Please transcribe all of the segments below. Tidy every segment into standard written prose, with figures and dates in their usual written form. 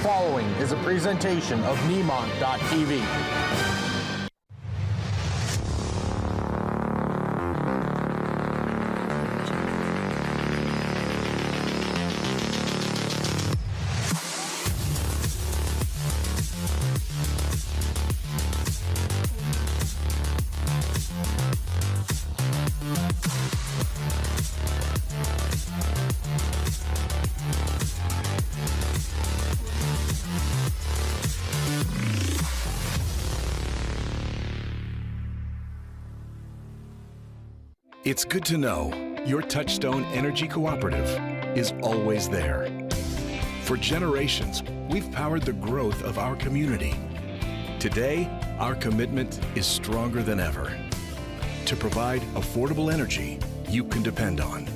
following is a presentation of Nemont.TV. It's good to know your Touchstone Energy Cooperative is always there. For generations, we've powered the growth of our community. Today, our commitment is stronger than ever to provide affordable energy you can depend on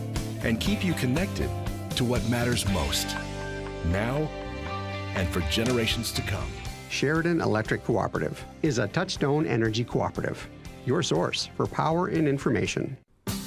and keep you connected to what matters most, now and for generations to come. Sheridan Electric Cooperative is a Touchstone Energy Cooperative, your source for power and information.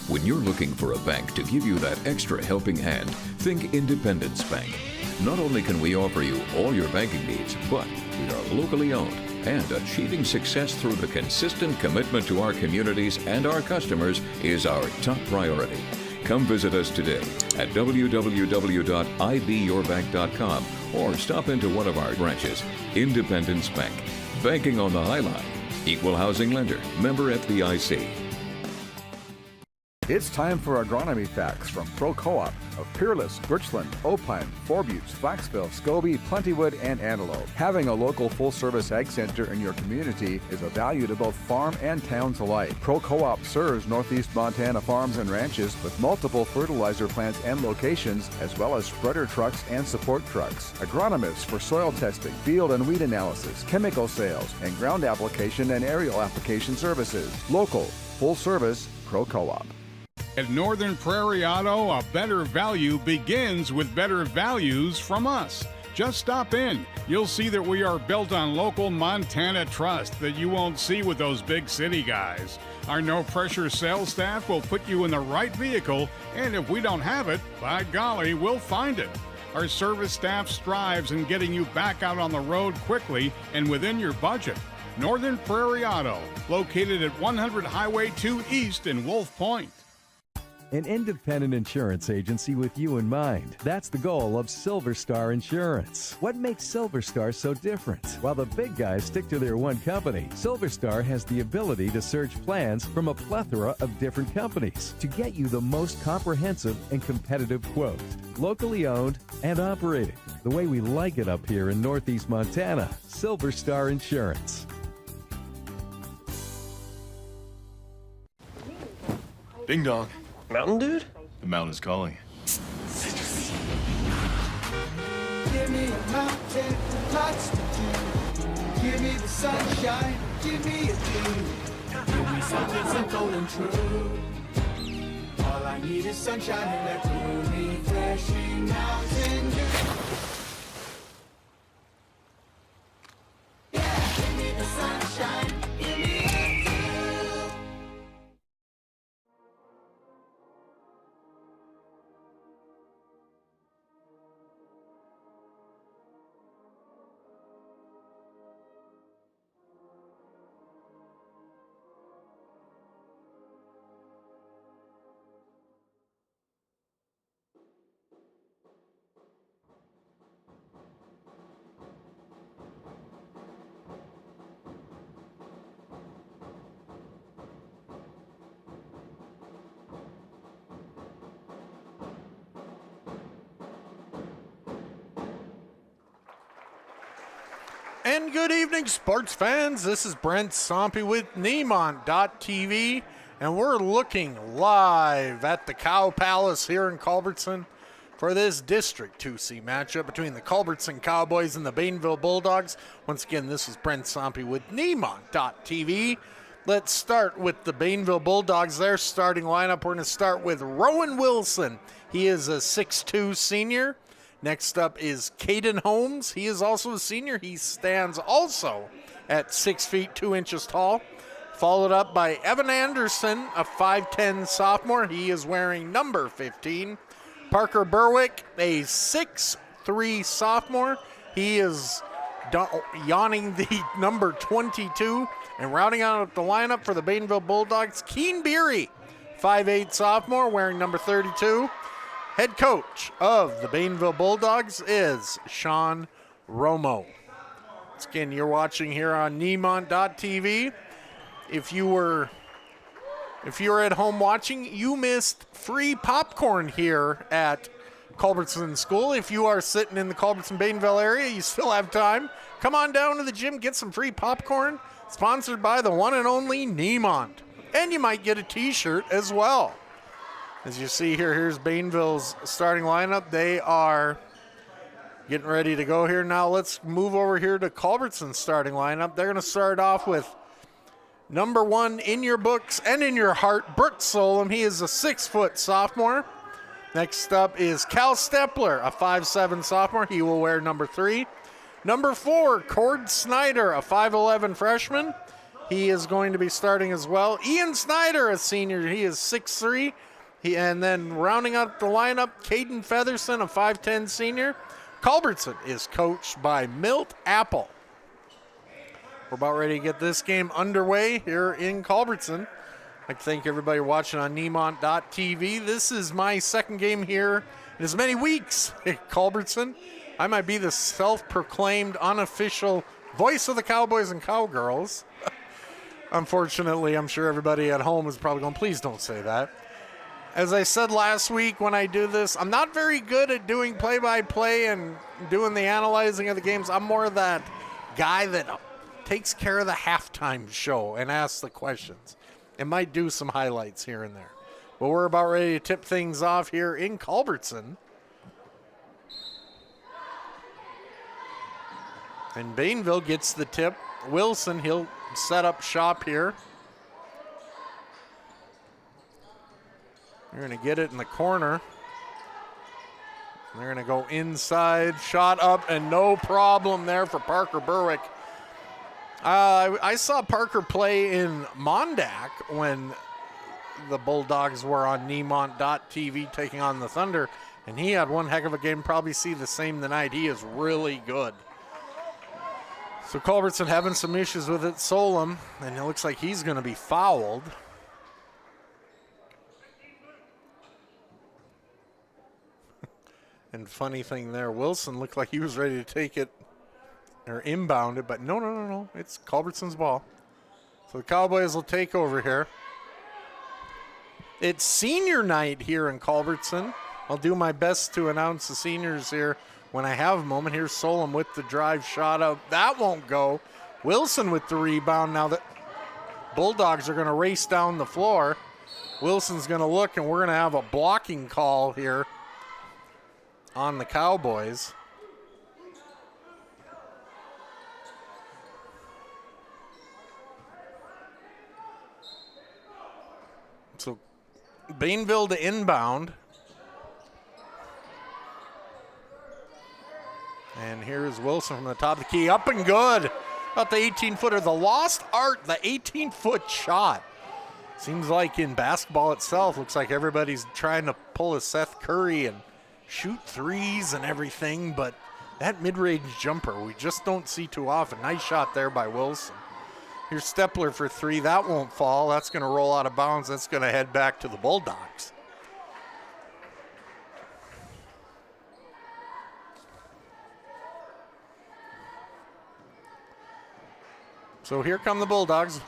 When you're looking for a bank to give you that extra helping hand, think Independence Bank. Not only can we offer you all your banking needs, but we are locally owned, and achieving success through the consistent commitment to our communities and our customers is our top priority. Come visit us today at www.ibyourbank.com or stop into one of our branches. Independence Bank. Banking on the High Line. Equal housing lender. Member FDIC. It's time for agronomy facts from Pro Co-op of Peerless, Birchland, Opine, Four Buttes, Flaxville, Scobie, Plentywood, and Antelope. Having a local full-service ag center in your community is a value to both farm and towns alike. Pro Co-op serves Northeast Montana farms and ranches with multiple fertilizer plants and locations, as well as spreader trucks and support trucks. Agronomists for soil testing, field and weed analysis, chemical sales, and ground application and aerial application services. Local, full-service, Pro Co-op. At Northern Prairie Auto, a better value begins with better values from us. Just stop in. You'll see that we are built on local Montana trust that you won't see with those big city guys. Our no-pressure sales staff will put you in the right vehicle, and if we don't have it, by golly, we'll find it. Our service staff strives in getting you back out on the road quickly and within your budget. Northern Prairie Auto, located at 100 Highway 2 East in Wolf Point. An independent insurance agency with you in mind. That's the goal of Silver Star Insurance. What makes Silver Star so different? While the big guys stick to their one company, Silver Star has the ability to search plans from a plethora of different companies to get you the most comprehensive and competitive quote. Locally owned and operated. The way we like it up here in Northeast Montana. Silver Star Insurance. Ding dong. Mountain dude? The mountain's calling. Give me a mountain, lots to do. Give me the sunshine, give me a view. Give me something simple and true. All I need is sunshine and that cool, refreshing mountain dew. Yeah, give me the sunshine, give me a view. And good evening, sports fans. This is Brent Sompy with Nemont.TV, and we're looking live at the Cow Palace here in Culbertson for this District 2C matchup between the Culbertson Cowboys and the Bainville Bulldogs. Once again, this is Brent Sompy with Nemont.TV. Let's start with the Bainville Bulldogs. Their starting lineup, we're going to start with Rowan Wilson. He is a 6'2 senior. Next up is Caden Holmes. He is also a senior. He stands also at 6 feet 2 inches tall. Followed up by Evan Anderson, a 5'10 sophomore. He is wearing number 15. Parker Berwick, a 6'3 sophomore. He is yawning the number 22. And rounding out the lineup for the Bainville Bulldogs, Keen Beery, 5'8" sophomore, wearing number 32. Head coach of the Bainville Bulldogs is Sean Romo. Again, you're watching here on Nemont.TV. If you were at home watching, you missed free popcorn here at Culbertson School. If you are sitting in the Culbertson-Bainville area, you still have time. Come on down to the gym, get some free popcorn, sponsored by the one and only Nemont. And you might get a t-shirt as well. As you see here, here's Bainville's starting lineup. They are getting ready to go here. Now let's move over here to Culbertson's starting lineup. They're going to start off with number 1 in your books and in your heart, Brooke Solem. He is a 6-foot sophomore. Next up is Cal Stepler, a 5'7" sophomore. He will wear number 3. Number 4, Cord Snyder, a 5'11" freshman. He is going to be starting as well. Ian Snyder, a senior. He is 6'3". And then rounding out the lineup, Caden Featherson, a 5'10" senior. Culbertson is coached by Milt Apple. We're about ready to get this game underway here in Culbertson. I'd like to thank everybody watching on Nemont.TV. This is my second game here in as many weeks at Culbertson. I might be the self-proclaimed unofficial voice of the Cowboys and Cowgirls. Unfortunately, I'm sure everybody at home is probably going, please don't say that. As I said last week when I do this, I'm not very good at doing play-by-play and doing the analyzing of the games. I'm more that guy that takes care of the halftime show and asks the questions. It might do some highlights here and there. But we're about ready to tip things off here in Culbertson. And Bainville gets the tip. Wilson, he'll set up shop here. They're going to get it in the corner. They're going to go inside, shot up, and no problem there for Parker Berwick. I saw Parker play in Mondack when the Bulldogs were on Nemont.TV taking on the Thunder, and he had one heck of a game. Probably see the same tonight. He is really good. So Culbertson having some issues with it. Solem, and it looks like he's going to be fouled. And funny thing there, Wilson looked like he was ready to take it or inbound it, but no. It's Culbertson's ball. So the Cowboys will take over here. It's senior night here in Culbertson. I'll do my best to announce the seniors here when I have a moment. Here's Solem with the drive shot up. That won't go. Wilson with the rebound. Now the Bulldogs are going to race down the floor. Wilson's going to look, and we're going to have a blocking call here on the Cowboys. So Bainville to inbound. And here's Wilson from the top of the key. Up and good. About the 18-footer. The lost art, the 18-foot shot. Seems like in basketball itself, looks like everybody's trying to pull a Seth Curry and shoot threes and everything, but that mid-range jumper we just don't see too often. Nice shot there by Wilson. Here's Stepler for 3. That won't fall. That's going to roll out of bounds. That's going to head back to the Bulldogs. So here come the Bulldogs.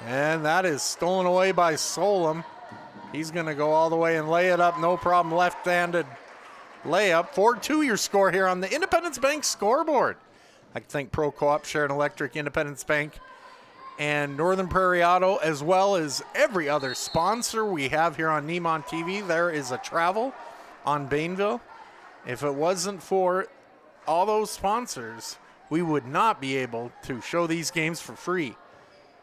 And that is stolen away by Solem. He's going to go all the way and lay it up. No problem. Left-handed layup. 4-2 your score here on the Independence Bank scoreboard. I thank Pro Co-op, Sharon Electric, Independence Bank, and Northern Prairie Auto, as well as every other sponsor we have here on Nemont TV. There is a travel on Bainville. If it wasn't for all those sponsors, we would not be able to show these games for free.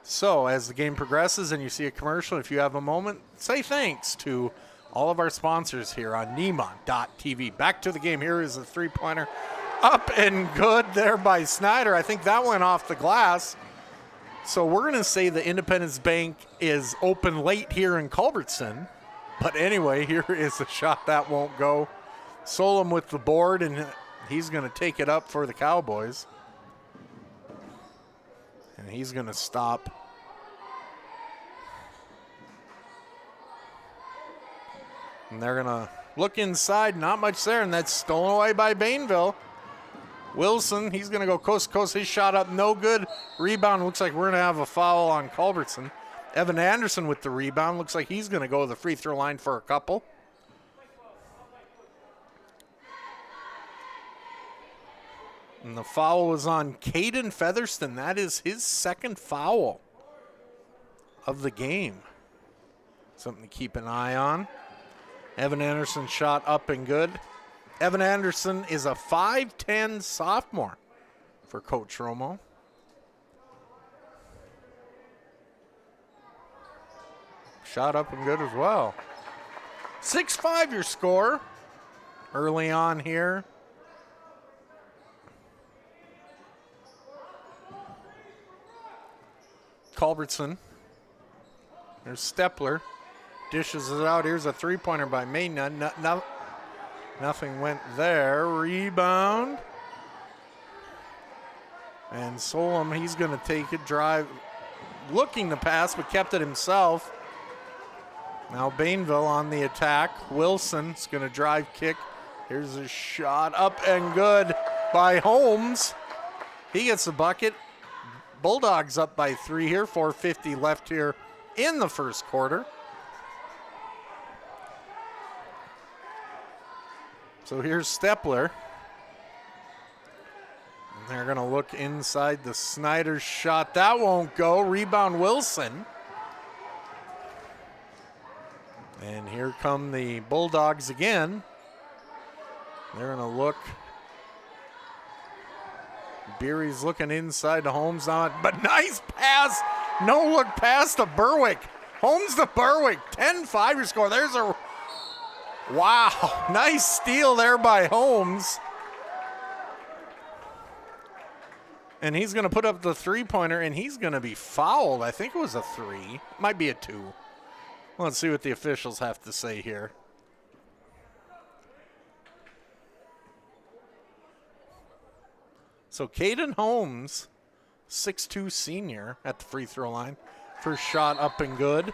So as the game progresses and you see a commercial, if you have a moment, say thanks to all of our sponsors here on Nemont.TV. Back to the game. Here is a three-pointer. Up and good there by Snyder. I think that went off the glass. So we're going to say the Independence Bank is open late here in Culbertson. But anyway, here is a shot that won't go. Solom with the board, and he's going to take it up for the Cowboys. And he's going to stop. And they're going to look inside, not much there, and that's stolen away by Bainville. Wilson, he's going to go coast to coast. His shot up, no good. Rebound, looks like we're going to have a foul on Culbertson. Evan Anderson with the rebound. Looks like he's going to go to the free throw line for a couple. And the foul was on Caden Featherston. That is his second foul of the game. Something to keep an eye on. Evan Anderson shot up and good. Evan Anderson is a 5'10 sophomore for Coach Romo. Shot up and good as well. 6-5 your score early on here. Culbertson. There's Stepler. Dishes it out. Here's a three-pointer by Mayna. Nothing went there. Rebound. And Solom, he's going to take it, drive, looking to pass, but kept it himself. Now Bainville on the attack. Wilson's going to drive, kick. Here's a shot up and good by Holmes. He gets the bucket. Bulldogs up by 3 here. 4:50 left here in the first quarter. So here's Stepler. And they're going to look inside the Snyder shot. That won't go. Rebound Wilson. And here come the Bulldogs again. They're going to look. Beery's looking inside to Holmes on, but nice pass. No look pass to Berwick. Holmes to Berwick. 10-5 your score. There's a, wow, nice steal there by Holmes. And he's going to put up the three-pointer, and he's going to be fouled. I think it was a 3. Might be a 2. Let's see what the officials have to say here. So Caden Holmes, 6'2 senior at the free throw line. First shot up and good.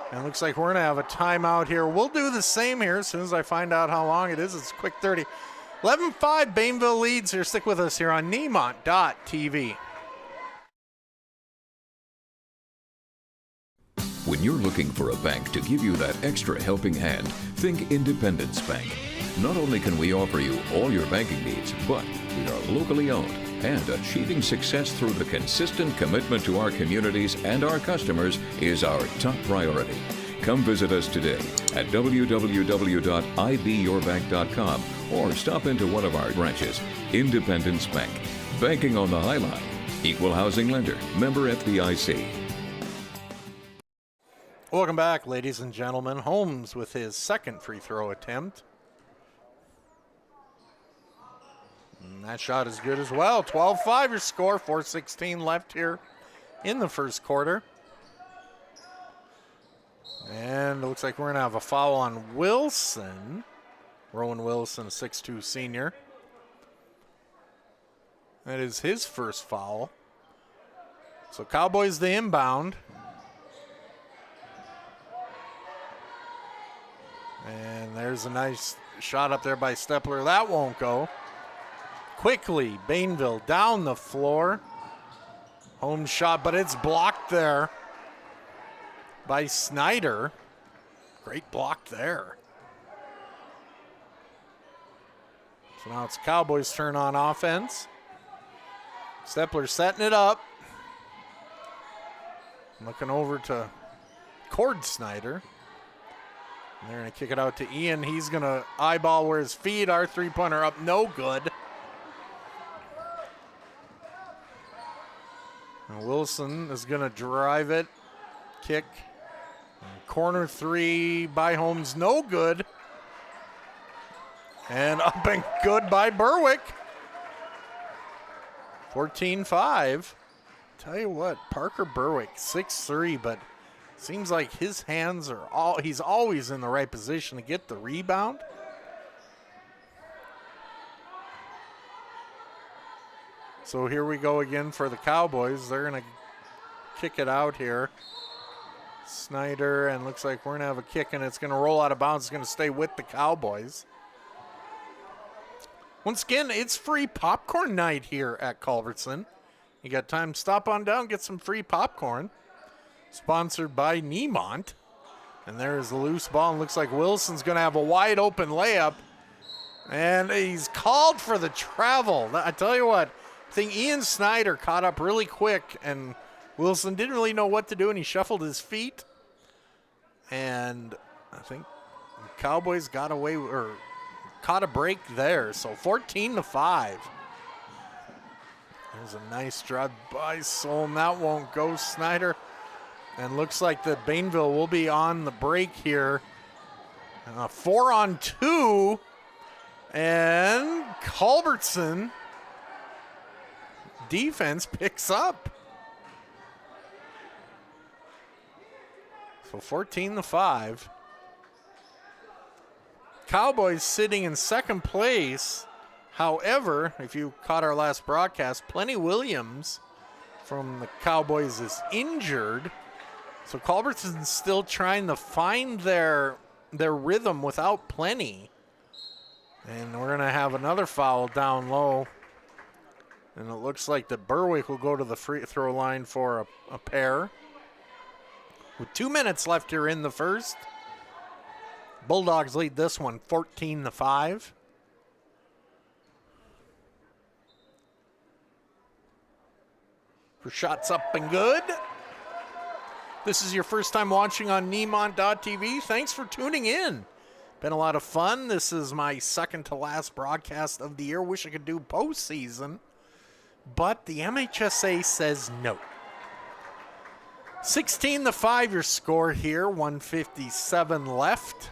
And it looks like we're going to have a timeout here. We'll do the same here as soon as I find out how long it is. It's a quick 30. 11-5, Bainville leads here. Stick with us here on Nemont.TV. When you're looking for a bank to give you that extra helping hand, think Independence Bank. Not only can we offer you all your banking needs, but we are locally owned, and achieving success through the consistent commitment to our communities and our customers is our top priority. Come visit us today at www.ibyourbank.com or stop into one of our branches. Independence Bank. Banking on the High Line. Equal housing lender. Member FDIC. Welcome back, ladies and gentlemen. Holmes with his second free throw attempt. And that shot is good as well. 12-5 your score. 4:16 left here in the first quarter. And it looks like we're going to have a foul on Wilson. Rowan Wilson, 6'2 senior. That is his first foul. So Cowboys the inbound. And there's a nice shot up there by Stepler. That won't go. Quickly, Bainville down the floor. Home shot, but it's blocked there by Snyder. Great block there. So now it's Cowboys' turn on offense. Stepler setting it up. Looking over to Cord Snyder. And they're going to kick it out to Ian. He's going to eyeball where his feet are. Three-pointer up, no good. And Wilson is going to drive it. Kick. And corner three by Holmes, no good. And up and good by Berwick. 14-5. Tell you what, Parker Berwick, 6'3", but Seems like his hands are he's always in the right position to get the rebound. So here we go again for the Cowboys. They're going to kick it out here. Snyder, and looks like we're going to have a kick, and it's going to roll out of bounds. It's going to stay with the Cowboys. Once again, it's free popcorn night here at Culbertson. You got time to stop on down, get some free popcorn. Sponsored by Nemont. And there's the loose ball, and looks like Wilson's going to have a wide open layup. And he's called for the travel. I tell you what, I think Ian Snyder caught up really quick, and Wilson didn't really know what to do, and he shuffled his feet. And I think the Cowboys got away, or caught a break there. So 14-5. There's a nice drive by Solm. That won't go. Snyder. And looks like the Bainville will be on the break here. 4-on-2. And Culbertson defense picks up. So 14-5. Cowboys sitting in second place. However, if you caught our last broadcast, Plenty Williams from the Cowboys is injured. So Culbertson's still trying to find their rhythm without Plenty. And we're going to have another foul down low. And it looks like that Berwick will go to the free throw line for a pair. With 2 minutes left here in the first. Bulldogs lead this one 14-5. For shots up and good. This is your first time watching on Nemont.TV. Thanks for tuning in. Been a lot of fun. This is my second to last broadcast of the year. Wish I could do postseason, but the MHSA says no. 16-5 your score here. 1:57 left.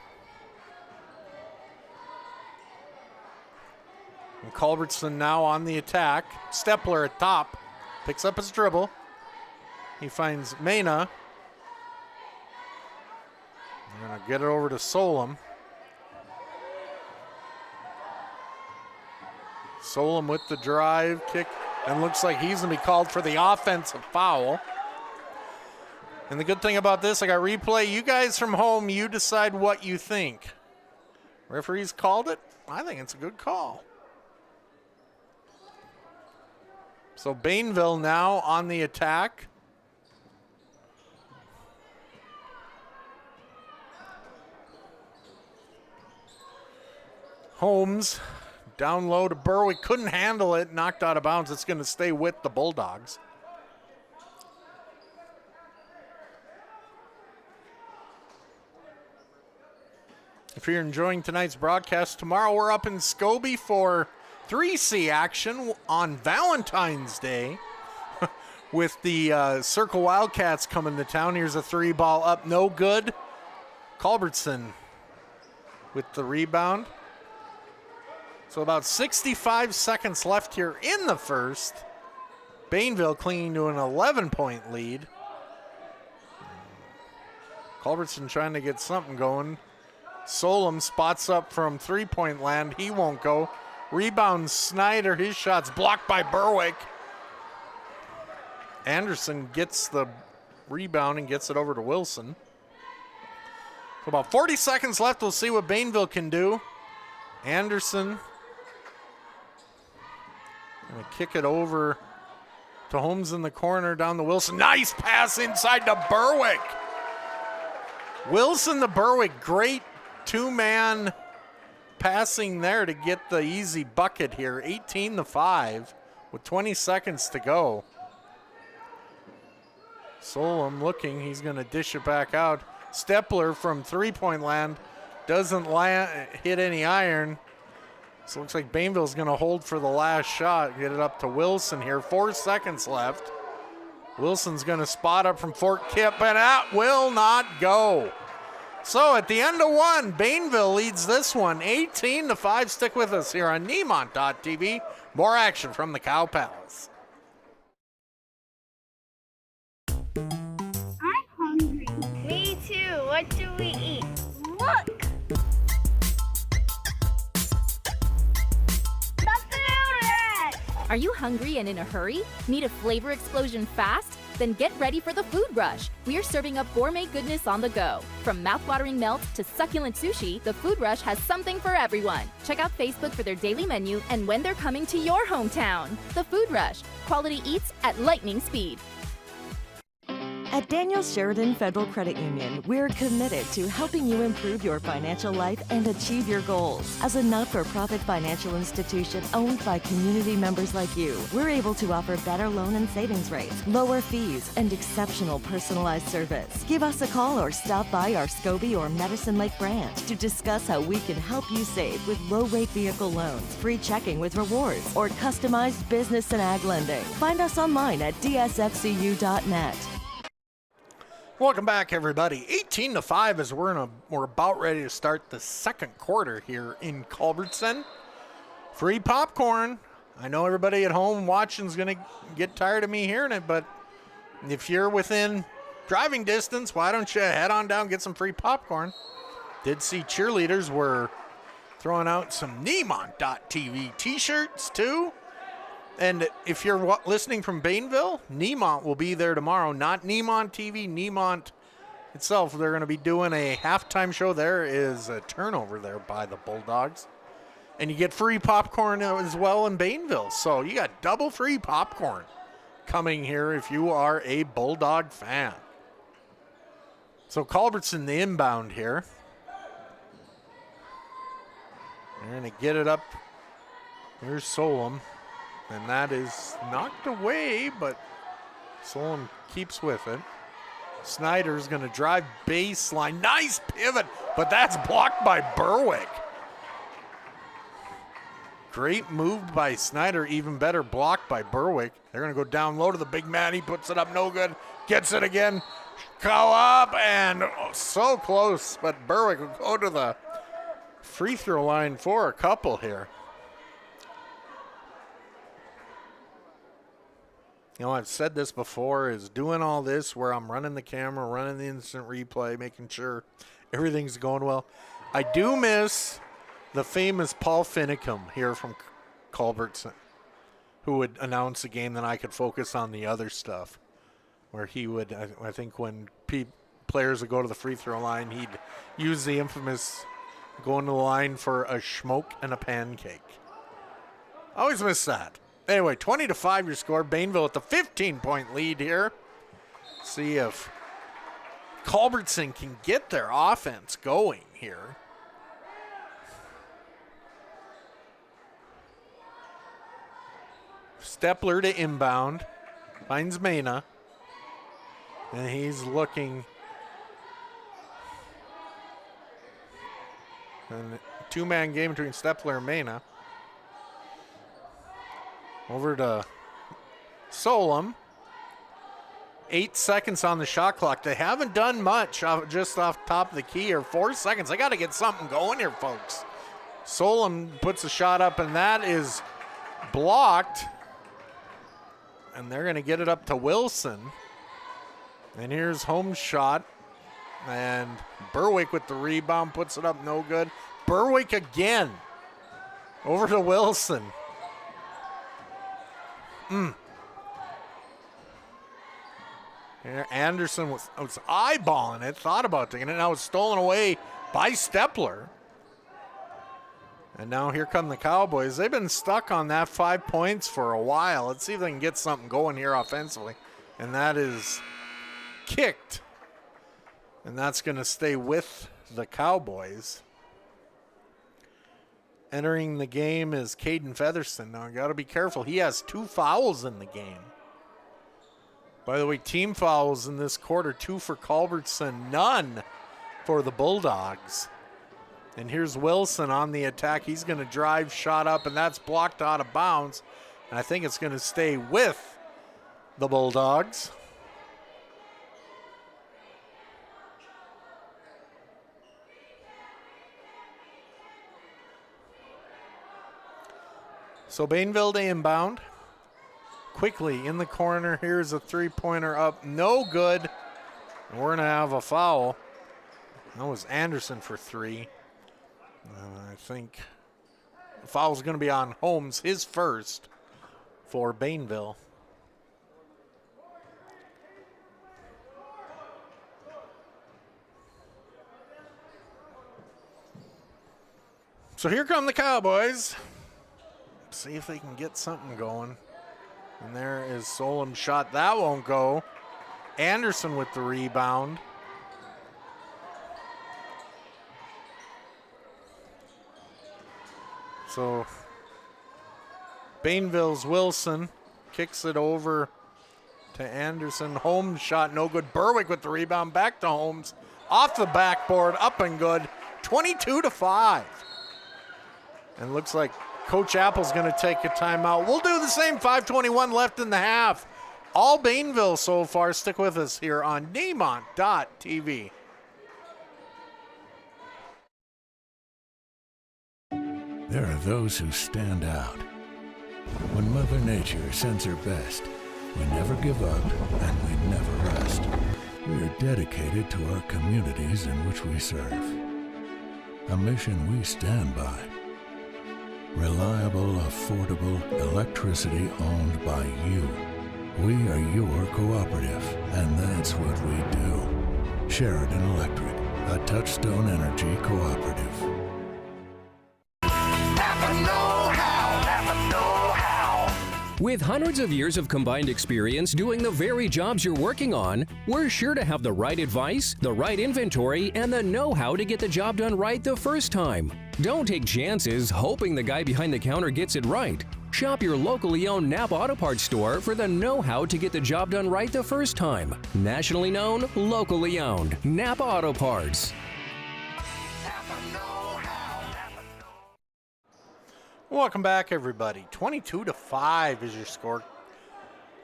And Culbertson now on the attack. Stepler at top. Picks up his dribble. He finds Mena. They're going to get it over to Solom. Solom with the drive kick. And looks like he's going to be called for the offensive foul. And the good thing about this, I got replay. You guys from home, you decide what you think. Referees called it. I think it's a good call. So Bainville now on the attack. Holmes down low to Berwick. Couldn't handle it. Knocked out of bounds. It's going to stay with the Bulldogs. If you're enjoying tonight's broadcast, tomorrow we're up in Scobie for 3C action on Valentine's Day with the Circle Wildcats coming to town. Here's a 3-ball up, no good. Culbertson with the rebound. So about 65 seconds left here in the first. Bainville clinging to an 11-point lead. Culbertson trying to get something going. Solom spots up from three-point land. He won't go. Rebound Snyder. His shot's blocked by Berwick. Anderson gets the rebound and gets it over to Wilson. So about 40 seconds left. We'll see what Bainville can do. Anderson going to kick it over to Holmes in the corner down to Wilson. Nice pass inside to Berwick. Wilson to Berwick. Great two-man passing there to get the easy bucket here. 18-5 with 20 seconds to go. Solom looking. He's going to dish it back out. Stepler from three-point land doesn't hit any iron. So it looks like Bainville's going to hold for the last shot. Get it up to Wilson here. 4 seconds left. Wilson's going to spot up from Fort Kip, and that will not go. So at the end of one, Bainville leads this one 18-5. Stick with us here on Nemont.TV. More action from the Cow Palace. I'm hungry. Are you hungry and in a hurry? Need a flavor explosion fast? Then get ready for the food rush. We're serving up gourmet goodness on the go. From mouthwatering melts to succulent sushi, the food rush has something for everyone. Check out Facebook for their daily menu and when they're coming to your hometown. The Food Rush. Quality eats at lightning speed. At Daniel Sheridan Federal Credit Union, we're committed to helping you improve your financial life and achieve your goals. As a not-for-profit financial institution owned by community members like you, we're able to offer better loan and savings rates, lower fees, and exceptional personalized service. Give us a call or stop by our Scobie or Medicine Lake branch to discuss how we can help you save with low-rate vehicle loans, free checking with rewards, or customized business and ag lending. Find us online at dsfcu.net. Welcome back, everybody. 18-5 as we're about ready to start the second quarter here in Culbertson. Free popcorn. I know everybody at home watching is going to get tired of me hearing it, but if you're within driving distance, why don't you head on down and get some free popcorn? Did see cheerleaders were throwing out some Nemont.TV t-shirts too. And if you're listening from Bainville, Nemont will be there tomorrow. Not Nemont.TV, Nemont itself. They're going to be doing a halftime show. There is a turnover there by the Bulldogs. And you get free popcorn as well in Bainville. So you got double free popcorn coming here if you are a Bulldog fan. So Culbertson, the inbound here. They're going to get it up. Here's Solom. And that is knocked away, but Solon keeps with it. Snyder's going to drive baseline. Nice pivot, but that's blocked by Berwick. Great move by Snyder, even better blocked by Berwick. They're going to go down low to the big man. He puts it up, no good. Gets it again. Go up, and so close, but Berwick will go to the free throw line for a couple here. You know, I've said this before, is doing all this where I'm running the camera, running the instant replay, making sure everything's going well. I do miss the famous Paul Finicum here from Culbertson, who would announce a game, then I could focus on the other stuff. Where he would, I think when players would go to the free throw line, he'd use the infamous going to the line for a schmoke and a pancake. I always miss that. Anyway, 20-5 your score. Bainville at the 15-point lead here. See if Culbertson can get their offense going here. Stepler to inbound. Finds Mena. And he's looking. And two-man game between Stepler and Mena. Over to Solom. 8 seconds on the shot clock. They haven't done much just off top of the key here. 4 seconds. They got to get something going here, folks. Solom puts a shot up, and that is blocked. And they're going to get it up to Wilson. And here's home shot. And Berwick with the rebound puts it up, no good. Berwick again. Over to Wilson. Anderson was eyeballing it, thought about taking it. Now it's stolen away by Stepler. And now here come the Cowboys. They've been stuck on that 5 points for a while. Let's see if they can get something going here offensively. And that is kicked. And that's going to stay with the Cowboys. Entering the game is Caden Featherston. Now, I got to be careful. He has 2 fouls in the game. By the way, team fouls in this quarter, 2 for Culbertson, none for the Bulldogs. And here's Wilson on the attack. He's going to drive, shot up, and that's blocked out of bounds. And I think it's going to stay with the Bulldogs. So Bainville to inbound. Quickly in the corner. Here's a three-pointer up. No good. And we're going to have a foul. That was Anderson for 3. I think the foul is going to be on Holmes, his first. for Bainville. So here come the Cowboys. See if they can get something going. And there is Solom's shot. That won't go. Anderson with the rebound. So Bainville's Wilson kicks it over to Anderson. Holmes shot no good. Berwick with the rebound. Back to Holmes. Off the backboard. Up and good. 22-5. And looks like Coach Apple's going to take a timeout. We'll do the same. 5:21 left in the half. All Bainville so far. Stick with us here on Nemont.TV. There are those who stand out. When Mother Nature sends her best, we never give up and we never rest. We are dedicated to our communities in which we serve. A mission we stand by. Reliable, affordable electricity owned by you. We are your cooperative, and that's what we do. Sheridan Electric, a Touchstone Energy cooperative. With hundreds of years of combined experience doing the very jobs you're working on, we're sure to have the right advice, the right inventory, and the know-how to get the job done right the first time. Don't take chances hoping the guy behind the counter gets it right. Shop your locally owned Napa Auto Parts store for the know-how to get the job done right the first time. Nationally known, locally owned. Napa Auto Parts. Welcome back, everybody. 22-5 is your score.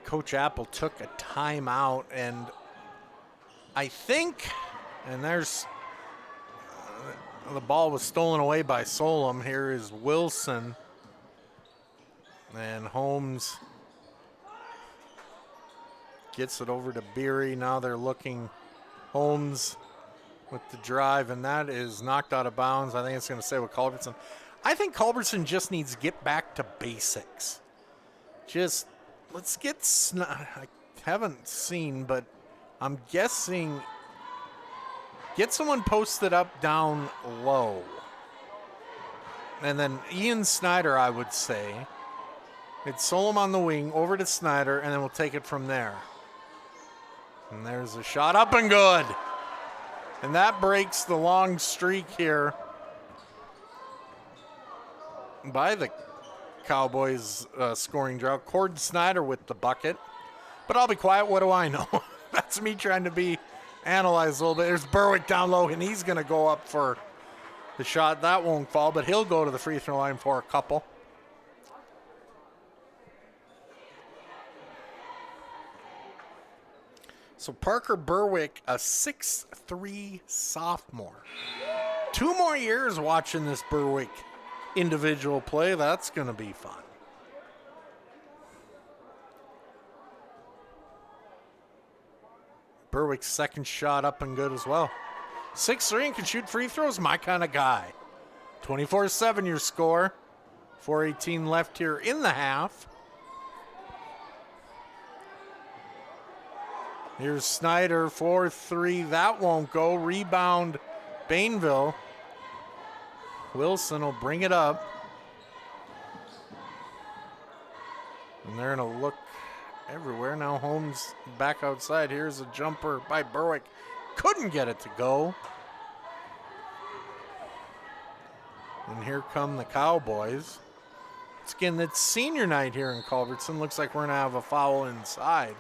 Coach Apple took a timeout, and I think, and there's the ball was stolen away by Solom. Here is Wilson, and Holmes gets it over to Beery. Now they're looking. Holmes with the drive, and that is knocked out of bounds. I think it's going to stay with Culbertson. I think Culbertson just needs to get back to basics. Just, let's get, I haven't seen, but I'm guessing, get someone posted up down low. And then Ian Snyder, I would say. It's Solom on the wing, over to Snyder, and then we'll take it from there. And there's a shot, up and good. And that breaks the long streak here by the Cowboys scoring drought. Cord Snyder with the bucket. But I'll be quiet. What do I know? That's me trying to be analyzed a little bit. There's Berwick down low, and he's going to go up for the shot. That won't fall, but he'll go to the free throw line for a couple. So Parker Berwick, a 6'3" sophomore. 2 more years watching this Berwick individual play. That's going to be fun. Berwick's second shot up and good as well. 6'3" and can shoot free throws. My kind of guy. 24-7 your score. 4:18 left here in the half. Here's Snyder, 4-3. That won't go. Rebound, Bainville. Wilson will bring it up. And they're going to look everywhere. Now Holmes back outside. Here's a jumper by Berwick. Couldn't get it to go. And here come the Cowboys. Again, it's senior night here in Culbertson. Looks like we're going to have a foul inside.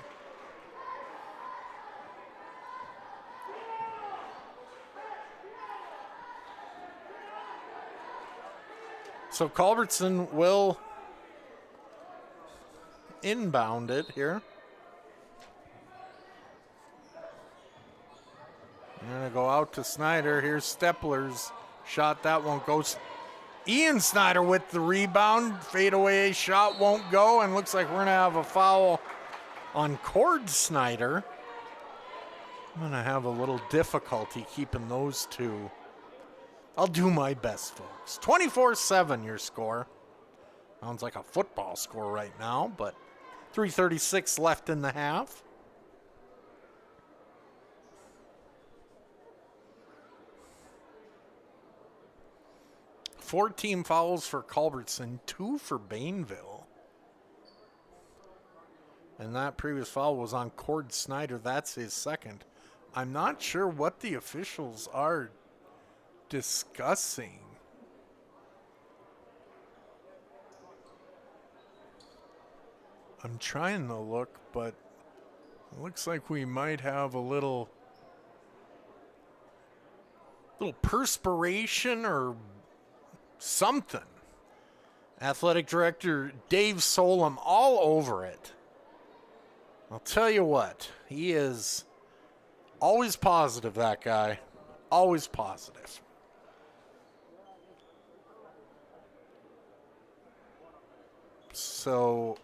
So Culbertson will inbound it here. I'm going to go out to Snyder. Here's Stepler's shot. That won't go. Ian Snyder with the rebound. Fadeaway shot won't go. And looks like we're going to have a foul on Cord Snyder. I'm going to have a little difficulty keeping those two. I'll do my best, folks. 24-7 your score Sounds like a football score right now, but 3:36 left in the half. Four team fouls for Culbertson, 2 for Bainville. And that previous foul was on Cord Snyder. That's his second. I'm not sure what the officials are discussing. I'm trying to look, but it looks like we might have a little perspiration or something. Athletic Director Dave Solom all over it. I'll tell you what, he is always positive, that guy. Always positive. So,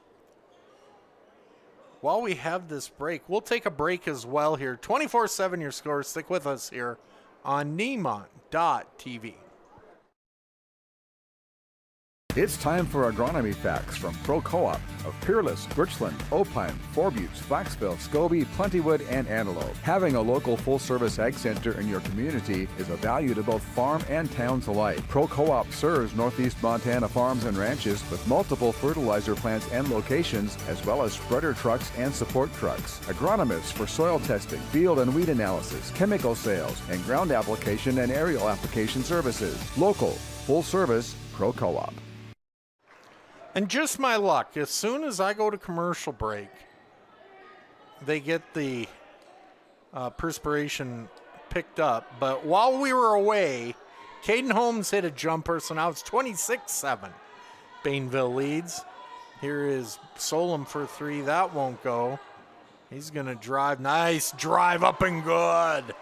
while we have this break, we'll take a break as well here. 24/7 your score. Stick with us here on Nemont.TV. It's time for Agronomy Facts from Pro Co-op of Peerless, Birchland, Opine, Four Buttes, Flaxville, Scobie, Plentywood, and Antelope. Having a local full-service ag center in your community is a value to both farm and towns alike. Pro Co-op serves Northeast Montana farms and ranches with multiple fertilizer plants and locations, as well as spreader trucks and support trucks. Agronomists for soil testing, field and weed analysis, chemical sales, and ground application and aerial application services. Local, full-service, Pro Co-op. And just my luck, as soon as I go to commercial break, they get the perspiration picked up. But while we were away, Caden Holmes hit a jumper, so now it's 26-7. Bainville leads. Here is Solom for 3. That won't go. He's going to drive. Nice drive up and good.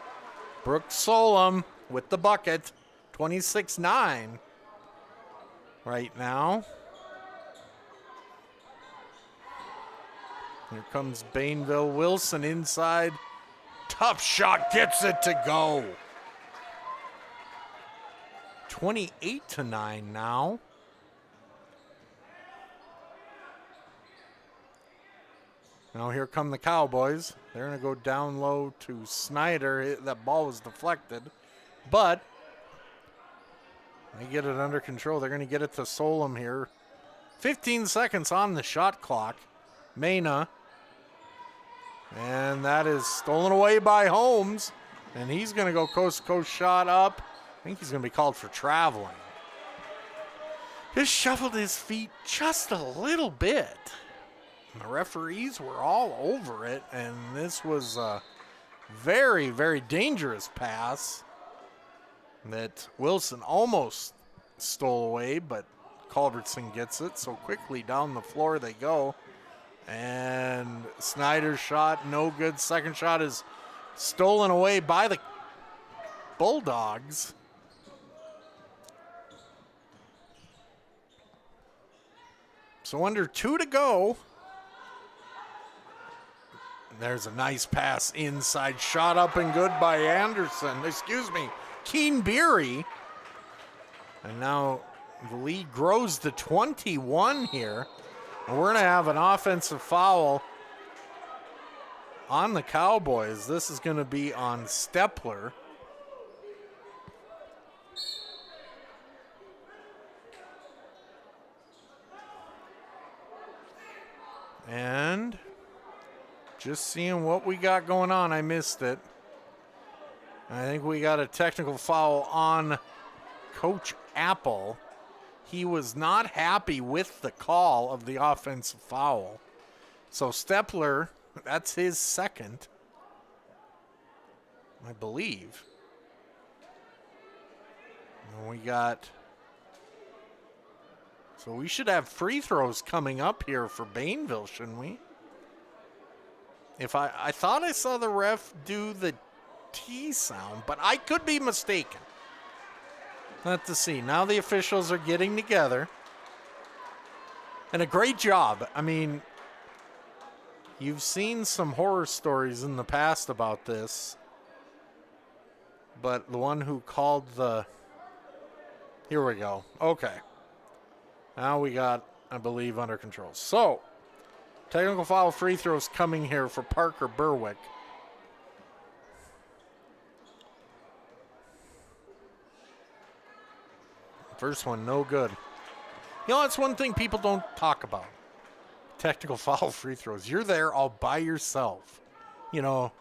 Brooks Solom with the bucket. 26-9 right now. Here comes Bainville. Wilson inside. Tough shot, gets it to go. 28-9 now. Now here come the Cowboys. They're going to go down low to Snyder. That ball was deflected, but they get it under control. They're going to get it to Solom here. 15 seconds on the shot clock. Mena. And that is stolen away by Holmes. And he's going to go coast-to-coast shot up. I think he's going to be called for traveling. Just shuffled his feet just a little bit. And the referees were all over it. And this was a very, very dangerous pass that Wilson almost stole away, but Culbertson gets it. So quickly down the floor they go. And Snyder's shot, no good. Second shot is stolen away by the Bulldogs. So under 2 to go. There's a nice pass inside. Shot up and good by Keen Beery. And now the lead grows to 21 here. And we're going to have an offensive foul on the Cowboys. This is going to be on Stepler. And just seeing what we got going on, I missed it. I think we got a technical foul on Coach Apple. He was not happy with the call of the offensive foul. So Stepler, that's his second, I believe. And we got, so we should have free throws coming up here for Bainville, shouldn't we? If I thought I saw the ref do the T sound, but I could be mistaken. Let's to see. Now the officials are getting together. And a great job. I mean, you've seen some horror stories in the past about this. But the one who called the... Here we go. Okay. Now we got I believe, under control. So, technical foul free throws coming here for Parker Berwick. First one, no good. You know, that's one thing people don't talk about. Technical foul free throws. You're there all by yourself. You know,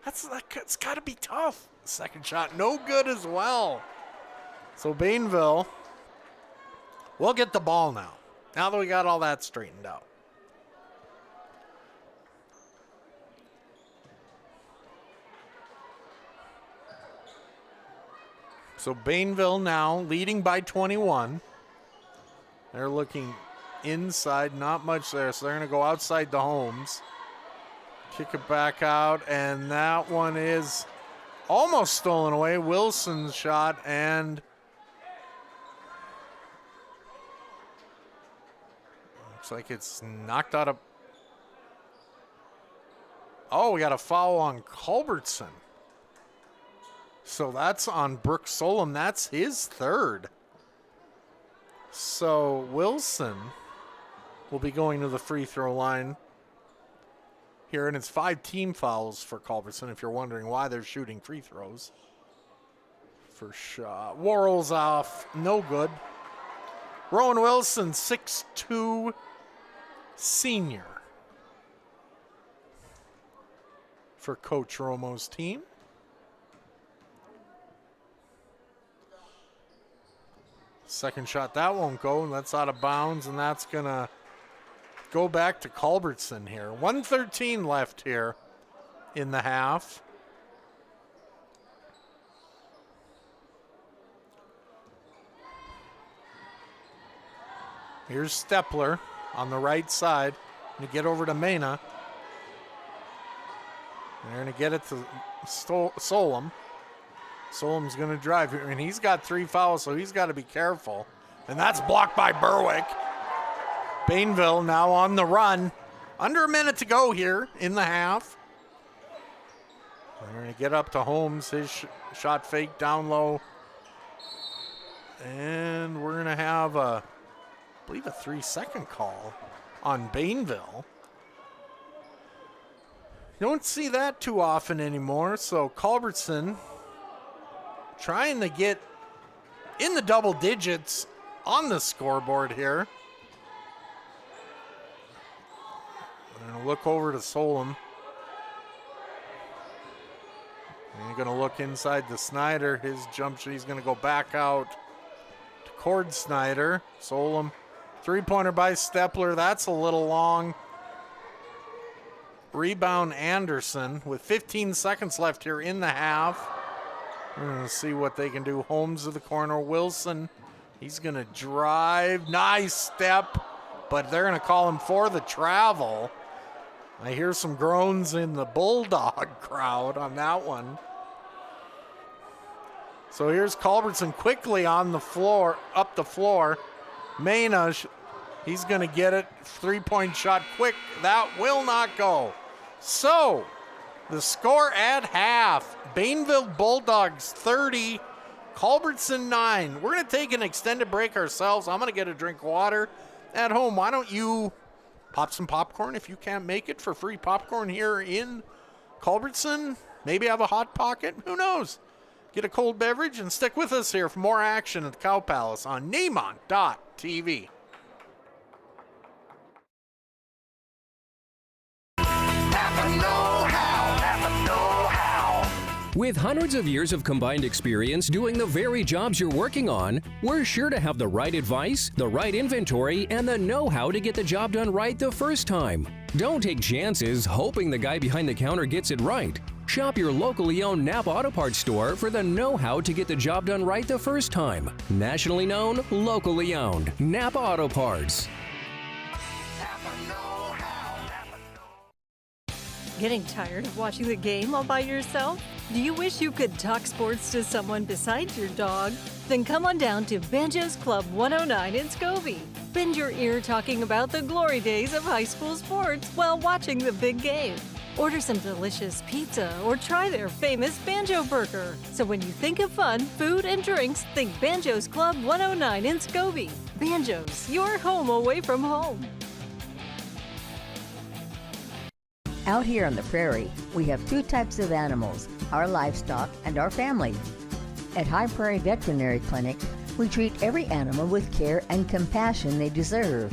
it's got to be tough. Second shot, no good as well. So Bainville will get the ball now. Now that we got all that straightened out. So Bainville now leading by 21. They're looking inside, not much there, so they're going to go outside the Holmes. Kick it back out, and that one is almost stolen away. Wilson's shot, and looks like it's knocked out of. Oh, we got a foul on Culbertson. So that's on Brooke Solom. That's his third. So Wilson will be going to the free throw line here, and it's 5 team fouls for Culbertson, if you're wondering why they're shooting free throws. First shot. Worrell's off. No good. Rowan Wilson, 6'2", senior for Coach Romo's team. Second shot, that won't go, and that's out of bounds, and that's going to go back to Culbertson here. 1:13 left here in the half. Here's Stepler on the right side. Going to get over to Mena. They're going to get it to Solom. Solom's going to drive here, and he's got 3 fouls, so he's got to be careful. And that's blocked by Berwick. Bainville now on the run. Under a minute to go here in the half. They're going to get up to Holmes. His shot fake down low. And we're going to have, I believe, a 3-second call on Bainville. You don't see that too often anymore, so Culbertson trying to get in the double digits on the scoreboard here. I'm going to look over to Solom. And you're going to look inside to Snyder. His jump shot, he's going to go back out to Cord Snyder. Solom, 3-pointer by Stepler. That's a little long. Rebound Anderson with 15 seconds left here in the half. We're going to see what they can do. Holmes to the corner. Wilson, he's going to drive. Nice step, but they're going to call him for the travel. I hear some groans in the Bulldog crowd on that one. So here's Culbertson quickly on the floor, up the floor. Mena, he's going to get it. 3-point shot quick. That will not go. So the score at half, Bainville Bulldogs 30, Culbertson 9. We're going to take an extended break ourselves. I'm going to get a drink of water at home. Why don't you pop some popcorn if you can't make it for free popcorn here in Culbertson? Maybe have a Hot Pocket. Who knows? Get a cold beverage and stick with us here for more action at the Cow Palace on Nemont.TV. With hundreds of years of combined experience doing the very jobs you're working on, we're sure to have the right advice, the right inventory, and the know-how to get the job done right the first time. Don't take chances hoping the guy behind the counter gets it right. Shop your locally owned Napa Auto Parts store for the know-how to get the job done right the first time. Nationally known, locally owned. Napa Auto Parts. Getting tired of watching the game all by yourself? Do you wish you could talk sports to someone besides your dog? Then come on down to Banjo's Club 109 in Scobie. Bend your ear talking about the glory days of high school sports while watching the big game. Order some delicious pizza or try their famous Banjo Burger. So when you think of fun, food, and drinks, think Banjo's Club 109 in Scobie. Banjos, your home away from home. Out here on the prairie, we have two types of animals, our livestock and our family. At High Prairie Veterinary Clinic, we treat every animal with care and compassion they deserve.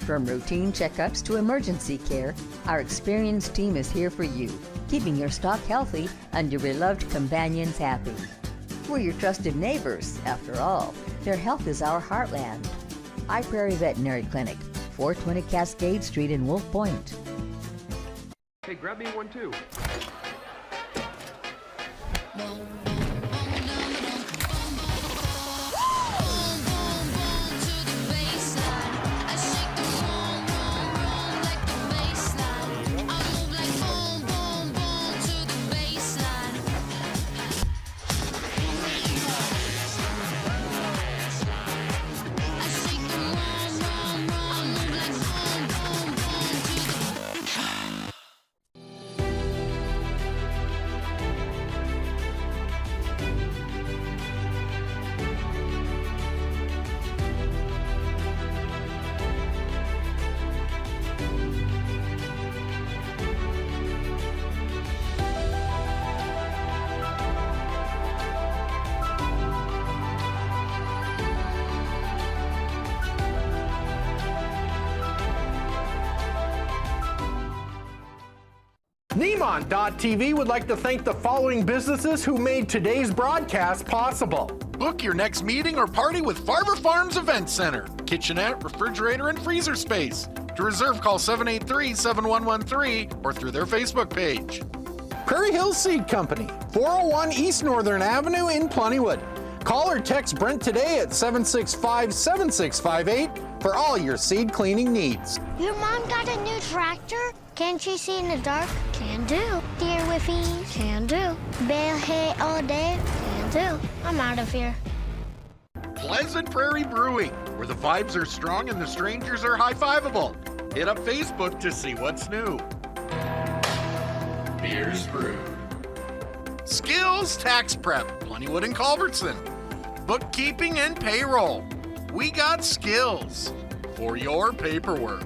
From routine checkups to emergency care, our experienced team is here for you, keeping your stock healthy and your beloved companions happy. We're your trusted neighbors, after all. Their health is our heartland. High Prairie Veterinary Clinic, 420 Cascade Street in Wolf Point. Hey, grab me one too. Nemont.TV would like to thank the following businesses who made today's broadcast possible. Book your next meeting or party with Farmer Farms Event Center. Kitchenette, refrigerator, and freezer space. To reserve, call 783-7113 or through their Facebook page. Prairie Hills Seed Company, 401 East Northern Avenue in Plentywood. Call or text Brent today at 765-7658 for all your seed cleaning needs. Your mom got a new tractor? Can't she see in the dark? Can do. Deer whiffing? Can do. Bale hay all day? Can do. I'm out of here. Pleasant Prairie Brewing, where the vibes are strong and the strangers are high-fiveable. Hit up Facebook to see what's new. Beers Brewed. Skills Tax Prep, Plentywood and Culbertson. Bookkeeping and payroll. We got skills for your paperwork.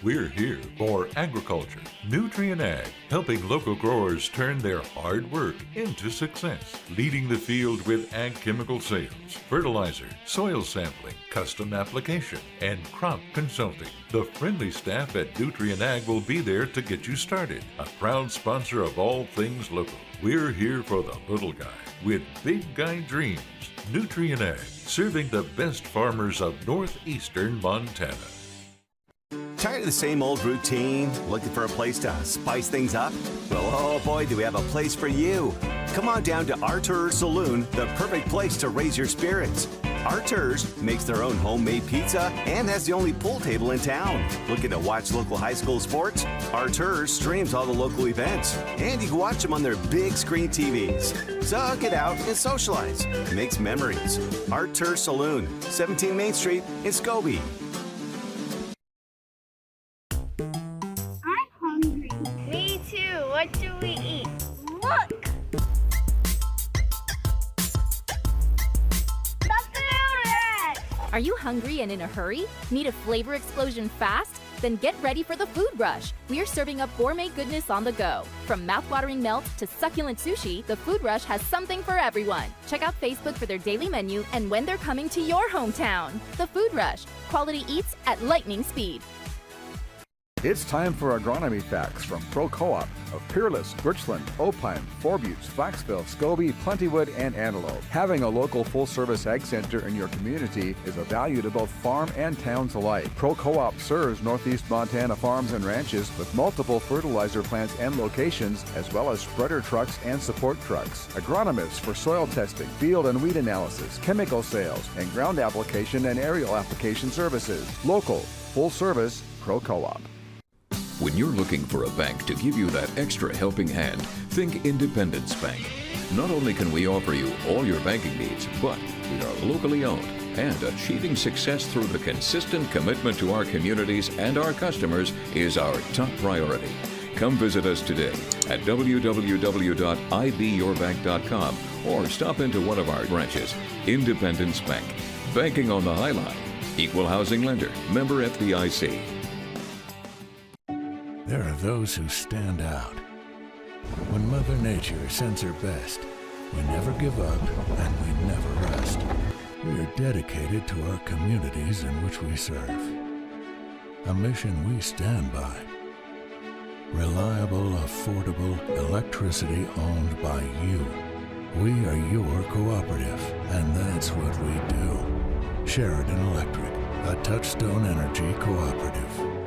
We're here for agriculture, Nutrient Ag, helping local growers turn their hard work into success, leading the field with ag chemical sales, fertilizer, soil sampling, custom application, and crop consulting. The friendly staff at Nutrient Ag will be there to get you started, a proud sponsor of all things local. We're here for the little guy with big guy dreams. Nutrient Ag, serving the best farmers of northeastern Montana. Tired of the same old routine? Looking for a place to spice things up? Well, oh boy, do we have a place for you. Come on down to Arthur's Saloon, the perfect place to raise your spirits. Arthur's makes their own homemade pizza and has the only pool table in town. Looking to watch local high school sports? Arthur's streams all the local events, and you can watch them on their big screen TVs. So get out and socialize. Makes memories. Arthur's Saloon, 17 Main Street in Scobie. What do we eat? Look! Are you hungry and in a hurry? Need a flavor explosion fast? Then get ready for the food rush. We are serving up gourmet goodness on the go. From mouth-watering melts to succulent sushi, the Food Rush has something for everyone. Check out Facebook for their daily menu and when they're coming to your hometown. The Food Rush. Quality eats at lightning speed. It's time for Agronomy Facts from Pro Co-op of Peerless, Birchland, Opine, Four Buttes, Flaxville, Scobie, Plentywood, and Antelope. Having a local full-service ag center in your community is a value to both farm and towns alike. Pro Co-op serves Northeast Montana farms and ranches with multiple fertilizer plants and locations, as well as spreader trucks and support trucks. Agronomists for soil testing, field and weed analysis, chemical sales, and ground application and aerial application services. Local, full-service, Pro Co-op. When you're looking for a bank to give you that extra helping hand, think Independence Bank. Not only can we offer you all your banking needs, but we are locally owned, and achieving success through the consistent commitment to our communities and our customers is our top priority. Come visit us today at www.ibyourbank.com or stop into one of our branches. Independence Bank. Banking on the High Line. Equal housing lender. Member FDIC. There are those who stand out. When Mother Nature sends her best, we never give up and we never rest. We are dedicated to our communities in which we serve. A mission we stand by. Reliable, affordable electricity owned by you. We are your cooperative, and that's what we do. Sheridan Electric, a Touchstone Energy cooperative.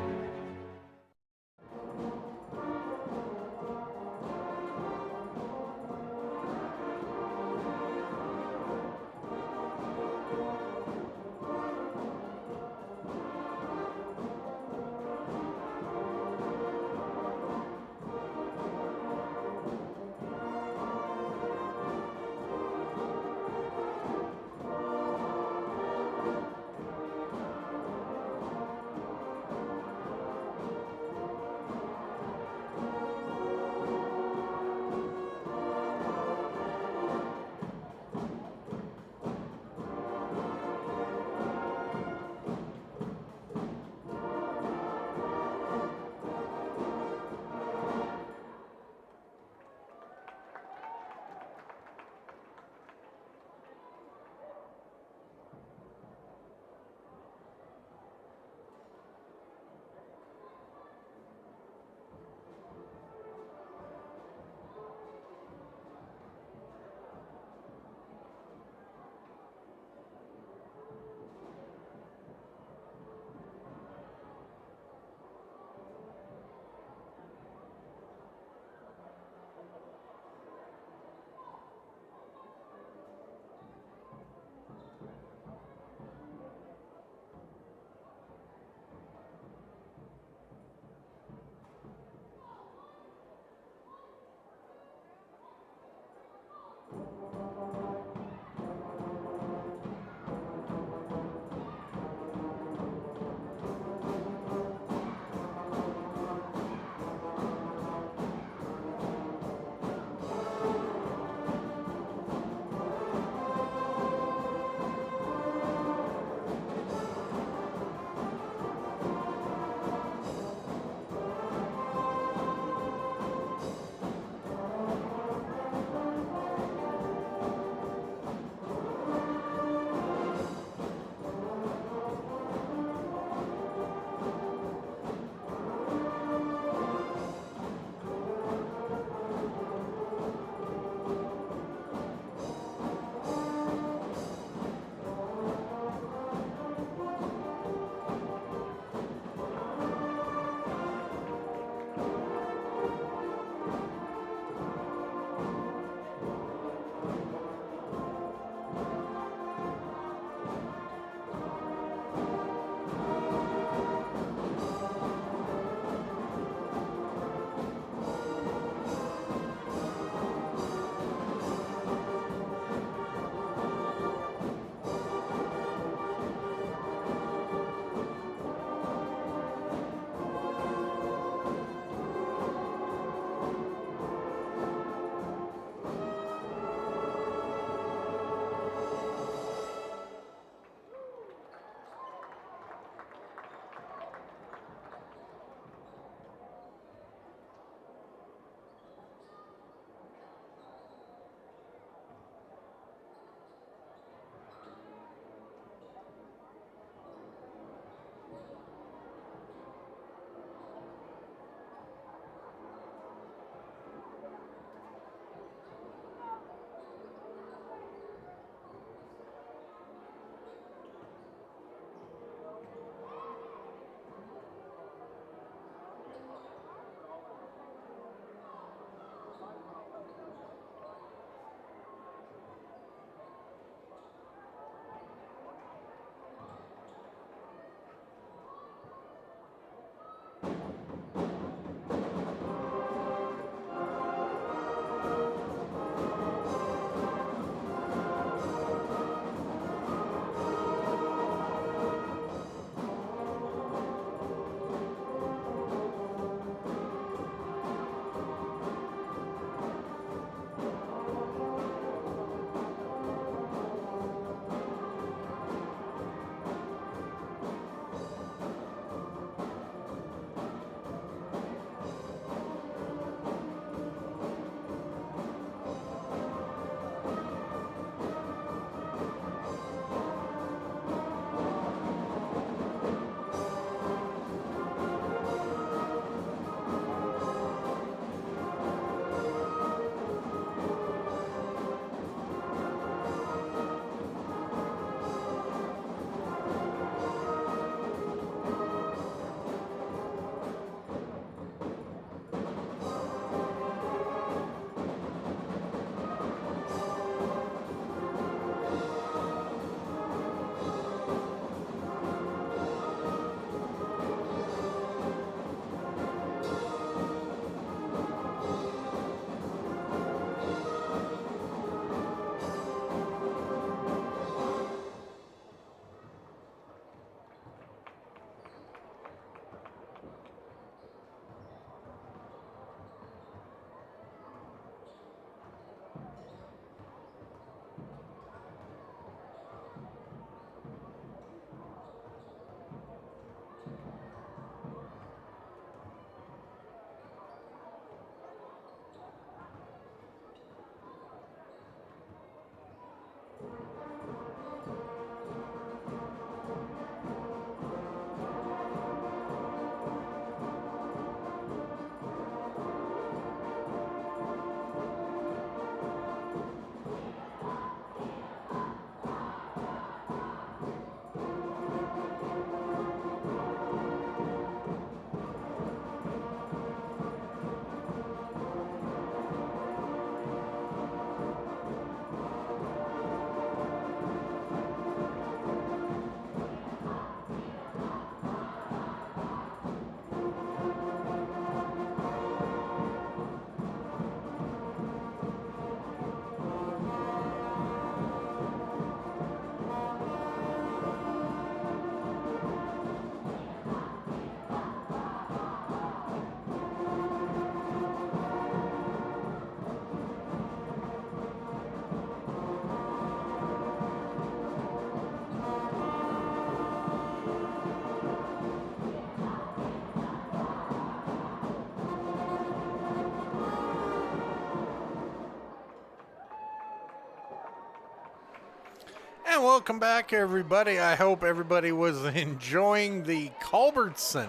And welcome back, everybody. I hope everybody was enjoying the Culbertson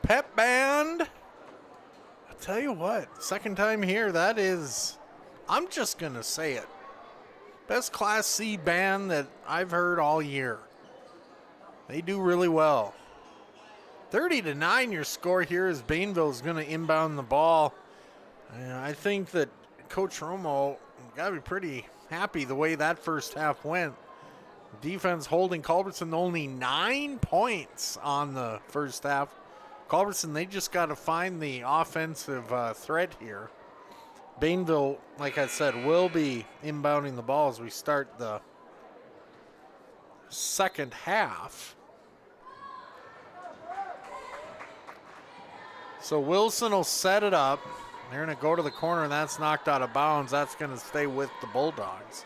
Pep Band. I'll tell you what, second time here, that is, I'm just going to say it, best Class C band that I've heard all year. They do really well. 30-9 your score here as Bainville is going to inbound the ball. And I think that Coach Romo got to be pretty happy the way that first half went. Defense holding Culbertson only 9 points on the first half. Culbertson, they just got to find the offensive threat here. Bainville, like I said, will be inbounding the ball as we start the second half. So Wilson will set it up. They're going to go to the corner, and that's knocked out of bounds. That's going to stay with the Bulldogs.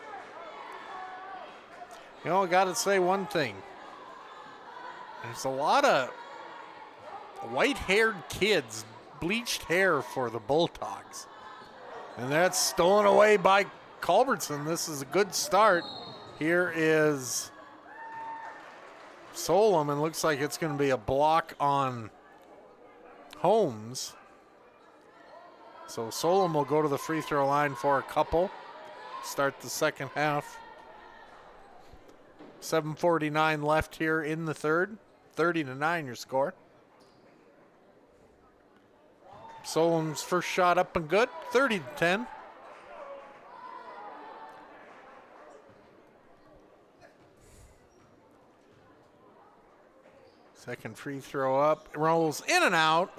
You know, I got to say one thing. There's a lot of white-haired kids, bleached hair for the Bulldogs. And that's stolen away by Culbertson. This is a good start. Here is Solom, and looks like it's going to be a block on Holmes. So Solom will go to the free throw line for a couple. Start the second half. 7:49 left here in the third. 30-9 your score. Solom's first shot up and good. 30-10. Second free throw up. Rolls in and out.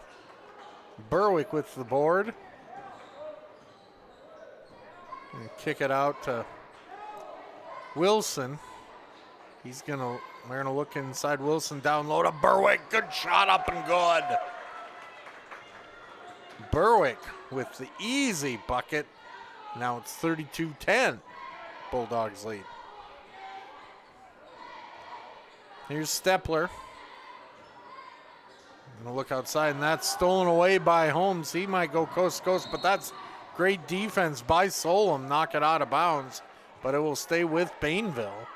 Berwick with the board. And kick it out to Wilson. They're gonna look inside Wilson, down low to Berwick. Good shot up and good. Berwick with the easy bucket. Now it's 32-10. Bulldogs lead. Here's Stepler. Gonna look outside, and that's stolen away by Holmes. He might go coast to coast, but that's great defense by Solom. Knock it out of bounds, but it will stay with Bainville.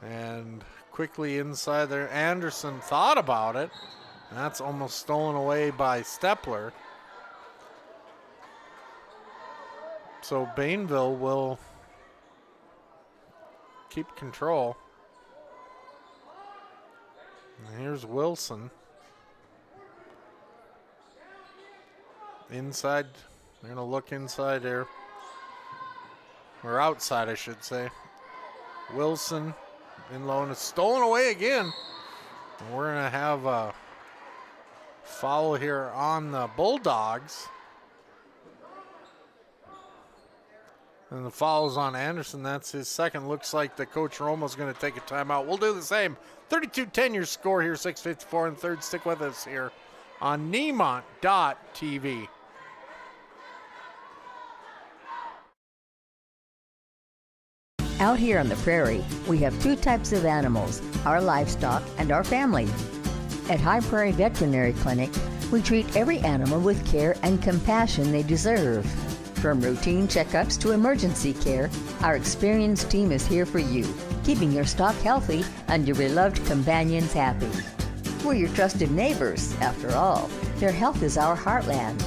And quickly inside there, Anderson thought about it. And that's almost stolen away by Stepler. So Bainville will keep control. And here's Wilson. Inside, they're gonna look inside there. Or outside, I should say. Wilson in low, and it's stolen away again. And we're gonna have a foul here on the Bulldogs. And the foul's on Anderson. That's his second. Looks like the Coach Romo's going to take a timeout. We'll do the same. 32-10 your score here. 6:54 in third. Stick with us here on Nemont.TV. Out here on the prairie, we have two types of animals, our livestock and our family. At High Prairie Veterinary Clinic, we treat every animal with care and compassion they deserve. From routine checkups to emergency care, our experienced team is here for you, keeping your stock healthy and your beloved companions happy. We're your trusted neighbors, after all. Their health is our heartland.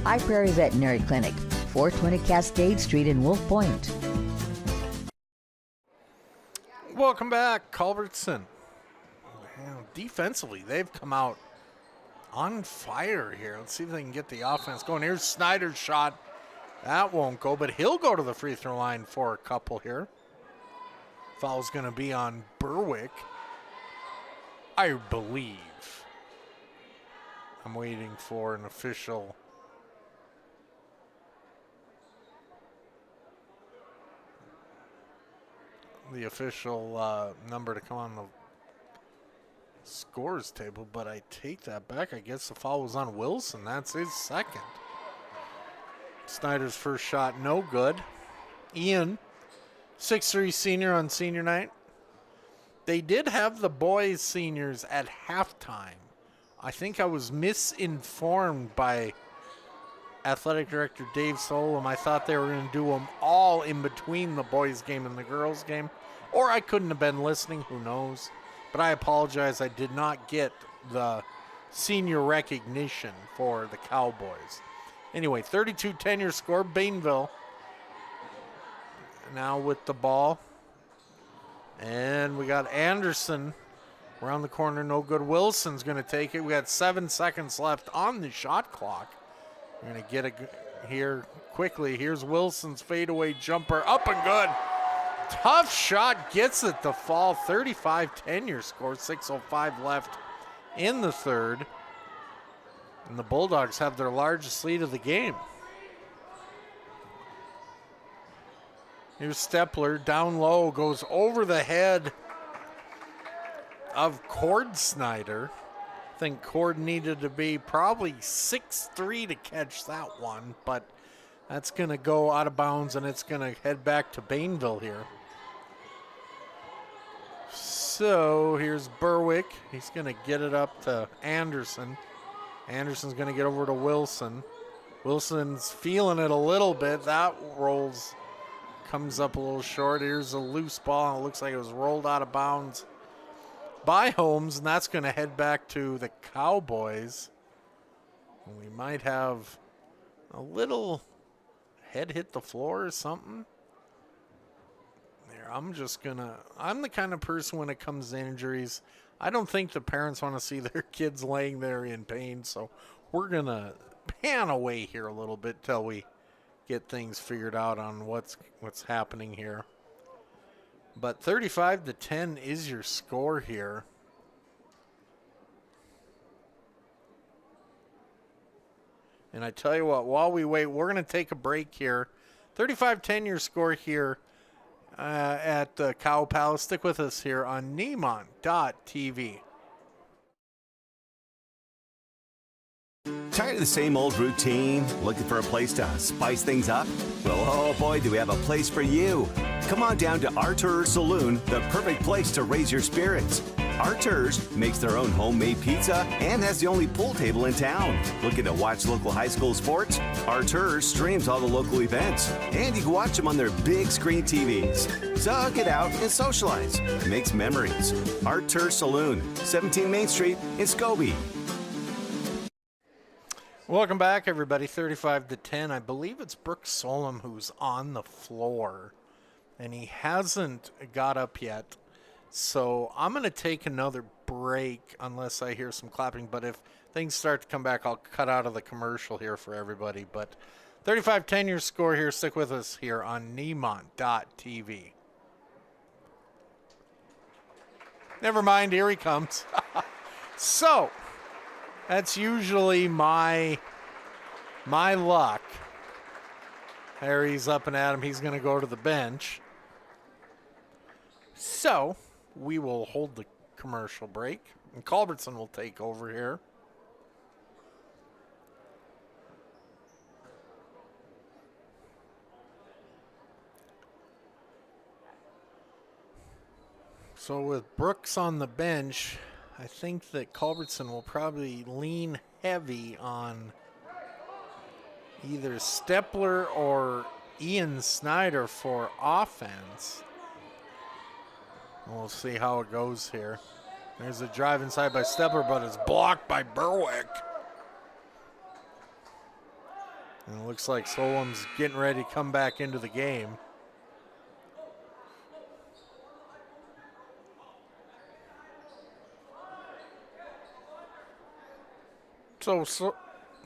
High Prairie Veterinary Clinic, 420 Cascade Street in Wolf Point. Welcome back, Culbertson. Defensively, they've come out on fire here. Let's see if they can get the offense going. Here's Snyder's shot. That won't go, but he'll go to the free throw line for a couple here. Foul's going to be on Berwick, I believe. I'm waiting for an official. The official number to come on the scores table, but I take that back. I guess the foul was on Wilson. That's his second. Snyder's first shot, no good. Ian, 6'3" senior on senior night. They did have the boys seniors at halftime. I think I was misinformed by Athletic Director Dave Solom. I thought they were going to do them all in between the boys' game and the girls' game. Or I couldn't have been listening, who knows. But I apologize, I did not get the senior recognition for the Cowboys. Anyway, 32-10 your score, Bainville. Now with the ball. And we got Anderson around the corner, no good. Wilson's going to take it. We got 7 seconds left on the shot clock. We're going to get it here quickly. Here's Wilson's fadeaway jumper, up and good. Tough shot, gets it to fall. 35-10 your score, 6:05 left in the third. And the Bulldogs have their largest lead of the game. Here's Stepler, down low, goes over the head of Cord Snyder. I think Cord needed to be probably 6'3" to catch that one, but that's going to go out of bounds, and it's going to head back to Bainville here. So here's Berwick. He's going to get it up to Anderson. Anderson's going to get over to Wilson. Wilson's feeling it a little bit. That rolls, comes up a little short. Here's a loose ball, and it looks like it was rolled out of bounds by Holmes, and that's going to head back to the Cowboys. And we might have a little head hit the floor or something. I'm the kind of person when it comes to injuries, I don't think the parents want to see their kids laying there in pain, so we're going to pan away here a little bit till we get things figured out on what's happening here. But 35-10 is your score here. And I tell you what, while we wait, we're going to take a break here. 35-10 your score here. At the Cow Palace. Stick with us here on Nemont.TV. Tired of the same old routine? Looking for a place to spice things up? Well, oh boy, do we have a place for you. Come on down to Artur Saloon, the perfect place to raise your spirits. Artur's makes their own homemade pizza and has the only pool table in town. Looking to watch local high school sports? Artur's streams all the local events, and you can watch them on their big screen TVs. So get out and socialize. Makes memories. Artur Saloon, 17 Main Street in Scobie. Welcome back, everybody. 35-10. I believe it's Brooks Solom who's on the floor, and he hasn't got up yet. So I'm going to take another break unless I hear some clapping. But if things start to come back, I'll cut out of the commercial here for everybody. But 35-10 your score here. Stick with us here on Nemont.TV. Never mind, here he comes. So that's usually my luck. Harry's up and at him. He's going to go to the bench. So we will hold the commercial break, and Culbertson will take over here. So with Brooks on the bench, I think that Culbertson will probably lean heavy on either Stepler or Ian Snyder for offense. We'll see how it goes here. There's a drive inside by Stepler, but it's blocked by Berwick. And it looks like Solom's getting ready to come back into the game. So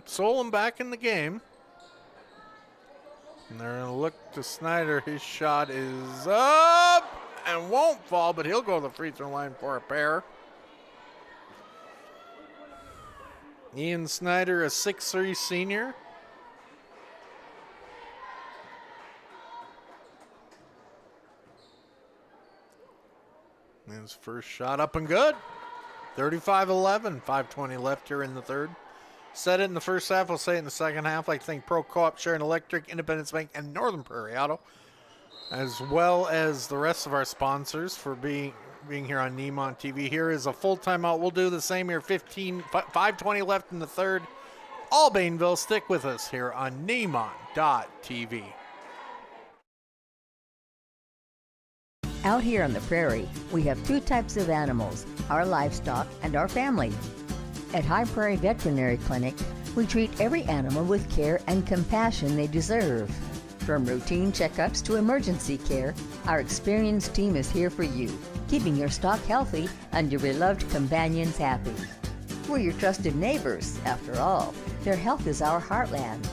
Solom back in the game. And they're going to look to Snyder. His shot is up and won't fall, but he'll go to the free throw line for a pair. Ian Snyder, a 6'3" senior. His first shot up and good. 35-11, 5:20 left here in the third. Said it in the first half, I'll say it in the second half. I thank Pro Co-op, Sharon Electric, Independence Bank, and Northern Prairie Auto, as well as the rest of our sponsors for being here on Nemont TV. Here is a full timeout. We'll do the same here. 5:20 left in the third. all Bainville. Stick with us here on Nemont.TV. Out here on the prairie, we have two types of animals, our livestock and our family. At High Prairie Veterinary Clinic, we treat every animal with care and compassion they deserve. From routine checkups to emergency care, our experienced team is here for you, keeping your stock healthy and your beloved companions happy. We're your trusted neighbors, after all. Their health is our heartland.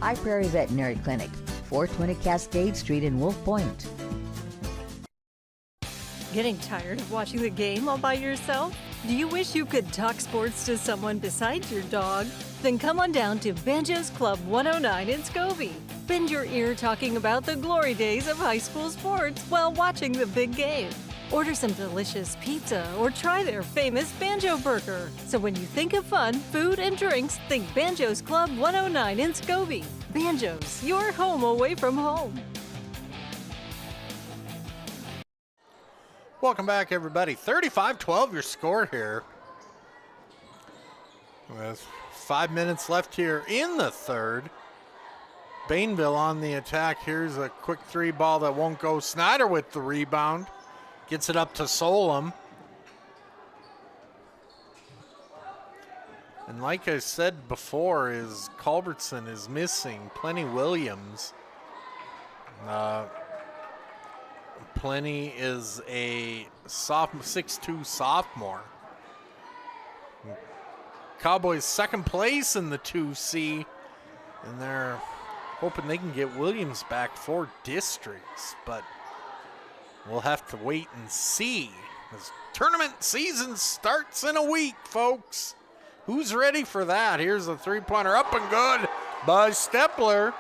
High Prairie Veterinary Clinic, 420 Cascade Street in Wolf Point. Getting tired of watching the game all by yourself? Do you wish you could talk sports to someone besides your dog? Then come on down to Banjo's Club 109 in Scobie. Bend your ear talking about the glory days of high school sports while watching the big game. Order some delicious pizza or try their famous Banjo Burger. So when you think of fun, food, and drinks, think Banjo's Club 109 in Scobie. Banjo's, your home away from home. Welcome back, everybody. 35-12 your score here. With 5 minutes left here in the third. Bainville on the attack. Here's a quick three ball that won't go. Snyder with the rebound. Gets it up to Solom. And like I said before, is Culbertson is missing Plenty Williams. Plenty is a 6'2" sophomore. Cowboys second place in the 2C, and they're hoping they can get Williams back for districts, but we'll have to wait and see. This tournament season starts in a week, folks. Who's ready for that? Here's a three-pointer up and good by Stepler.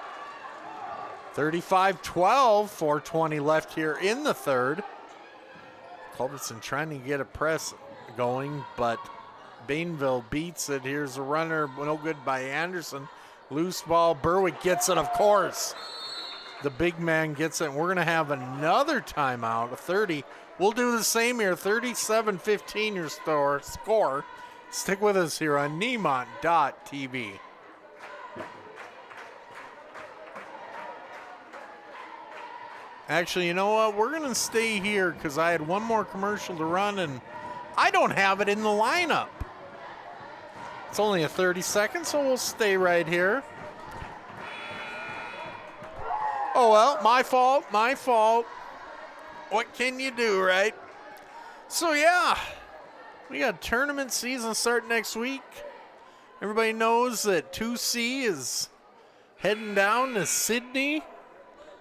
35-12, 4:20 left here in the third. Culbertson trying to get a press going, but Bainville beats it. Here's a runner, no good by Anderson. Loose ball, Berwick gets it, of course. The big man gets it, and we're going to have another timeout, a 30. We'll do the same here, 37-15 your score. Stick with us here on Nemont.TV. Actually, you know what? We're going to stay here because I had one more commercial to run, and I don't have it in the lineup. It's only a 30 seconds, so we'll stay right here. Oh, well, my fault. What can you do, right? So, yeah, we got tournament season starting next week. Everybody knows that 2C is heading down to Sydney.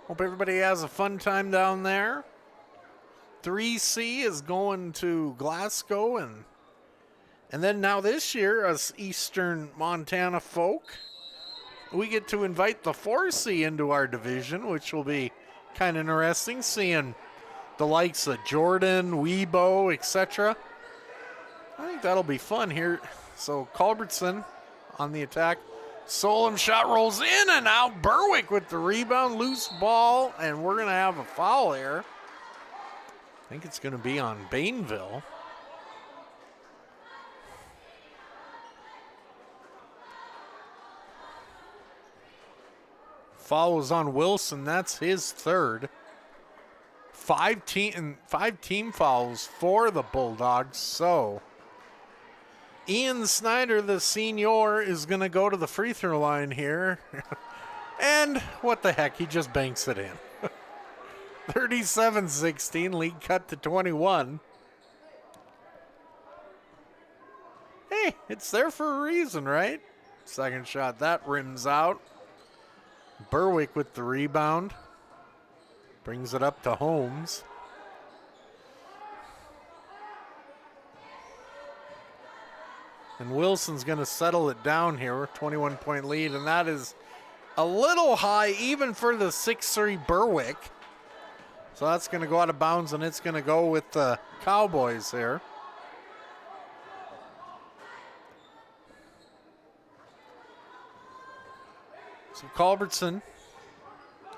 Hope everybody has a fun time down there. 3C is going to Glasgow, and then now this year, as Eastern Montana folk, we get to invite the 4C into our division, which will be kind of interesting, seeing the likes of Jordan, Weibo, etc. I think that'll be fun here. So Culbertson on the attack. Solom shot rolls in and out. Berwick with the rebound, loose ball, and we're going to have a foul here. I think it's going to be on Bainville. Foul was on Wilson. That's his third. Five team fouls for the Bulldogs. So Ian Snyder, the senior, is going to go to the free throw line here. And what the heck, he just banks it in. 37-16, lead cut to 21. Hey, it's there for a reason, right? Second shot, that rims out. Berwick with the rebound. Brings it up to Holmes. And Wilson's going to settle it down here, 21-point lead, and that is a little high even for the 6'3" Berwick. So that's going to go out of bounds, and it's going to go with the Cowboys here. So Culbertson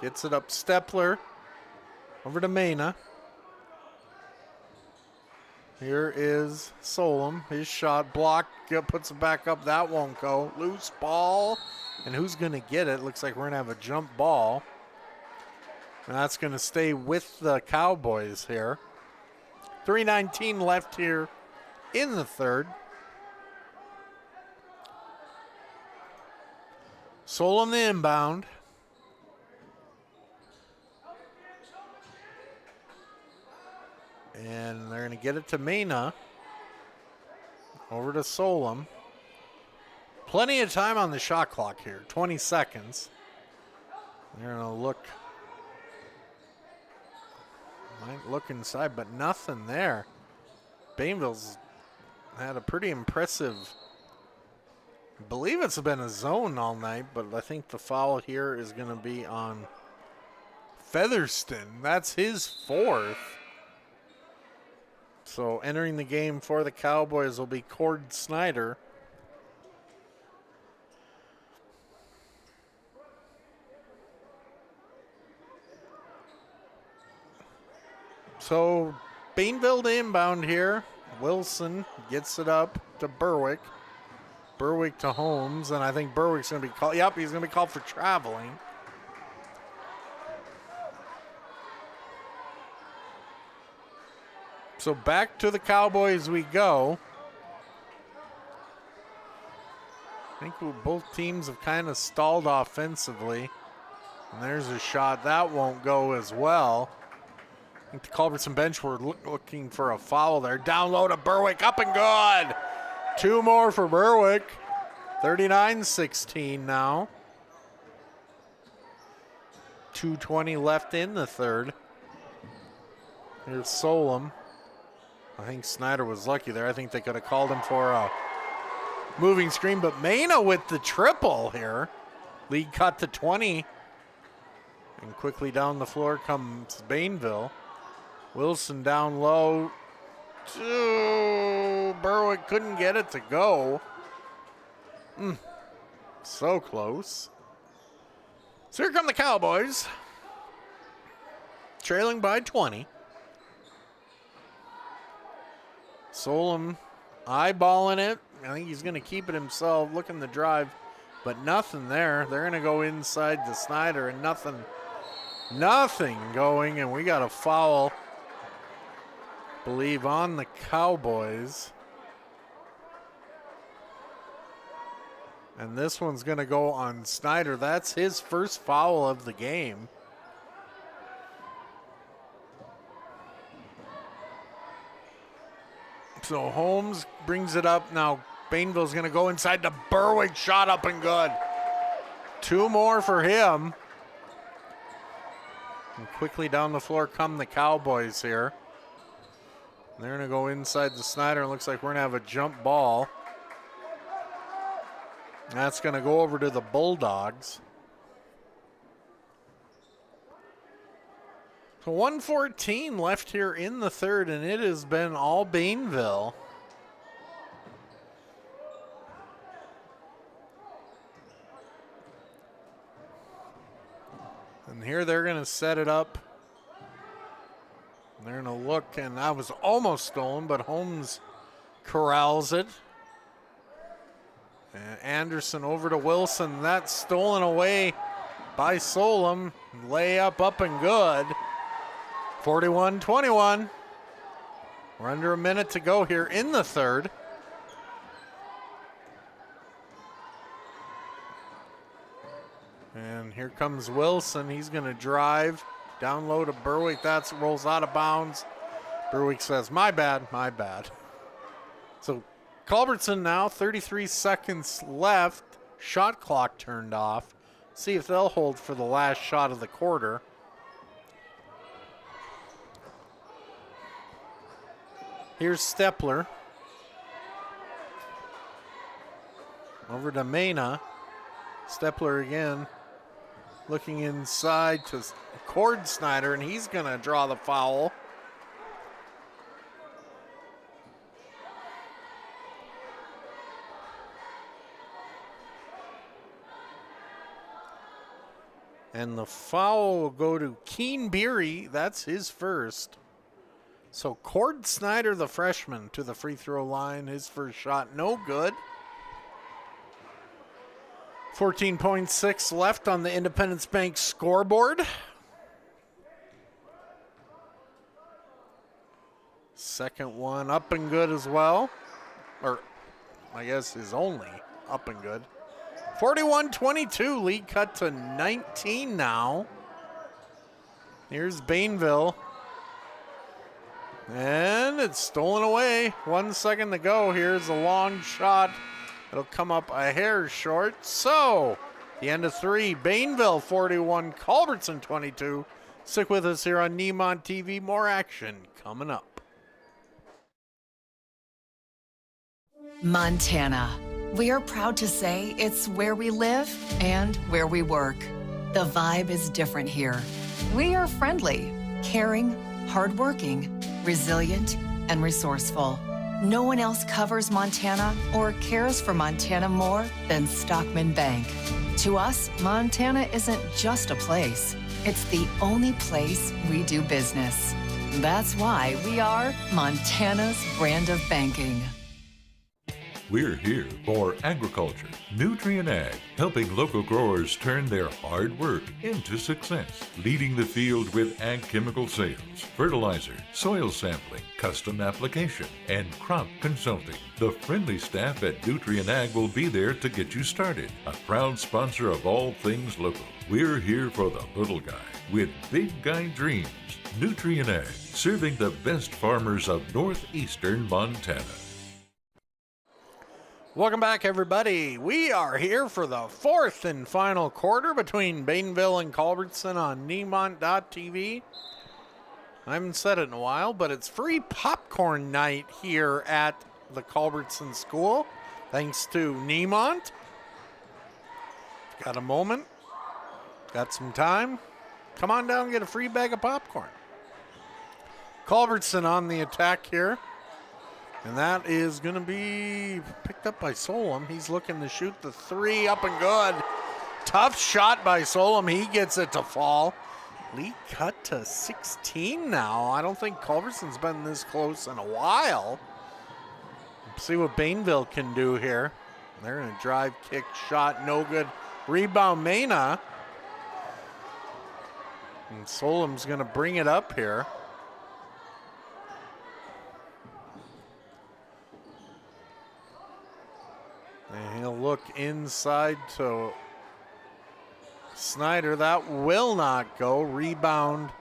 gets it up, Stepler over to Mena. Here is Solom. His shot blocked, puts it back up. That won't go. Loose ball. And who's going to get it? Looks like we're going to have a jump ball. And that's going to stay with the Cowboys here. 3:19 left here in the third. Solom the inbound. And they're going to get it to Mena. Over to Solom. Plenty of time on the shot clock here. 20 seconds. They're going to look. Might look inside, but nothing there. Bainville's had a pretty impressive. I believe it's been a zone all night, but I think the foul here is going to be on Featherston. That's his fourth. So entering the game for the Cowboys will be Cord Snyder. So Bainville to inbound here. Wilson gets it up to Berwick. Berwick to Holmes, and I think Berwick's going to be called. Yep, he's going to be called for traveling. So back to the Cowboys we go. I think both teams have kind of stalled offensively. And there's a shot. That won't go as well. I think the Culbertson bench were looking for a foul there. Down low to Berwick. Up and good. Two more for Berwick. 39-16 now. 2:20 left in the third. Here's Solom. I think Snyder was lucky there. I think they could have called him for a moving screen, but Mena with the triple here. Lead cut to 20. And quickly down the floor comes Bainville. Wilson down low. Berwick couldn't get it to go. So close. So here come the Cowboys. Trailing by 20. Solom eyeballing it. I think he's going to keep it himself, looking to drive, but nothing there. They're going to go inside to Snyder, and nothing going, and we got a foul, I believe, on the Cowboys. And this one's going to go on Snyder. That's his first foul of the game. So Holmes brings it up. Now Bainville's going to go inside to Berwick. Shot up and good. Two more for him. And quickly down the floor come the Cowboys here. They're going to go inside to Snyder. It looks like we're going to have a jump ball. That's going to go over to the Bulldogs. So 1:14 left here in the third, and it has been all Bainville. And here they're going to set it up. They're going to look, and that was almost stolen, but Holmes corrals it. And Anderson over to Wilson. That's stolen away by Solom. Layup up and good. 41-21. We're under a minute to go here in the third. And here comes Wilson. He's going to drive down low to Berwick. That rolls out of bounds. Berwick says, my bad, my bad. So Culbertson now, 33 seconds left. Shot clock turned off. See if they'll hold for the last shot of the quarter. Here's Stepler. Over to Mena. Stepler again. Looking inside to Cord Snyder, and he's going to draw the foul. And the foul will go to Keen Beery. That's his first. So Cord Snyder, the freshman, to the free throw line. His first shot, no good. 14.6 left on the Independence Bank scoreboard. Second one up and good as well. Or I guess is only up and good. 41-22, lead cut to 19 now. Here's Bainville. And it's stolen away. 1 second to go. Here's a long shot. It'll come up a hair short. So, the end of three. Bainville 41, Culbertson 22. Stick with us here on Nemont.TV. More action coming up. Montana. We are proud to say it's where we live and where we work. The vibe is different here. We are friendly, caring, hardworking, resilient, and resourceful. No one else covers Montana or cares for Montana more than Stockman Bank. To us, Montana isn't just a place. It's the only place we do business. That's why we are Montana's brand of banking. We're here for agriculture, Nutrient Ag, helping local growers turn their hard work into success. Leading the field with ag chemical sales, fertilizer, soil sampling, custom application, and crop consulting. The friendly staff at Nutrient Ag will be there to get you started. A proud sponsor of all things local. We're here for the little guy with big guy dreams. Nutrient Ag, serving the best farmers of northeastern Montana. Welcome back, everybody. We are here for the fourth and final quarter between Bainville and Culbertson on Nemont.TV. I haven't said it in a while, but it's free popcorn night here at the Culbertson School, thanks to Nemont. Got a moment? Got some time? Come on down and get a free bag of popcorn. Culbertson on the attack here. And that is going to be picked up by Solom. He's looking to shoot the three, up and good. Tough shot by Solom. He gets it to fall. Lead cut to 16 now. I don't think Culbertson's been this close in a while. Let's see what Bainville can do here. They're going to drive, kick, shot, no good. Rebound, Mena. And Solom's going to bring it up here. And he'll look inside to Snyder. That will not go. Rebound,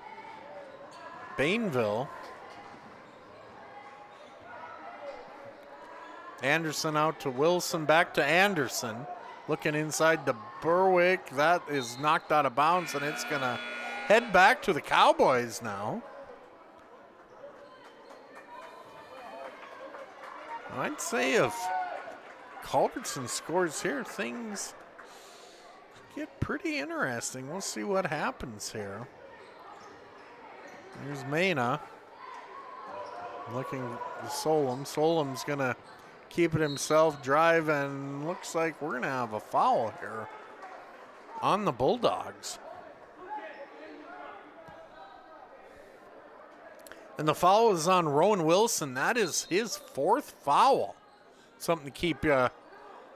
Bainville. Anderson out to Wilson. Back to Anderson. Looking inside to Berwick. That is knocked out of bounds, and it's going to head back to the Cowboys now. I'd say if Culbertson scores here, things get pretty interesting. We'll see what happens here. Here's Mena. Looking to Solom. Solom's going to keep it himself, drive, and looks like we're going to have a foul here on the Bulldogs. And the foul is on Rowan Wilson. That is his fourth foul. Something to keep your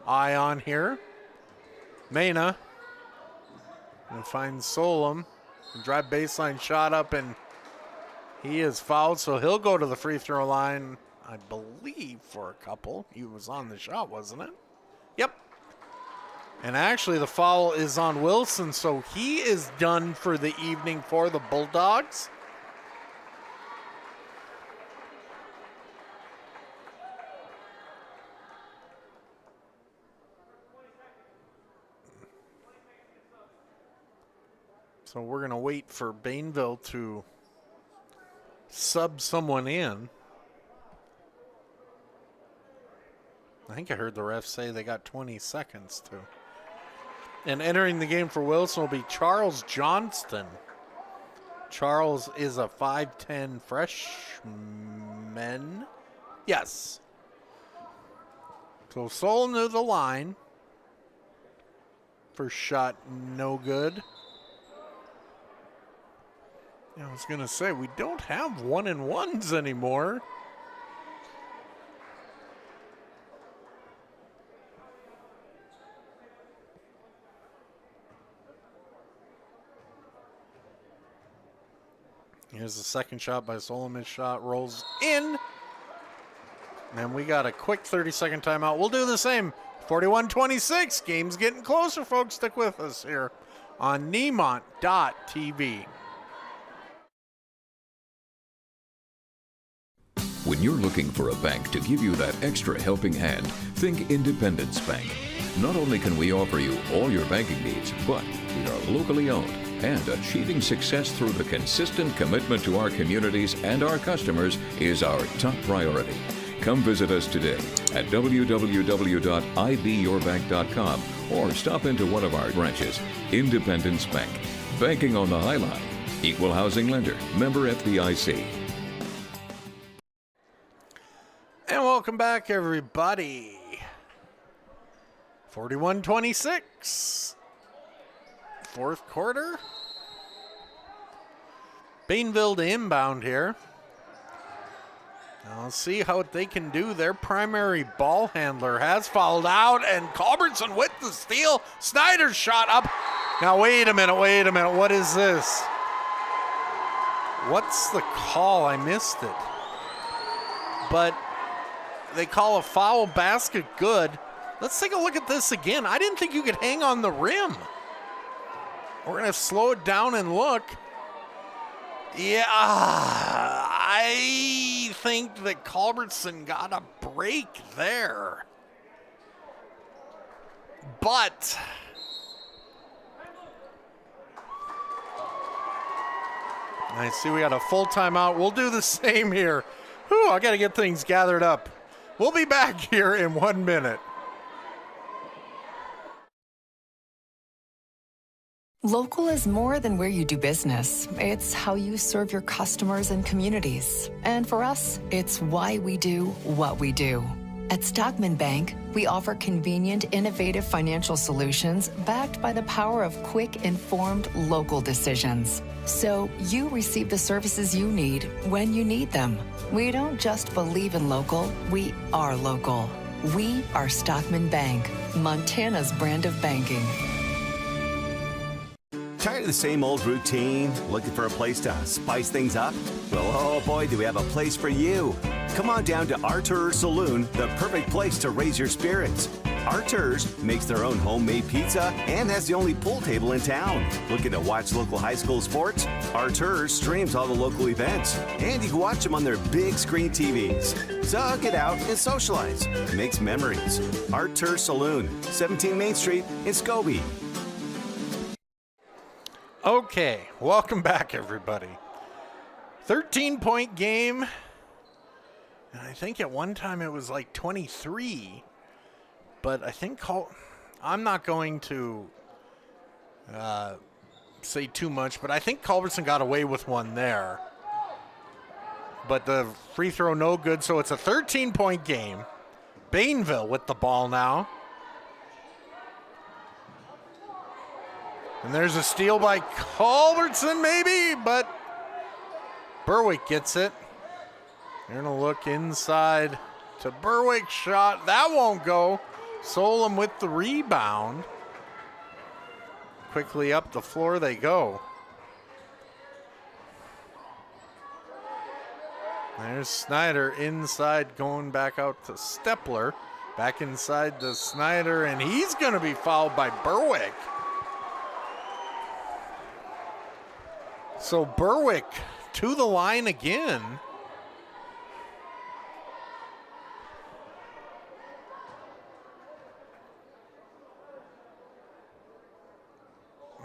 eye on here. Mena. And finds Solom. Drive baseline shot up, and he is fouled, so he'll go to the free throw line, I believe, for a couple. He was on the shot, wasn't it? Yep. And actually, the foul is on Wilson, so he is done for the evening for the Bulldogs. So we're going to wait for Bainville to sub someone in. I think I heard the ref say they got 20 seconds to. And entering the game for Wilson will be Charles Johnston. Charles is a 5'10 freshman. Yes. So Solon to the line. First shot, no good. I was going to say, we don't have 1-and-1s anymore. Here's the second shot by Solomon. Shot rolls in. And we got a quick 30-second timeout. We'll do the same. 41-26. Game's getting closer, folks. Stick with us here on Nemont.TV. When you're looking for a bank to give you that extra helping hand, think Independence Bank. Not only can we offer you all your banking needs, but we are locally owned, and achieving success through the consistent commitment to our communities and our customers is our top priority. Come visit us today at www.ibyourbank.com or stop into one of our branches. Independence Bank. Banking on the High Line. Equal housing lender. Member FDIC. And welcome back, everybody. 41-26. Fourth quarter. Bainville to inbound here. Now let's see how they can do. Their primary ball handler has fouled out, and Culbertson with the steal. Snyder's shot up. Now wait a minute. What is this? What's the call? I missed it. But they call a foul, basket good. Let's take a look at this again. I didn't think you could hang on the rim. We're going to slow it down and look. Yeah, I think that Culbertson got a break there. But I see we got a full timeout. We'll do the same here. Whew, I got to get things gathered up. We'll be back here in 1 minute. Local is more than where you do business. It's how you serve your customers and communities. And for us, it's why we do what we do. At Stockman Bank, we offer convenient, innovative financial solutions backed by the power of quick, informed local decisions. So you receive the services you need when you need them. We don't just believe in local, we are local. We are Stockman Bank, Montana's brand of banking. Tired of the same old routine? Looking for a place to spice things up? Well, oh boy, do we have a place for you. Come on down to Artur Saloon, the perfect place to raise your spirits. Artur's makes their own homemade pizza and has the only pool table in town. Looking to watch local high school sports? Artur's streams all the local events, and you can watch them on their big screen TVs. So get out and socialize. Makes memories. Artur Saloon, 17 Main Street in Scobie. Okay, welcome back, everybody. 13-point game. And I think at one time it was like 23. But I think I'm not going to say too much, but I think Culbertson got away with one there. But the free throw no good, so it's a 13-point game. Bainville with the ball now. And there's a steal by Culbertson, maybe, but Berwick gets it. They're going to look inside to Berwick's shot. That won't go. Solom with the rebound. Quickly up the floor they go. There's Snyder inside, going back out to Stepler. Back inside to Snyder, and he's going to be fouled by Berwick. So Berwick to the line again.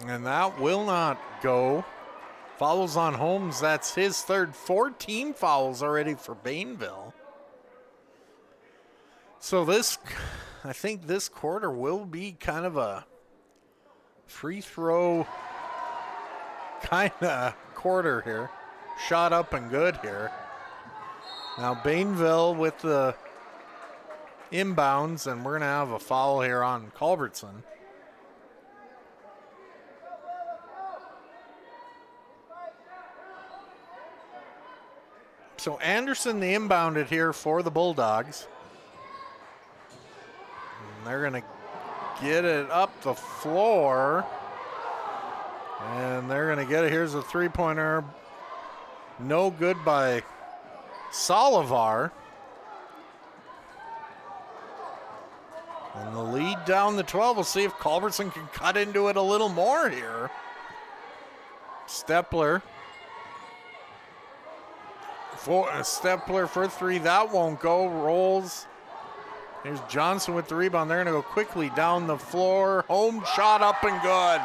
And that will not go. Fouls on Holmes, that's his third. 14 fouls already for Bainville. So I think this quarter will be kind of a free throw kind of quarter here. Shot up and good here. Now Bainville with the inbounds, and we're going to have a foul here on Culbertson. So Anderson, the inbounded here for the Bulldogs. And they're going to get it up the floor. And they're going to get it. Here's a three-pointer. No good by Salivar. And the lead down the 12. We'll see if Culbertson can cut into it a little more here. Stepler for three. That won't go. Rolls. Here's Johnson with the rebound. They're going to go quickly down the floor. Home shot up and good.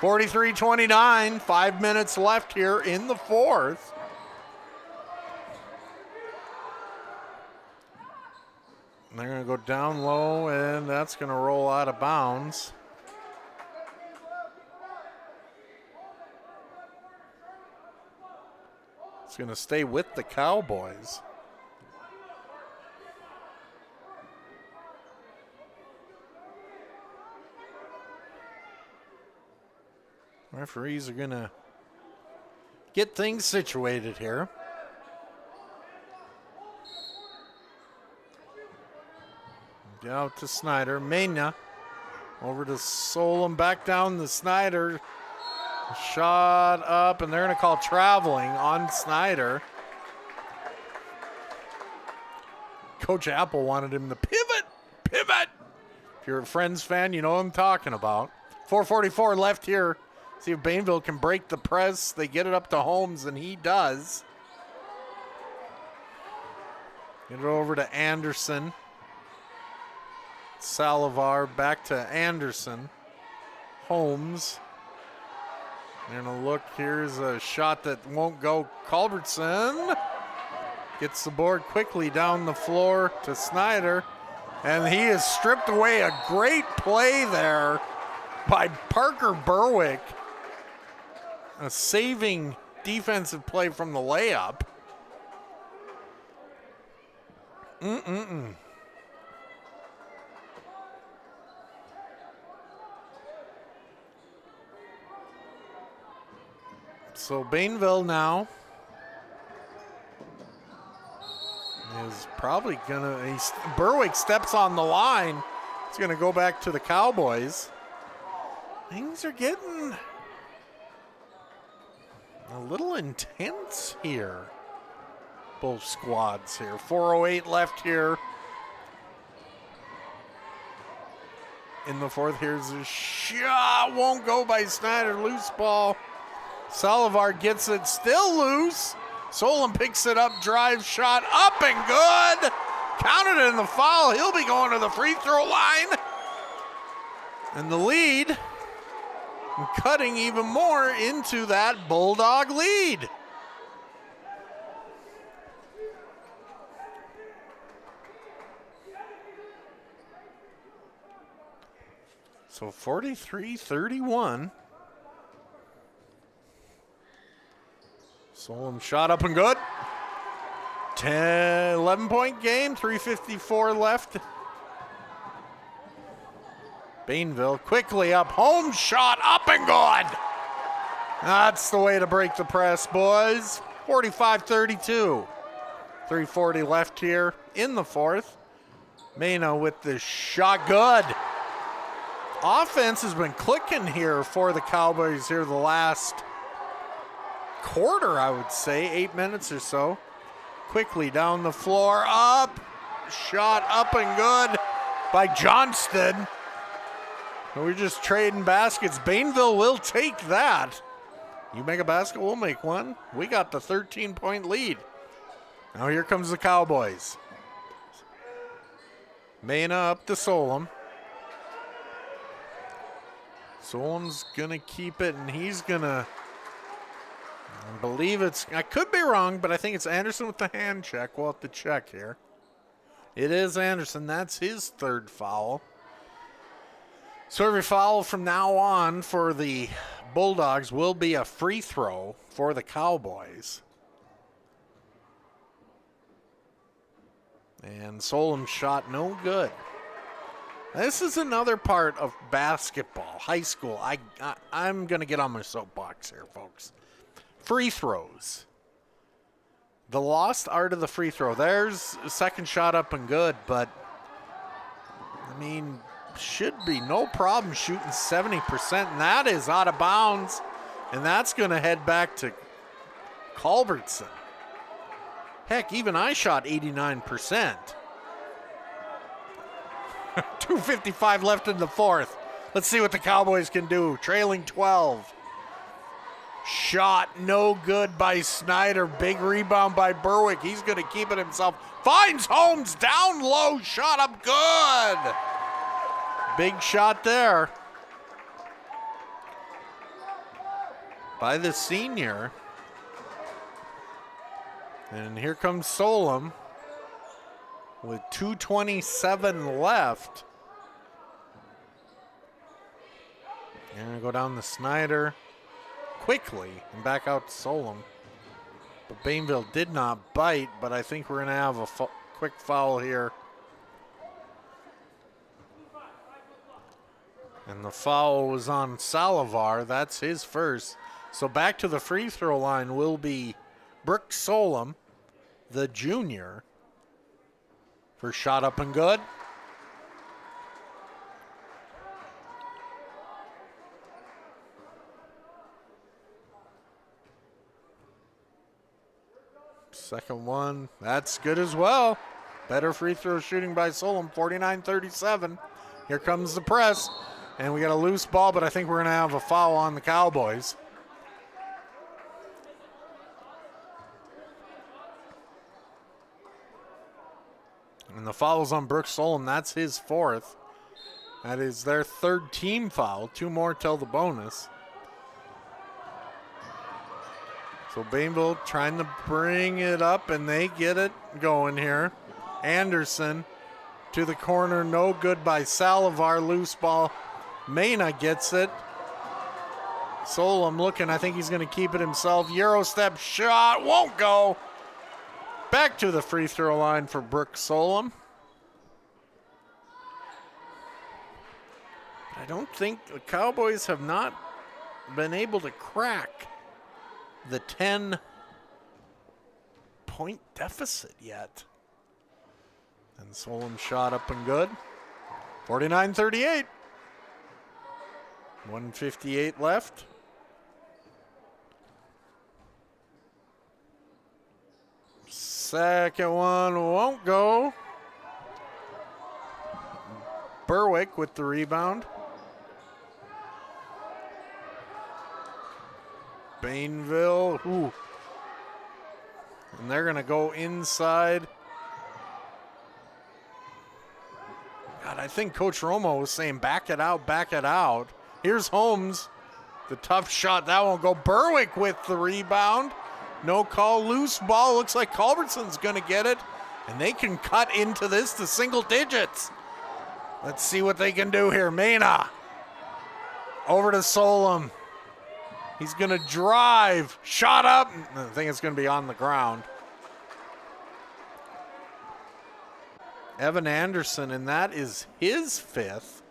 43-29. 5 minutes left here in the fourth. And they're going to go down low, and that's going to roll out of bounds. It's going to stay with the Cowboys. Referees are going to get things situated here. Out to Snyder. Mena over to Solom. Back down to Snyder. Shot up, and they're going to call traveling on Snyder. Coach Apple wanted him to pivot. If you're a Friends fan, you know what I'm talking about. 4:44 left here. See if Bainville can break the press. They get it up to Holmes, and he does. Get it over to Anderson. Salivar back to Anderson. Holmes. They're going to look. Here's a shot that won't go. Culbertson gets the board quickly down the floor to Snyder. And he has stripped away a great play there by Parker Berwick. A saving defensive play from the layup. So Bainville now is probably gonna, Berwick steps on the line. It's gonna go back to the Cowboys. Things are getting a little intense here. Both squads here. 4:08 left here in the fourth. Here's a shot. Won't go by Snyder. Loose ball. Salivar gets it. Still loose. Solon picks it up. Drive shot. Up and good. Counted in the foul. He'll be going to the free throw line. And the lead, cutting even more into that Bulldog lead. So 43-31. Solon shot up and good. 11-point game, 3:54 left. Bainville quickly up. Home shot up and good. That's the way to break the press, boys. 45-32. 3:40 left here in the fourth. Mena with the shot. Good. Offense has been clicking here for the Cowboys here the last quarter, I would say, 8 minutes or so. Quickly down the floor, up, shot up and good by Johnston. We're just trading baskets. Bainville will take that. You make a basket, we'll make one. We got the 13-point lead. Now here comes the Cowboys. Mena up to Solom. Solom's gonna keep it, and he's gonna, I believe it's, I could be wrong, but I think it's Anderson with the hand check. We'll have to check here. It is Anderson. That's his third foul. So every foul from now on for the Bulldogs will be a free throw for the Cowboys. And Solom's shot no good. This is another part of basketball, high school. I'm going to get on my soapbox here, folks. Free throws. The lost art of the free throw. There's a second shot up and good, but I mean, should be no problem shooting 70%, and that is out of bounds, and that's going to head back to Culbertson. Heck, even I shot 89%. 2:55 left in the fourth. Let's see what the Cowboys can do. Trailing 12. Shot no good by Snyder. Big rebound by Berwick. He's going to keep it himself. Finds Holmes down low. Shot up good. Big shot there by the senior. And here comes Solom with 2:27 left. They're going to go down to Snyder quickly and back out to Solom. But Bainville did not bite, but I think we're going to have a quick foul here. And the foul was on Salivar. That's his first. So back to the free throw line will be Brooke Solom, the junior. First shot up and good. Second one, that's good as well. Better free throw shooting by Solom, 49-37. Here comes the press, and we got a loose ball, but I think we're going to have a foul on the Cowboys. And the foul's on Brooks Solom. That's his fourth. That is their third team foul. 2 more till the bonus. So Bainville trying to bring it up, and they get it going here. Anderson to the corner. No good by Salivar. Loose ball. Mena gets it. Solom looking. I think he's going to keep it himself. Euro step shot. Won't go. Back to the free throw line for Brooke Solom. I don't think the Cowboys have not been able to crack the 10-point deficit yet. And Solom shot up and good. 49-38. 1:58 left. Second one won't go. Berwick with the rebound. Bainville, ooh. And they're going to go inside. God, I think Coach Romo was saying back it out, back it out. Here's Holmes. The tough shot, that won't go. Berwick with the rebound. No call, loose ball. Looks like Culbertson's going to get it. And they can cut into this to single digits. Let's see what they can do here. Mena over to Solom. He's going to drive. Shot up. I think it's going to be on the ground. Evan Anderson, and that is his fifth.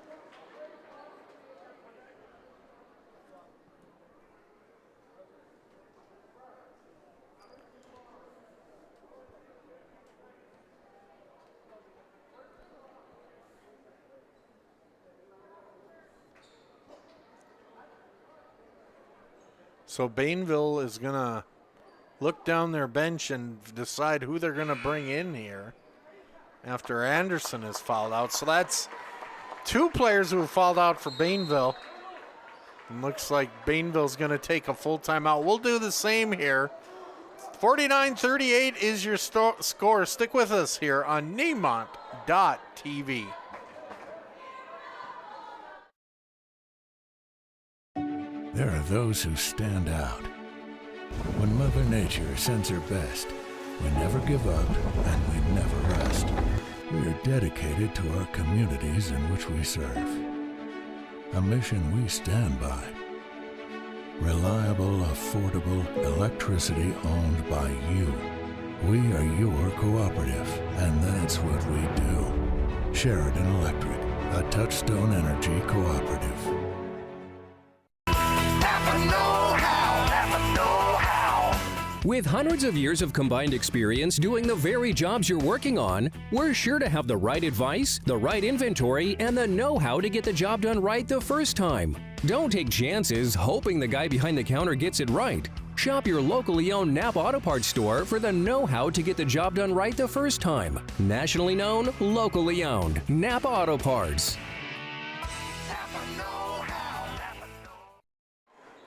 So Bainville is going to look down their bench and decide who they're going to bring in here after Anderson is fouled out. So that's 2 players who have fouled out for Bainville. And looks like Bainville's going to take a full timeout. We'll do the same here. 49-38 is your score. Stick with us here on Nemont.TV. There are those who stand out. When Mother Nature sends her best, we never give up and we never rest. We are dedicated to our communities in which we serve. A mission we stand by. Reliable, affordable electricity owned by you. We are your cooperative, and that's what we do. Sheridan Electric, a Touchstone Energy cooperative. With hundreds of years of combined experience doing the very jobs you're working on, we're sure to have the right advice, the right inventory, and the know-how to get the job done right the first time. Don't take chances hoping the guy behind the counter gets it right. Shop your locally owned Napa Auto Parts store for the know-how to get the job done right the first time. Nationally known, locally owned. Napa Auto Parts.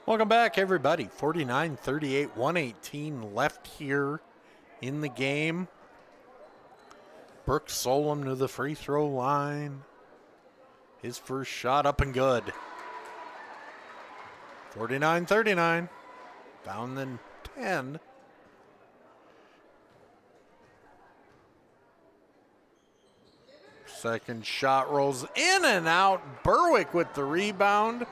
Welcome back, everybody. 49-38, 118 left here in the game. Brooks Solom to the free throw line. His first shot up and good. 49-39. Down then 10. Second shot rolls in and out. Berwick with the rebound.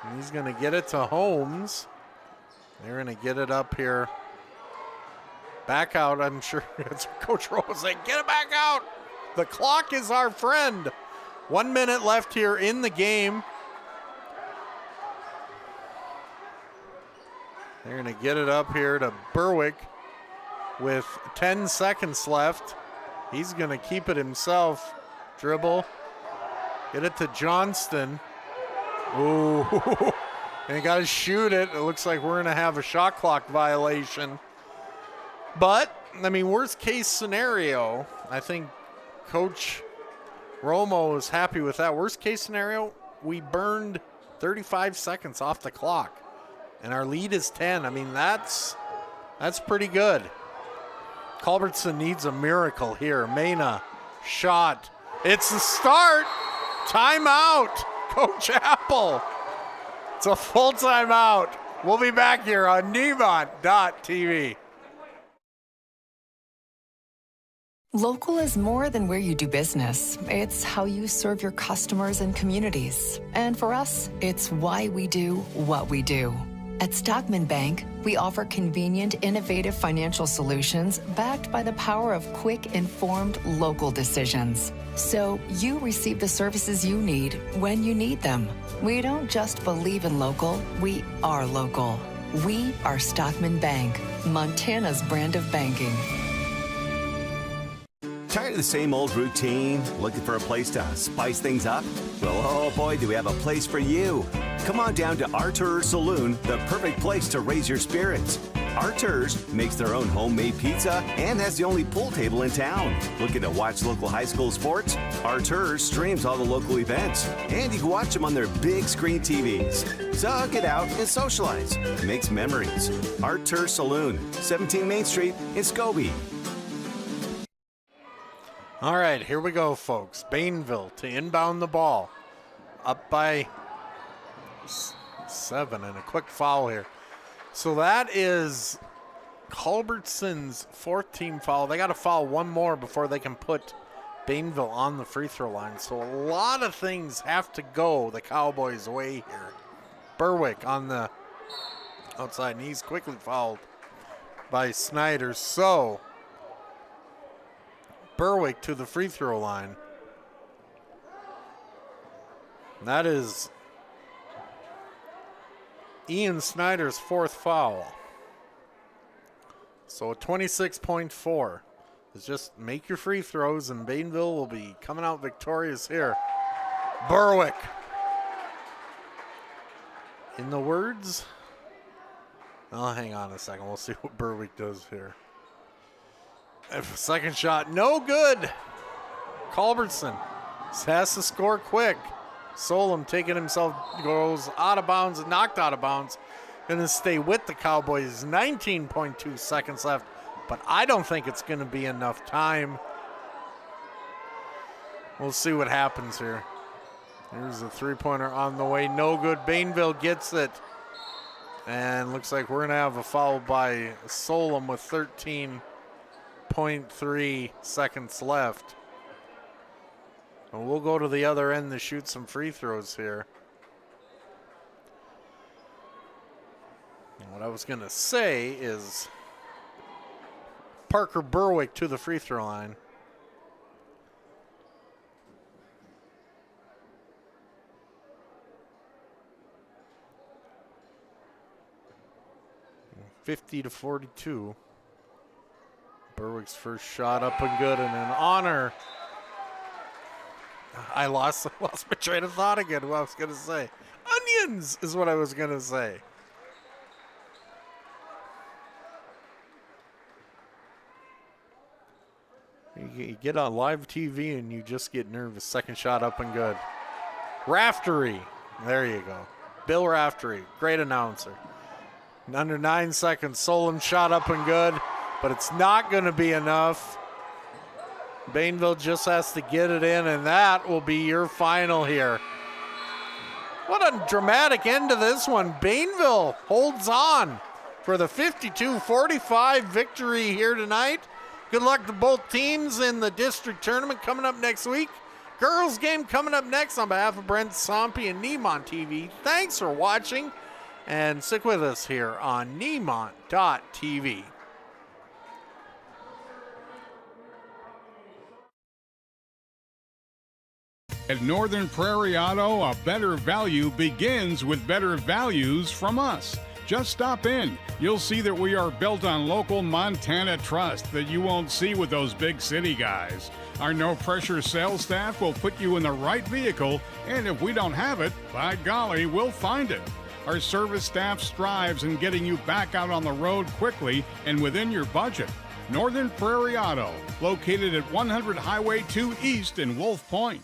And he's going to get it to Holmes. They're going to get it up here. Back out, I'm sure. It's Coach Rose saying, get it back out. The clock is our friend. 1 minute left here in the game. They're going to get it up here to Berwick with 10 seconds left. He's going to keep it himself. Dribble. Get it to Johnston. Ooh. And he got to shoot it. It looks like we're going to have a shot clock violation. But, I mean, worst case scenario, I think Coach Romo is happy with that. Worst case scenario, we burned 35 seconds off the clock. And our lead is 10. I mean, that's pretty good. Culbertson needs a miracle here. Mena, shot. It's the start. Timeout, Coach Apple. It's a full timeout. We'll be back here on Nemont.TV. Local is more than where you do business. It's how you serve your customers and communities. And for us, it's why we do what we do. At Stockman Bank, we offer convenient, innovative financial solutions backed by the power of quick, informed, local decisions. So you receive the services you need when you need them. We don't just believe in local, we are local. We are Stockman Bank, Montana's brand of banking. Tired of the same old routine? Looking for a place to spice things up? Well, oh boy, do we have a place for you. Come on down to Arthur's Saloon, the perfect place to raise your spirits. Arthur's makes their own homemade pizza and has the only pool table in town. Looking to watch local high school sports? Arthur's streams all the local events, and you can watch them on their big screen TVs. So get out and socialize. It makes memories. Arthur's Saloon, 17 Main Street in Scobie. All right, here we go, folks. Bainville to inbound the ball. Up by 7 and a quick foul here. So that is Culbertson's 4th team foul. They got to foul one more before they can put Bainville on the free throw line. So a lot of things have to go the Cowboys' way here. Berwick on the outside, and he's quickly fouled by Snyder. So Berwick to the free throw line. That is Ian Snyder's 4th foul. So 26.4. It's just make your free throws, and Bainville will be coming out victorious here. Berwick. In the words, oh, hang on a second. We'll see what Berwick does here. Second shot, no good. Culbertson has to score quick. Solom taking himself, goes out of bounds, knocked out of bounds. Going to stay with the Cowboys. 19.2 seconds left, but I don't think it's going to be enough time. We'll see what happens here. Here's a three-pointer on the way. No good. Bainville gets it. And looks like we're going to have a foul by Solom with 13.3 seconds left. And we'll go to the other end to shoot some free throws here. And what I was going to say is Parker Berwick to the free throw line. 50-42. Berwick's first shot up and good, and an honor. I lost my train of thought again. What I was going to say. Onions is what I was going to say. You get on live TV and you just get nervous. Second shot up and good. Raftery. There you go. Bill Raftery. Great announcer. In under 9 seconds, Solon shot up and good, but it's not going to be enough. Bainville just has to get it in, and that will be your final here. What a dramatic end to this one. Bainville holds on for the 52-45 victory here tonight. Good luck to both teams in the district tournament coming up next week. Girls game coming up next. On behalf of Brent Sompy and Nemont.TV, thanks for watching, and stick with us here on Nemont.TV. At Northern Prairie Auto, a better value begins with better values from us. Just stop in. You'll see that we are built on local Montana trust that you won't see with those big city guys. Our no-pressure sales staff will put you in the right vehicle, and if we don't have it, by golly, we'll find it. Our service staff strives in getting you back out on the road quickly and within your budget. Northern Prairie Auto, located at 100 Highway 2 East in Wolf Point.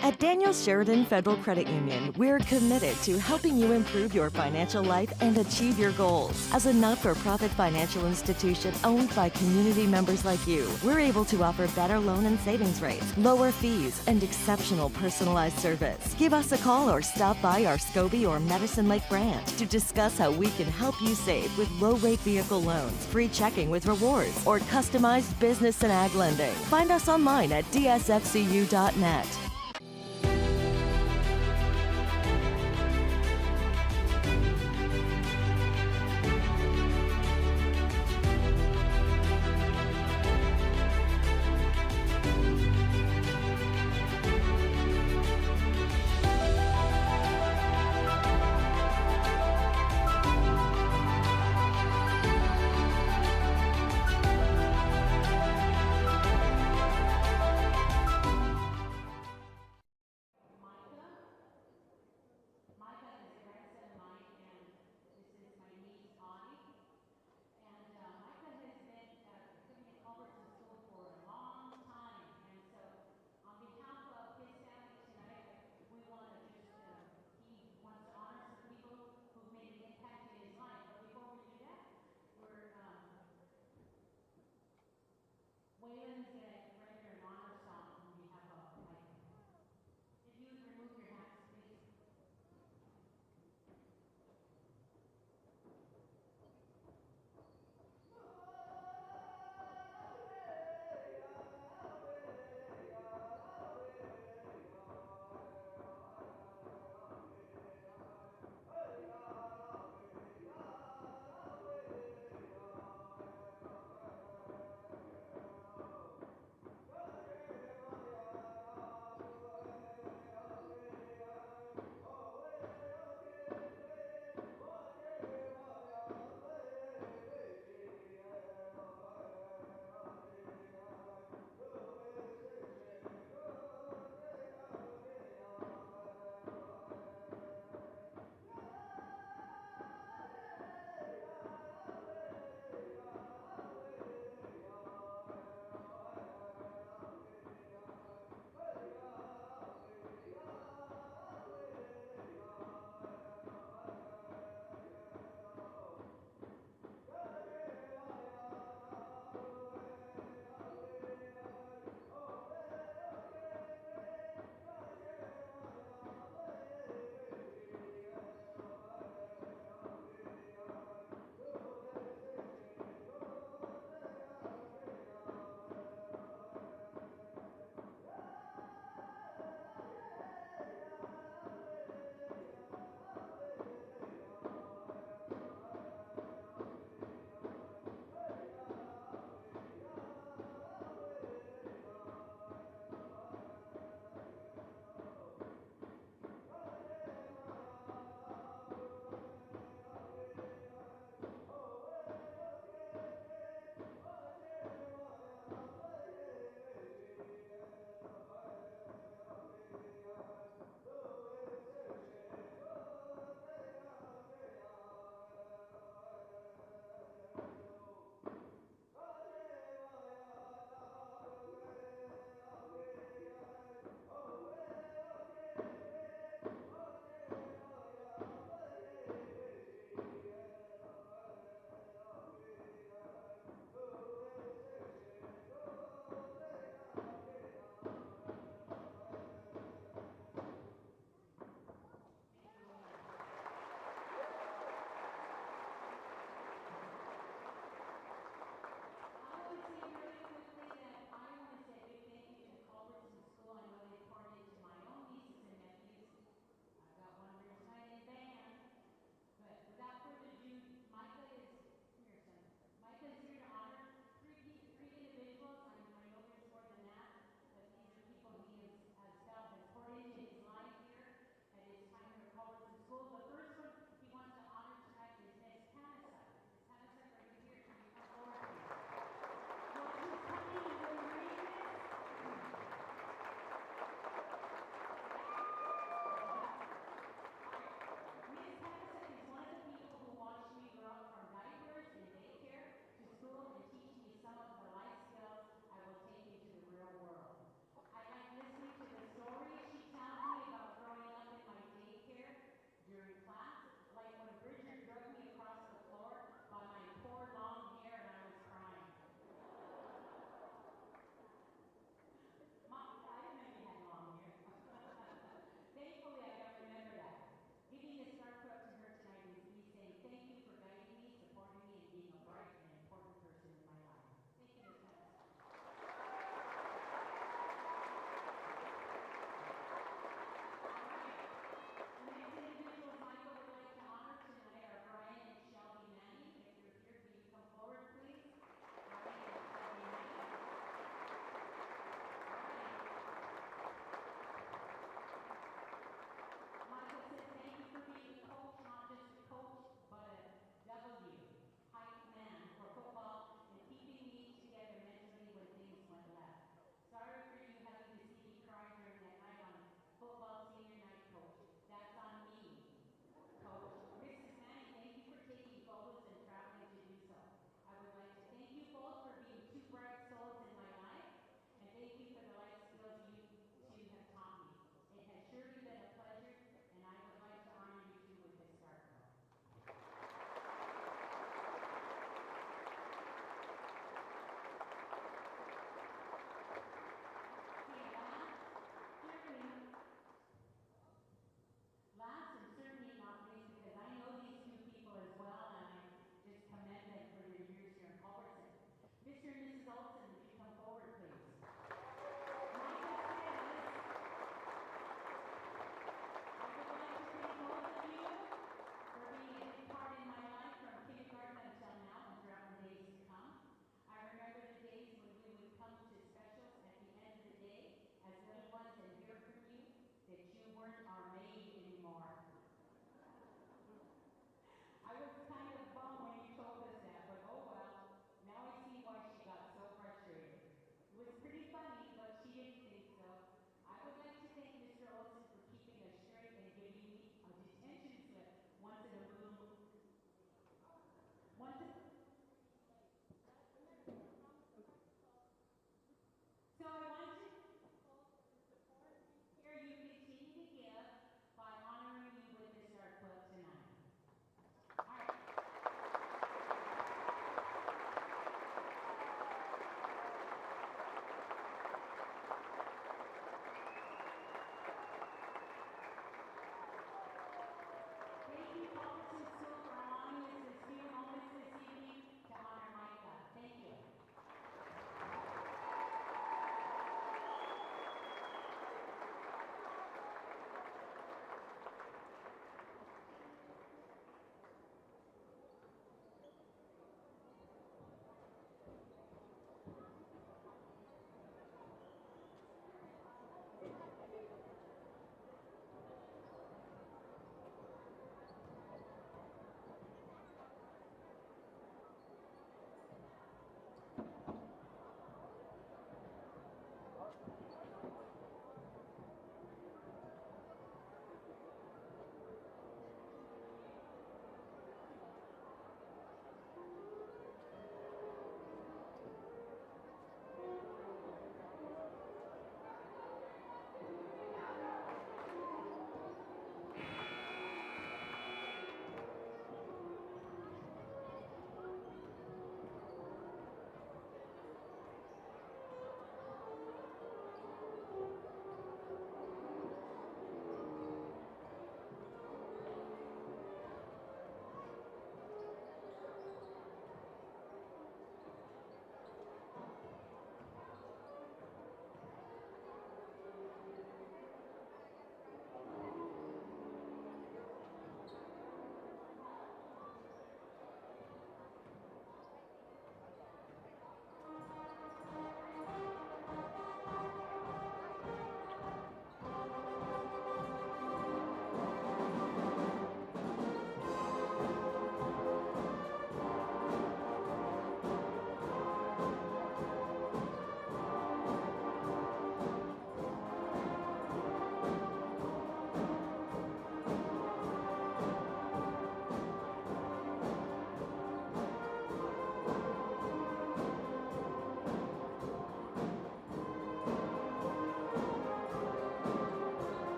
At Daniel Sheridan Federal Credit Union, we're committed to helping you improve your financial life and achieve your goals. As a not-for-profit financial institution owned by community members like you, we're able to offer better loan and savings rates, lower fees, and exceptional personalized service. Give us a call or stop by our Scobie or Medicine Lake branch to discuss how we can help you save with low-rate vehicle loans, free checking with rewards, or customized business and ag lending. Find us online at dsfcu.net.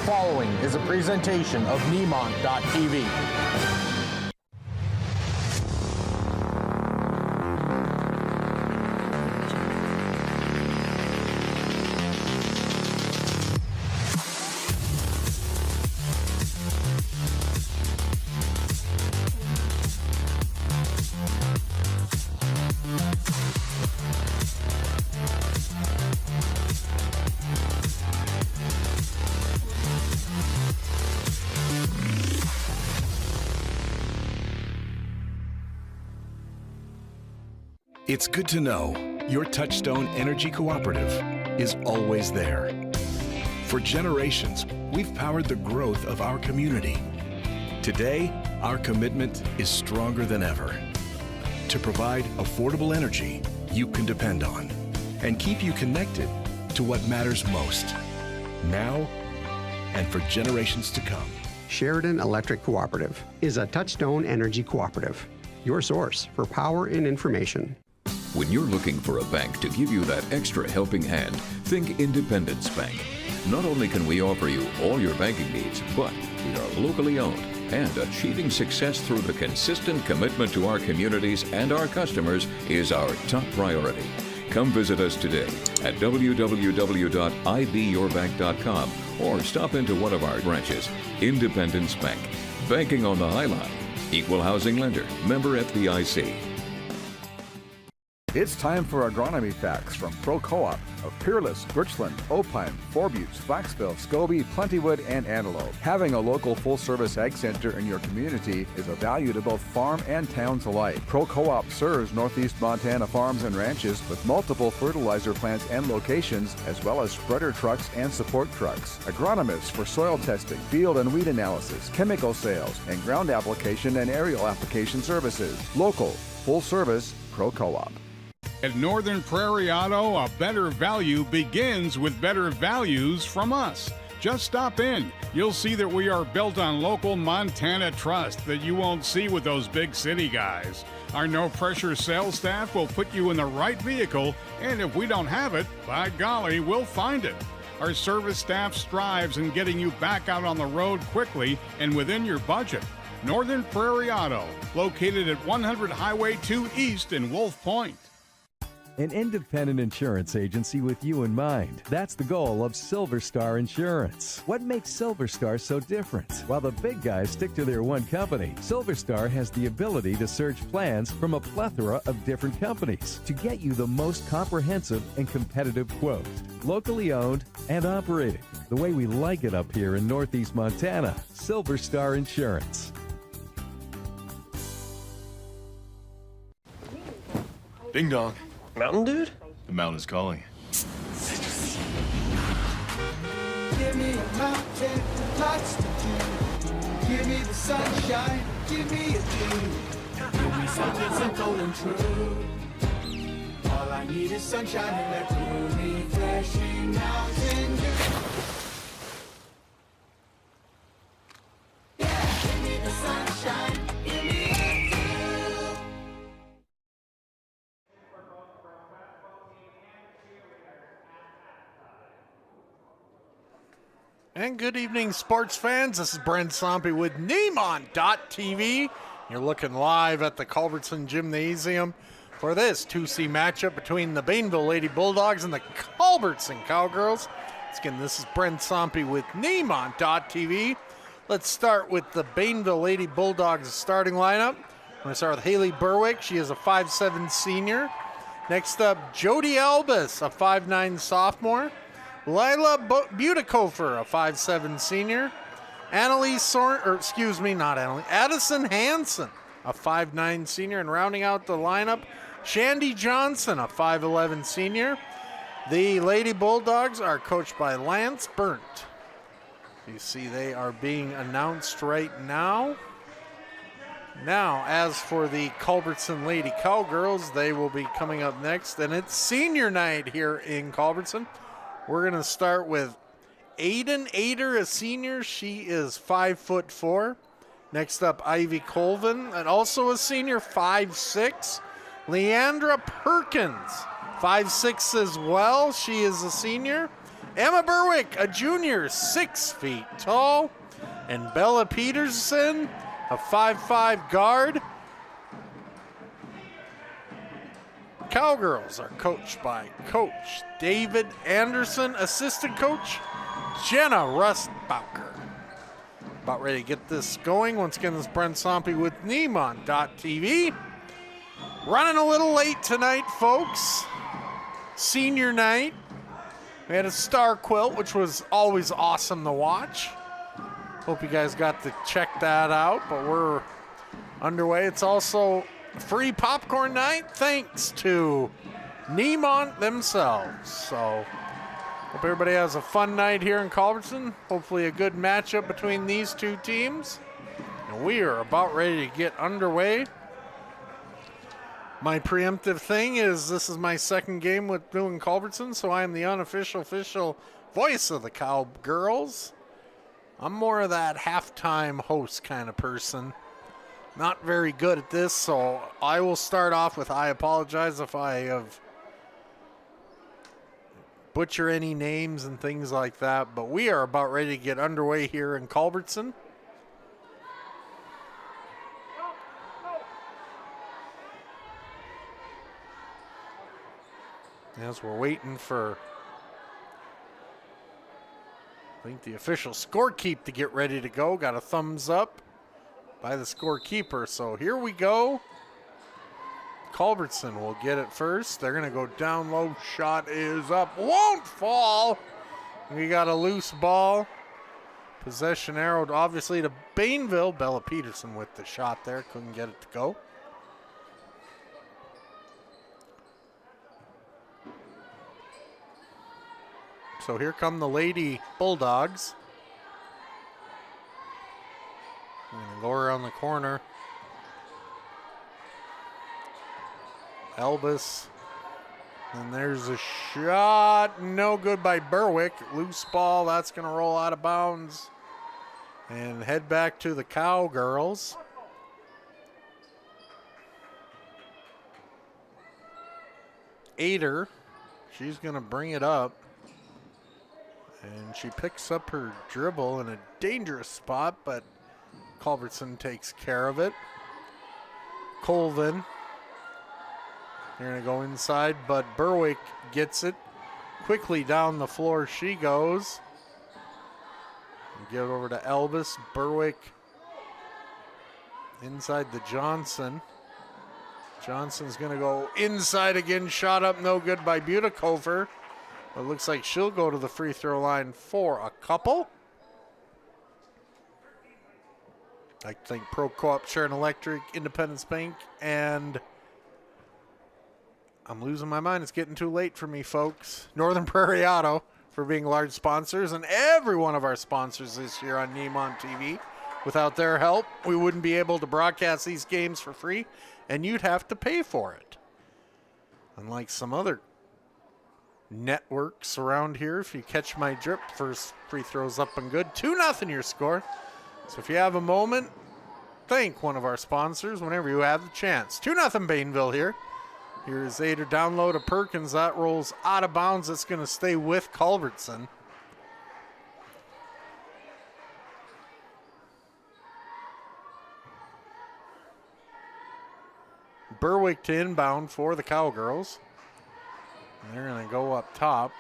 following is a presentation of Nemont.TV. It's good to know your Touchstone Energy Cooperative is always there. For generations, we've powered the growth of our community. Today, our commitment is stronger than ever to provide affordable energy you can depend on and keep you connected to what matters most, now and for generations to come. Sheridan Electric Cooperative is a Touchstone Energy Cooperative, your source for power and information. When you're looking for a bank to give you that extra helping hand, think Independence Bank. Not only can we offer you all your banking needs, but we are locally owned, and achieving success through the consistent commitment to our communities and our customers is our top priority. Come visit us today at www.ibyourbank.com or stop into one of our branches. Independence Bank. Banking on the High Line. Equal housing lender. Member FDIC. It's time for agronomy facts from Pro Co-op of Peerless, Birchland, Opine, Four Buttes, Flaxville, Scobie, Plentywood, and Antelope. Having a local full-service ag center in your community is a value to both farm and towns alike. Pro Co-op serves Northeast Montana farms and ranches with multiple fertilizer plants and locations, as well as spreader trucks and support trucks. Agronomists for soil testing, field and weed analysis, chemical sales, and ground application and aerial application services. Local, full-service, Pro Co-op. At Northern Prairie Auto, a better value begins with better values from us. Just stop in. You'll see that we are built on local Montana trust that you won't see with those big city guys. Our no-pressure sales staff will put you in the right vehicle, and if we don't have it, by golly, we'll find it. Our service staff strives in getting you back out on the road quickly and within your budget. Northern Prairie Auto, located at 100 Highway 2 East in Wolf Point. An independent insurance agency with you in mind. That's the goal of Silver Star Insurance. What makes Silver Star so different? While the big guys stick to their one company, Silver Star has the ability to search plans from a plethora of different companies to get you the most comprehensive and competitive quote. Locally owned and operated. The way we like it up here in Northeast Montana. Silver Star Insurance. Ding dong. Mountain Dude? The mountain's calling. Give me a mountain, lots to do. Give me the sunshine, give me a dew. Give me something simple and true. All I need is sunshine and that cool, refreshing mountain dew. Yeah, give me the sunshine, give me a dew. And good evening, sports fans. This is Brent Sompy with Nemont.TV. You're looking live at the Culbertson Gymnasium for this 2C matchup between the Bainville Lady Bulldogs and the Culbertson Cowgirls. Again, this is Brent Sompy with Nemont.TV. Let's start with the Bainville Lady Bulldogs starting lineup. I'm going to start with Haley Berwick. She is a 5'7 senior. Next up, Jody Albus, a 5'9 sophomore. Lila Butikofer, a 5'7 senior. Addison Hansen, a 5'9 senior. And rounding out the lineup, Shandy Johnson, a 5'11 senior. The Lady Bulldogs are coached by Lance Burnt. You see they are being announced right now. Now, as for the Culbertson Lady Cowgirls, they will be coming up next. And it's senior night here in Culbertson. We're going to start with Aiden Ader, a senior. She is 5'4". Next up, Ivy Colvin, and also a senior, 5'6". Leandra Perkins, 5'6" as well. She is a senior. Emma Berwick, a junior, 6 feet tall. And Bella Peterson, a 5'5" guard. Cowgirls are coached by Coach David Anderson, assistant coach Jenna Rustbauker. About ready to get this going. Once again, this is Brent Sompe with Nemont.TV. Running a little late tonight, folks. Senior night. We had a star quilt, which was always awesome to watch. Hope you guys got to check that out, but we're underway. It's also free popcorn night thanks to Nemont themselves. So hope everybody has a fun night here in Culbertson. Hopefully a good matchup between these two teams. And we are about ready to get underway. My preemptive thing is this is my second game with doing Culbertson, so I am the unofficial official voice of the Cowgirls. I'm more of that halftime host kind of person. Not very good at this, so I will start off with I apologize if I have butcher any names and things like that, but we are about ready to get underway here in Culbertson. As we're waiting for, I think, the official scorekeep to get ready to go. Got a thumbs up by the scorekeeper. So here we go. Culbertson will get it first. They're going to go down low. Shot is up. Won't fall. We got a loose ball. Possession arrowed obviously to Bainville. Bella Peterson with the shot there. Couldn't get it to go. So here come the Lady Bulldogs. I'm going to go around the corner. Elvis. And there's a shot. No good by Berwick. Loose ball. That's going to roll out of bounds. And head back to the Cowgirls. Ader. She's going to bring it up. And she picks up her dribble in a dangerous spot, but Culbertson takes care of it. Colvin. They're going to go inside, but Berwick gets it. Quickly down the floor she goes. Give it over to Elvis. Berwick inside the Johnson. Johnson's going to go inside again. Shot up, no good by Butikofer. It looks like she'll go to the free throw line for a couple. I think Pro Co-op, Sharon Electric, Independence Bank, and I'm losing my mind. It's getting too late for me, folks. Northern Prairie Auto for being large sponsors, and every one of our sponsors this year on Nemont.TV. Without their help, we wouldn't be able to broadcast these games for free, and you'd have to pay for it. Unlike some other networks around here, if you catch my drip, first free throws up and good. 2-0 your score. So if you have a moment, thank one of our sponsors whenever you have the chance. 2-0 Bainville here. Here's Ader down low to Perkins. That rolls out of bounds. It's going to stay with Culbertson. Berwick to inbound for the Cowgirls. And they're going to go up top.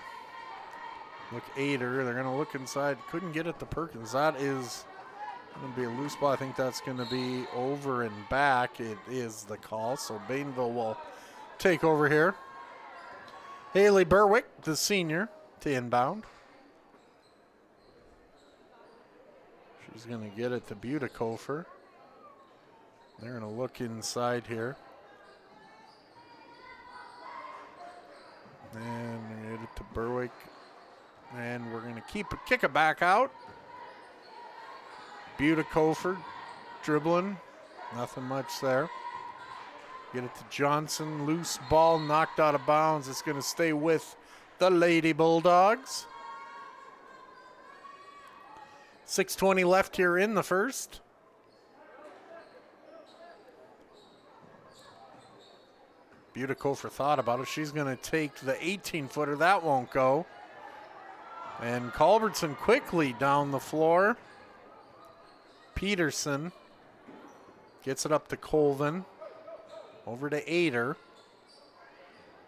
Look, Ader. They're going to look inside. Couldn't get it to Perkins. That is going to be a loose ball. I think that's going to be over and back. It is the call. So Bainville will take over here. Haley Berwick, the senior, to inbound. She's going to get it to Butikofer. They're going to look inside here. And get it to Berwick. And we're going to kick it back out. Butikofer dribbling. Nothing much there. Get it to Johnson. Loose ball knocked out of bounds. It's going to stay with the Lady Bulldogs. 6:20 left here in the first. Butikofer thought about it. She's going to take the 18-footer. That won't go. And Culbertson quickly down the floor. Peterson gets it up to Colvin. Over to Ader.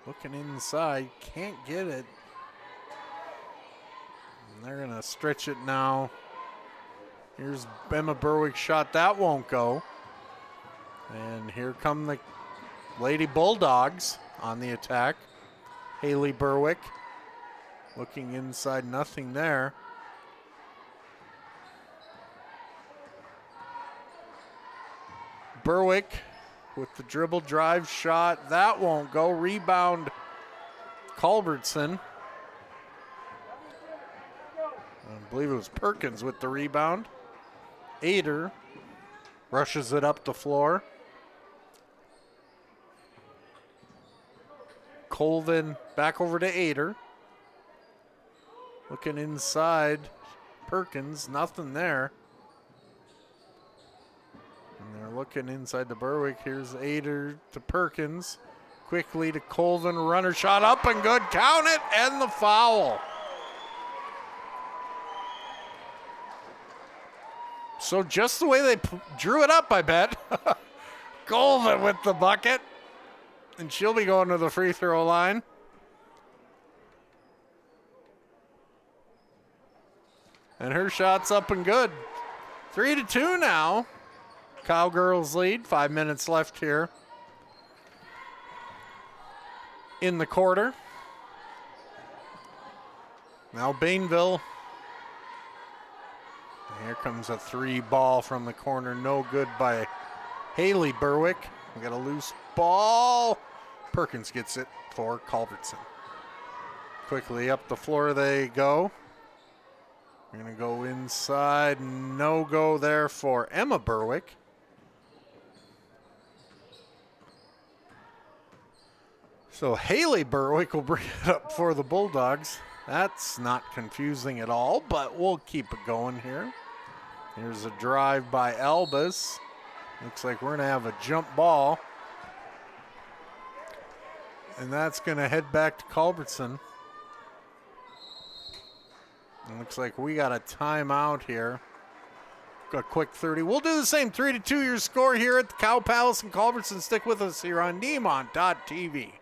Looking inside, can't get it. And they're going to stretch it now. Here's Emma Berwick's shot. That won't go. And here come the Lady Bulldogs on the attack. Haley Berwick looking inside, nothing there. Berwick with the dribble drive shot. That won't go. Rebound, Culbertson. I believe it was Perkins with the rebound. Ader rushes it up the floor. Colvin back over to Ader. Looking inside. Perkins, nothing there. And they're looking inside the Berwick. Here's Ader to Perkins. Quickly to Colvin. Runner shot up and good. Count it, and the foul. So just the way they drew it up, I bet. Colvin with the bucket. And she'll be going to the free throw line. And her shot's up and good. 3-2 now. Cowgirls lead. 5 minutes left here in the quarter. Now Bainville. Here comes a three ball from the corner. No good by Haley Berwick. We got a loose ball. Perkins gets it for Culbertson. Quickly up the floor they go. We're going to go inside. No go there for Emma Berwick. So Haley Berwick will bring it up for the Bulldogs. That's not confusing at all, but we'll keep it going here. Here's a drive by Albus. Looks like we're going to have a jump ball. And that's going to head back to Culbertson. It looks like we got a timeout here. A quick 30. We'll do the same. 3-2 your score here at the Cow Palace in Culbertson. Stick with us here on Nemont.TV.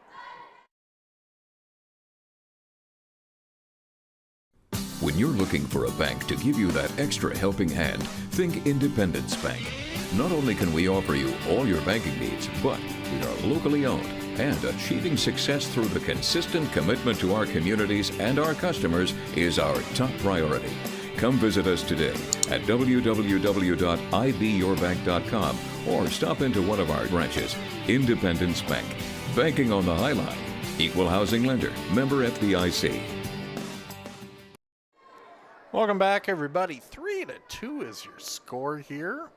When you're looking for a bank to give you that extra helping hand, think Independence Bank. Not only can we offer you all your banking needs, but we are locally owned, and achieving success through the consistent commitment to our communities and our customers is our top priority. Come visit us today at www.ibyourbank.com or stop into one of our branches. Independence Bank. Banking on the High Line. Equal housing lender. Member FDIC. Welcome back, everybody. 3-2 is your score here.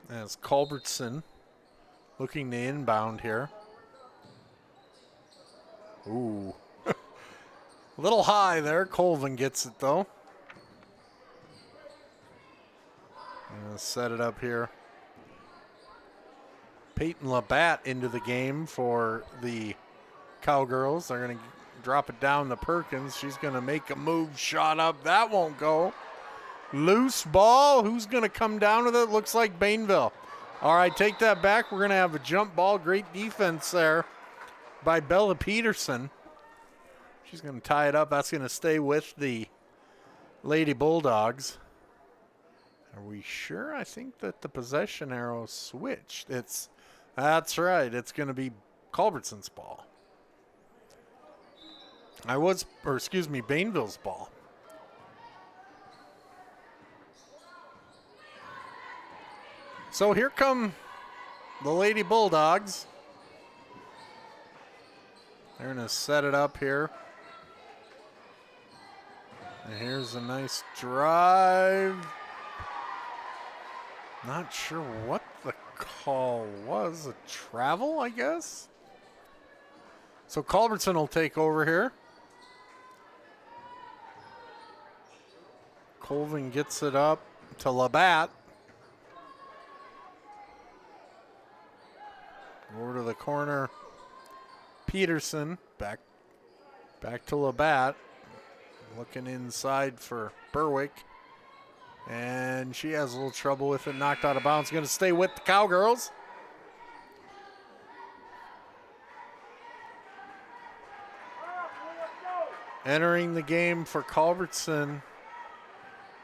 As Culbertson looking to inbound here. Ooh. A little high there. Colvin gets it, though. Gonna set it up here. Peyton Labatt into the game for the Cowgirls. They're going to drop it down to Perkins. She's going to make a move. Shot up. That won't go. Loose ball. Who's going to come down with it? Looks like Bainville. All right, take that back. We're going to have a jump ball. Great defense there by Bella Peterson. She's going to tie it up. That's going to stay with the Lady Bulldogs. Are we sure? I think that the possession arrow switched. That's right. It's going to be Culbertson's ball. Bainville's ball. So here come the Lady Bulldogs. They're going to set it up here. And here's a nice drive. Not sure what the call was. A travel, I guess? So Culbertson will take over here. Colvin gets it up to Labatt. Over to the corner. Peterson back Back to Labatt. Looking inside for Berwick. And she has a little trouble with it. Knocked out of bounds. Going to stay with the Cowgirls. Entering the game for Culbertson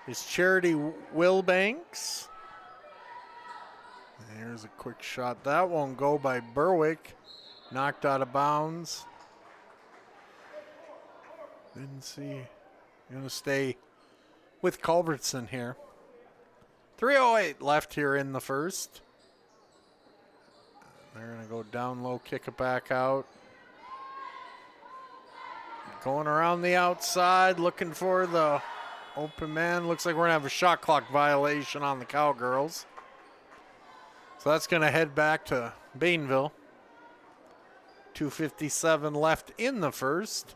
is Charity Wilbanks. Here's a quick shot. That won't go by Berwick. Knocked out of bounds. Didn't see. Going to stay with Culbertson here. 3:08 left here in the first. They're going to go down low, kick it back out. Going around the outside, looking for the open man. Looks like we're going to have a shot clock violation on the Cowgirls. So that's going to head back to Bainville. 2:57 left in the first.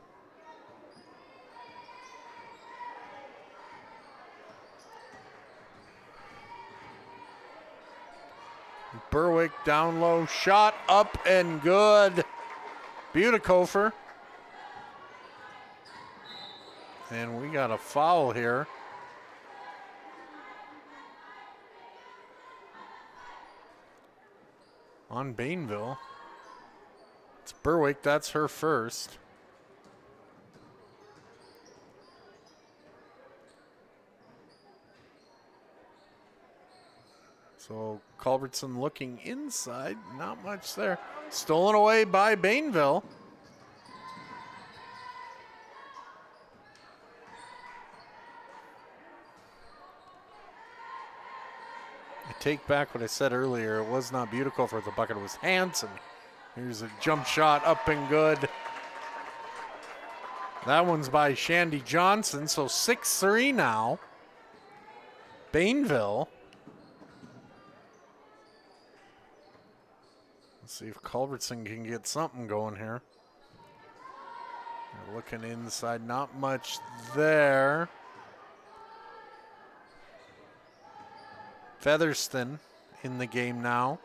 Berwick down low, shot up and good. Butikofer. And we got a foul here. On Bainville. It's Berwick, that's her first. So Culbertson looking inside, not much there. Stolen away by Bainville. I take back what I said earlier. It was not beautiful for the bucket, it was Hanson. Here's a jump shot up and good. That one's by Shandy Johnson, so 6-3 now. Bainville. Let's see if Culbertson can get something going here. They're looking inside, not much there. Featherston in the game now.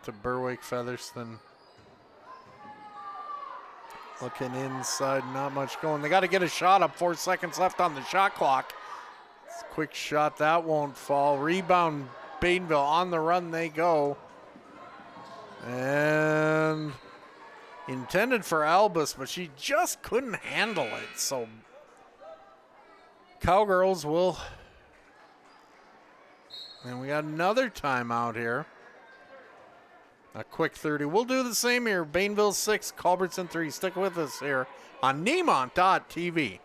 To Berwick, Featherston. Looking inside, not much going. They got to get a shot up, 4 seconds left on the shot clock. Quick shot, that won't fall. Rebound, Bainville, on the run they go. And intended for Albus, but she just couldn't handle it. So Cowgirls will, and we got another timeout here. A quick 30. We'll do the same here. Bainville 6, Culbertson 3. Stick with us here on Nemont.TV.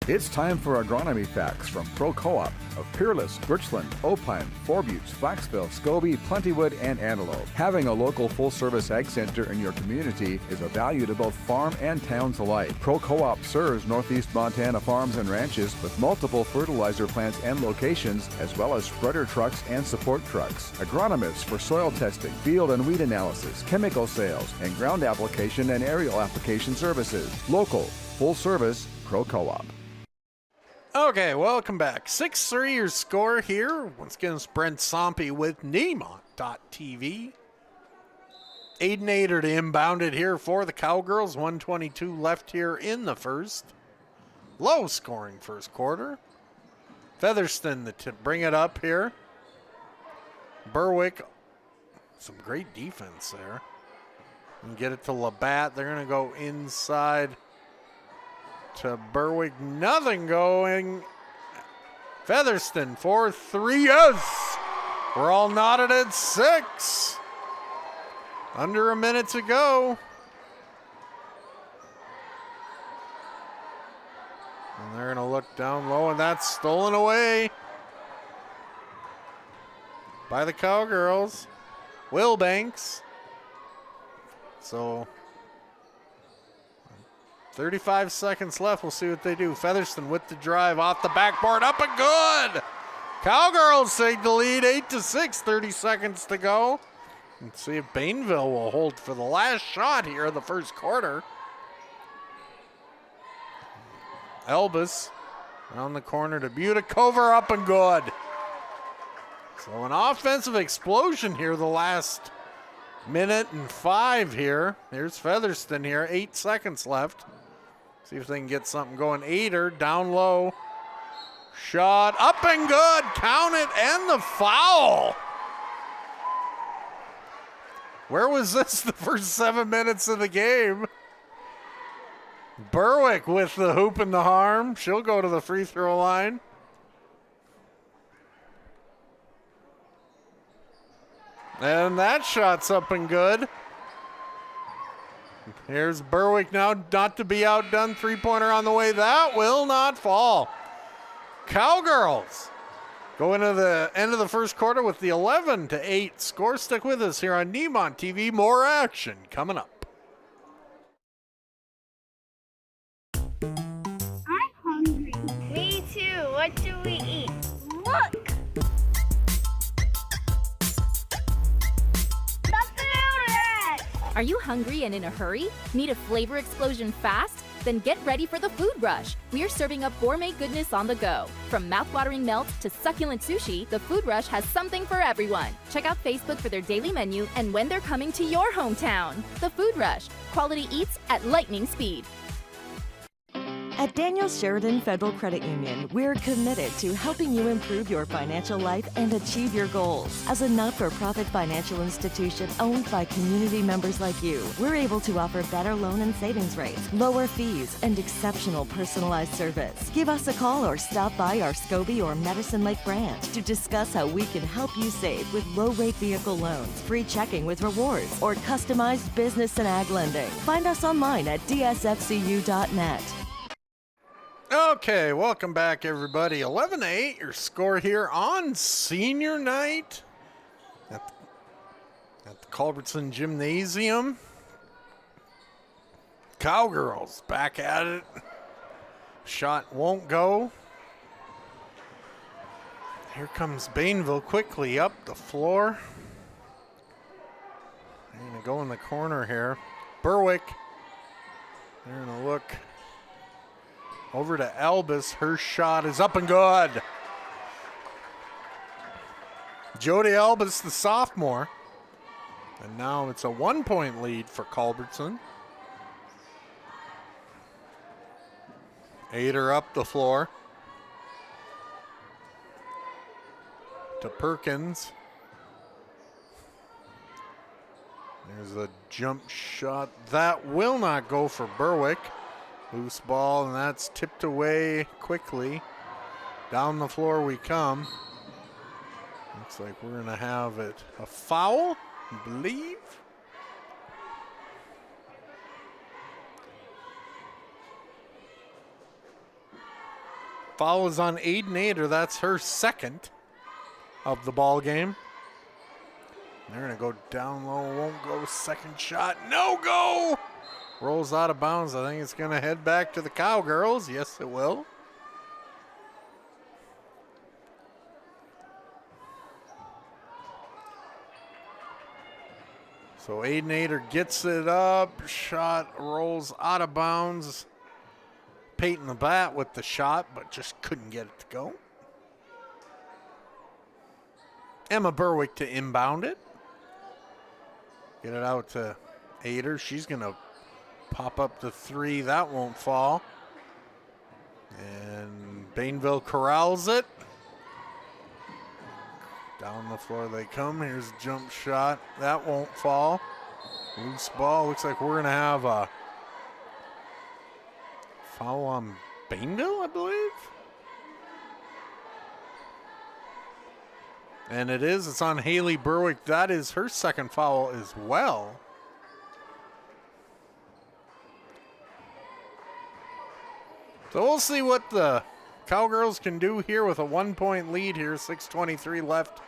It's time for agronomy facts from Pro Co-op of Peerless, Birchland, Opine, Four Buttes, Flaxville, Scobie, Plentywood, and Antelope. Having a local full-service ag center in your community is a value to both farm and towns alike. Pro Co-op serves Northeast Montana farms and ranches with multiple fertilizer plants and locations, as well as spreader trucks and support trucks. Agronomists for soil testing, field and weed analysis, chemical sales, and ground application and aerial application services. Local, full-service, Pro Co-op. Okay, welcome back. 6-3 your score here. Once again, it's Brent Sompy with Nemont.TV. 8-8 to inbound it here for the Cowgirls. 1:22 left here in the first. Low scoring first quarter. Featherston to bring it up here. Berwick, some great defense there. And get it to Labatt. They're going to go inside to Berwick, nothing going. Featherston for 3, yes! We're all knotted at 6. Under a minute to go. And they're gonna look down low, and that's stolen away by the Cowgirls. Wilbanks. So 35 seconds left. We'll see what they do. Featherston with the drive off the backboard. Up and good. Cowgirls take the lead 8-6. 30 seconds to go. Let's see if Bainville will hold for the last shot here of the first quarter. Elbus around the corner to Butikover. Up and good. So an offensive explosion here the last Minute and 5 here. Here's Featherston here. 8 seconds left. See if they can get something going. Ader down low. Shot up and good. Count it, and the foul. Where was this the first 7 minutes of the game? Berwick with the hoop and the harm. She'll go to the free throw line. And that shot's up and good. Here's Berwick now, not to be outdone. Three-pointer on the way. That will not fall. Cowgirls go into the end of the first quarter with the 11-8 score. Stick with us here on Nemont.TV. More action coming up. I'm hungry. Me too. What do we eat? Look! Are you hungry and in a hurry? Need a flavor explosion fast? Then get ready for the food rush. We're serving up gourmet goodness on the go. From mouth-watering melts to succulent sushi, the Food Rush has something for everyone. Check out Facebook for their daily menu and when they're coming to your hometown. The Food Rush. Quality eats at lightning speed. At Daniels Sheridan Federal Credit Union, we're committed to helping you improve your financial life and achieve your goals. As a not-for-profit financial institution owned by community members like you, we're able to offer better loan and savings rates, lower fees, and exceptional personalized service. Give us a call or stop by our Scobie or Medicine Lake branch to discuss how we can help you save with low-rate vehicle loans, free checking with rewards, or customized business and ag lending. Find us online at dsfcu.net. Okay, welcome back, everybody. 11-8, your score here on senior night at the Culbertson Gymnasium. Cowgirls back at it. Shot won't go. Here comes Bainville quickly up the floor. They're going to go in the corner here. Berwick. They're going to look over to Albus. Her shot is up and good. Jody Albus, the sophomore. And now it's a 1-point lead for Culbertson. Ader up the floor to Perkins. There's a jump shot. That will not go for Berwick. Loose ball, and that's tipped away quickly. Down the floor we come. Looks like we're going to have it a foul, I believe. Foul is on Aiden Ader. That's her second of the ball game. They're going to go down low. Won't go. Second shot. No go. Rolls out of bounds. I think it's going to head back to the Cowgirls. Yes, it will. So Aiden Ader gets it up. Shot rolls out of bounds. Peyton the Bat with the shot, but just couldn't get it to go. Emma Berwick to inbound it. Get it out to Ader. She's going to pop up the three. That won't fall. And Bainville corrals it. Down the floor they come. Here's a jump shot. That won't fall. Loose ball. Looks like we're going to have a foul on Bainville, I believe. And it is. It's on Haley Berwick. That is her second foul as well. So we'll see what the Cowgirls can do here with a 1-point lead here. 6:23 left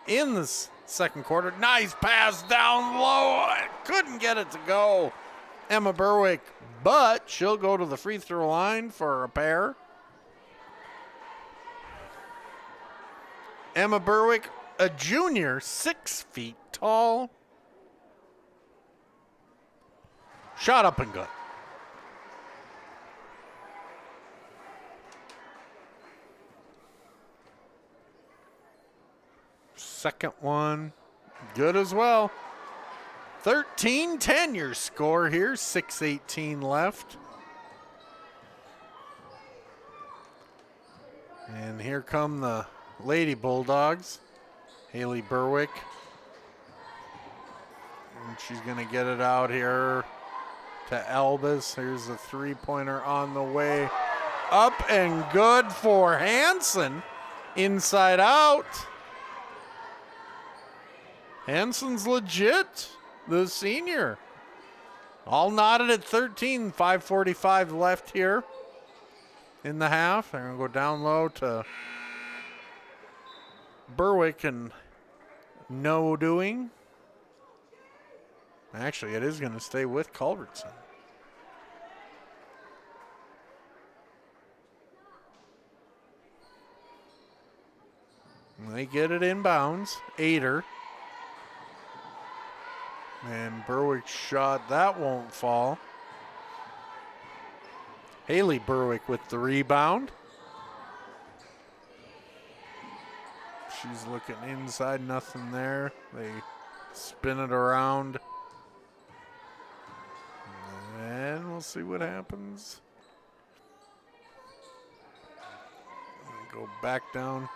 in the second quarter. Nice pass down low. I couldn't get it to go. Emma Berwick, but she'll go to the free throw line for a pair. Emma Berwick, a junior, 6 feet tall. Shot up and good. Second one, good as well. 13-10 your score here, 6:18 left. And here come the Lady Bulldogs. Haley Berwick. And she's going to get it out here to Albus. Here's a three-pointer on the way. Up and good for Hansen. Inside out. Hansen's legit, the senior. All knotted at 13, 5:45 left here in the half. They're going to go down low to Berwick and no doing. Actually, it is going to stay with Culbertson. They get it inbounds. Ader. And Berwick's shot, that won't fall. Haley Berwick with the rebound. She's looking inside, nothing there. They spin it around. And we'll see what happens. Go back down.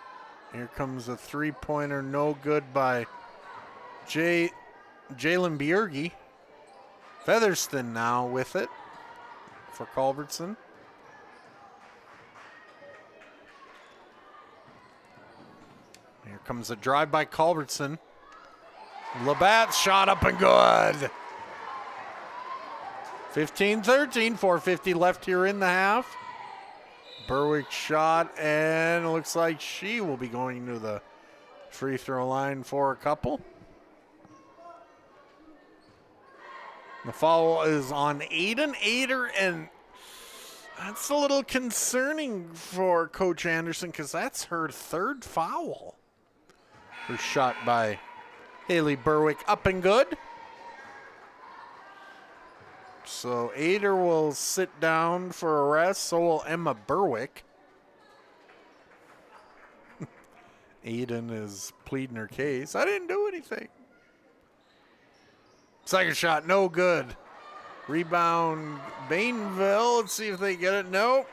Here comes a three-pointer, no good by Jalen Bjergi. Featherston now with it for Culbertson. Here comes a drive by Culbertson. Labatt's shot up and good. 15-13, 4:50 left here in the half. Berwick shot, and it looks like she will be going to the free throw line for a couple. The foul is on Aiden Ader, and that's a little concerning for Coach Anderson because that's her third foul. Her shot by Haley Berwick up and good. So Ader will sit down for a rest, so will Emma Berwick. Aiden is pleading her case. I didn't do anything. Second shot, no good. Rebound, Bainville. Let's see if they get it. Nope.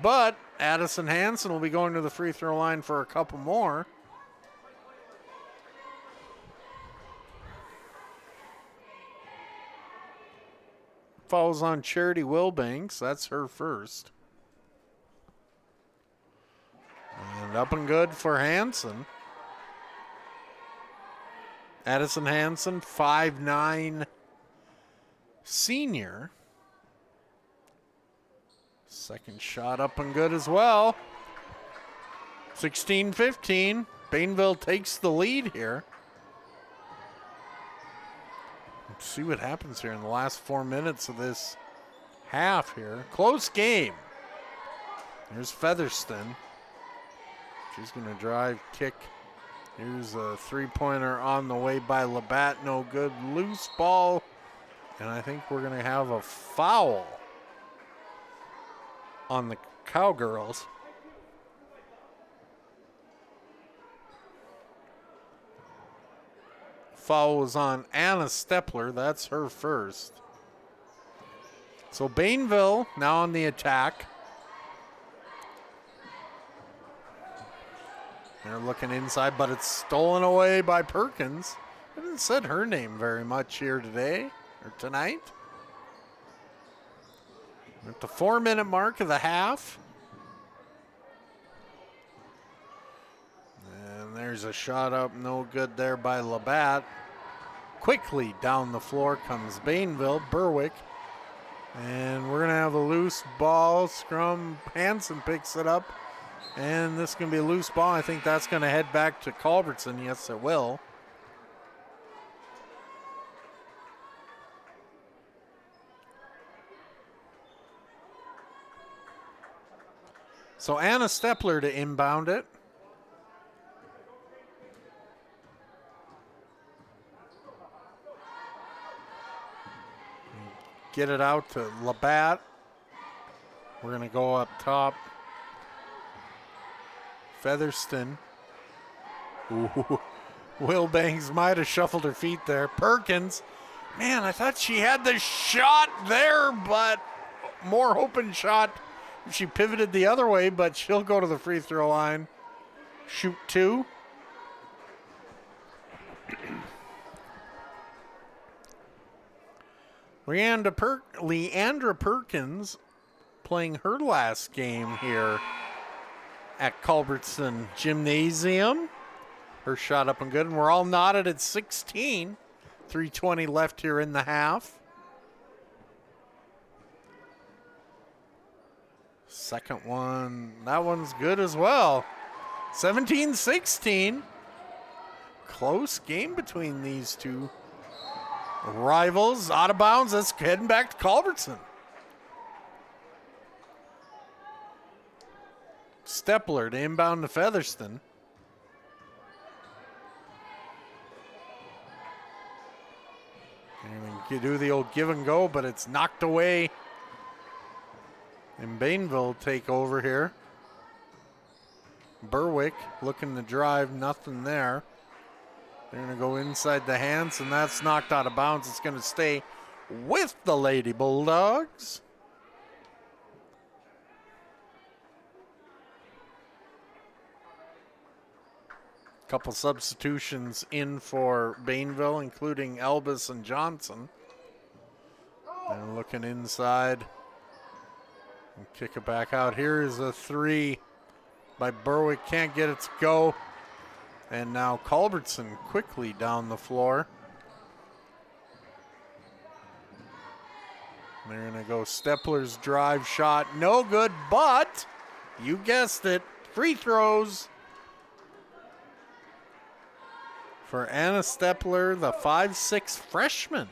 But Addison Hansen will be going to the free throw line for a couple more. Falls on Charity Wilbanks. That's her first. And up and good for Hansen. Addison Hansen, 5'9" senior. Second shot up and good as well. 16-15. Bainville takes the lead here. Let's see what happens here in the last 4 minutes of this half here. Close game. There's Featherston. She's going to drive, kick. Here's a three-pointer on the way by Labatt. No good. Loose ball. And I think we're going to have a foul on the Cowgirls. Foul was on Anna Stepler. That's her first. So Bainville now on the attack. They're looking inside, but it's stolen away by Perkins. I haven't said her name very much here today or tonight. At the 4-minute mark of the half. And there's a shot up, no good there by Labatt. Quickly down the floor comes Bainville, Berwick. And we're going to have a loose ball. Scrum, Hansen picks it up. And this is going to be a loose ball. I think that's going to head back to Culbertson. Yes, it will. So Anna Stepler to inbound it. Get it out to Labatt. We're going to go up top. Featherston. Ooh, Wilbanks might have shuffled her feet there. Perkins, man, I thought she had the shot there, but more open shot. She pivoted the other way, but she'll go to the free throw line. Shoot 2. Leandra Perkins playing her last game here at Culbertson Gymnasium. Her shot up and good, and we're all knotted at 16. 3:20 left here in the half. Second one, that one's good as well. 17-16. Close game between these two rivals. Out of bounds, that's heading back to Culbertson. Stepler to inbound to Featherston. And you do the old give and go, but it's knocked away. And Bainville take over here. Berwick looking to drive, nothing there. They're going to go inside the hands, and that's knocked out of bounds. It's going to stay with the Lady Bulldogs. Couple substitutions in for Bainville, including Elbis and Johnson. They're looking inside. And kick it back out. Here is a 3 by Berwick. Can't get it to go. And now Culbertson quickly down the floor. They're going to go Stepler's drive shot. No good, but you guessed it, free throws for Anna Stepler, the 5'6" freshman.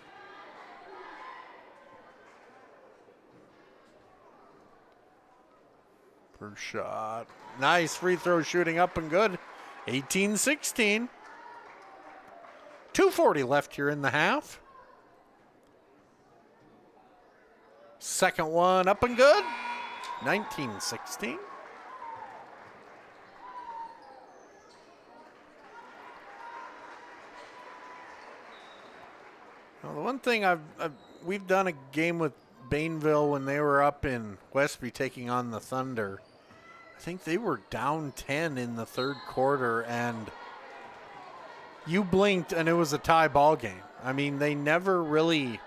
First shot. Nice free throw shooting up and good. 18-16. 2:40 left here in the half. Second one up and good. 19-16. Well, the one thing we've done a game with Bainville when they were up in Westby taking on the Thunder. I think they were down 10 in the third quarter, and you blinked and it was a tie ball game. I mean, they never really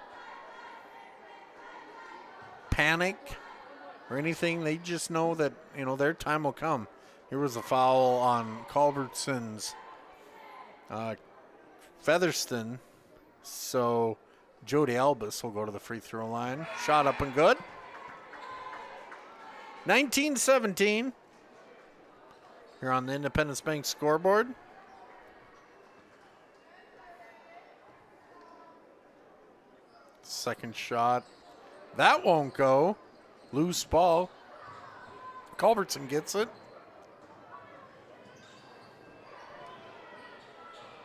panic or anything. They just know that, you know, their time will come. Here was a foul on Culbertson's Featherston. So Jody Albus will go to the free throw line. Shot up and good. 19-17. Here on the Independence Bank scoreboard. Second shot. That won't go. Loose ball. Culbertson gets it.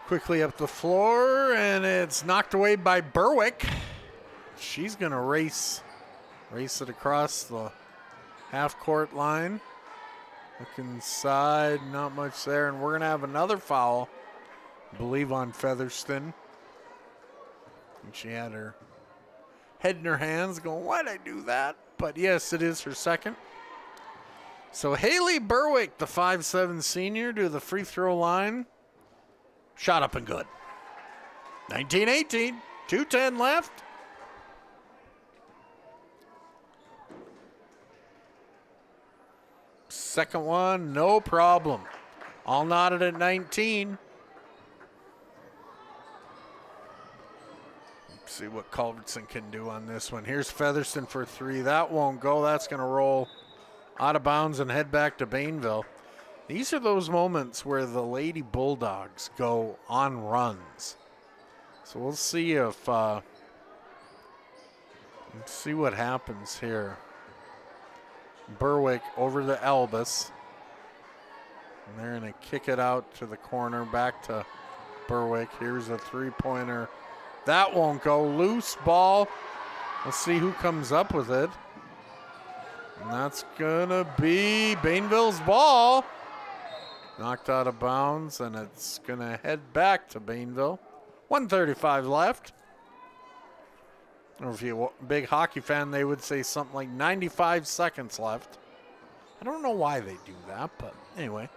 Quickly up the floor, and it's knocked away by Berwick. She's going to race it across the half-court line. Look inside, not much there, and we're going to have another foul, I believe, on Featherston. And she had her head in her hands going, why'd I do that? But yes, it is her second. So Haley Berwick, the 5'7" senior, to the free throw line. Shot up and good. 19-18, 2:10 left. Second one, no problem. All knotted at 19. Let's see what Culbertson can do on this one. Here's Featherston for 3. That won't go. That's going to roll out of bounds and head back to Bainville. These are those moments where the Lady Bulldogs go on runs. So we'll see if, let's see what happens here. Berwick over to Elbis. And they're going to kick it out to the corner, back to Berwick. Here's a three-pointer. That won't go. Loose ball. Let's see who comes up with it. And that's going to be Bainville's ball. Knocked out of bounds, and it's going to head back to Bainville. 1:35 left. Or if you're a big hockey fan, they would say something like 95 seconds left. I don't know why they do that, but anyway.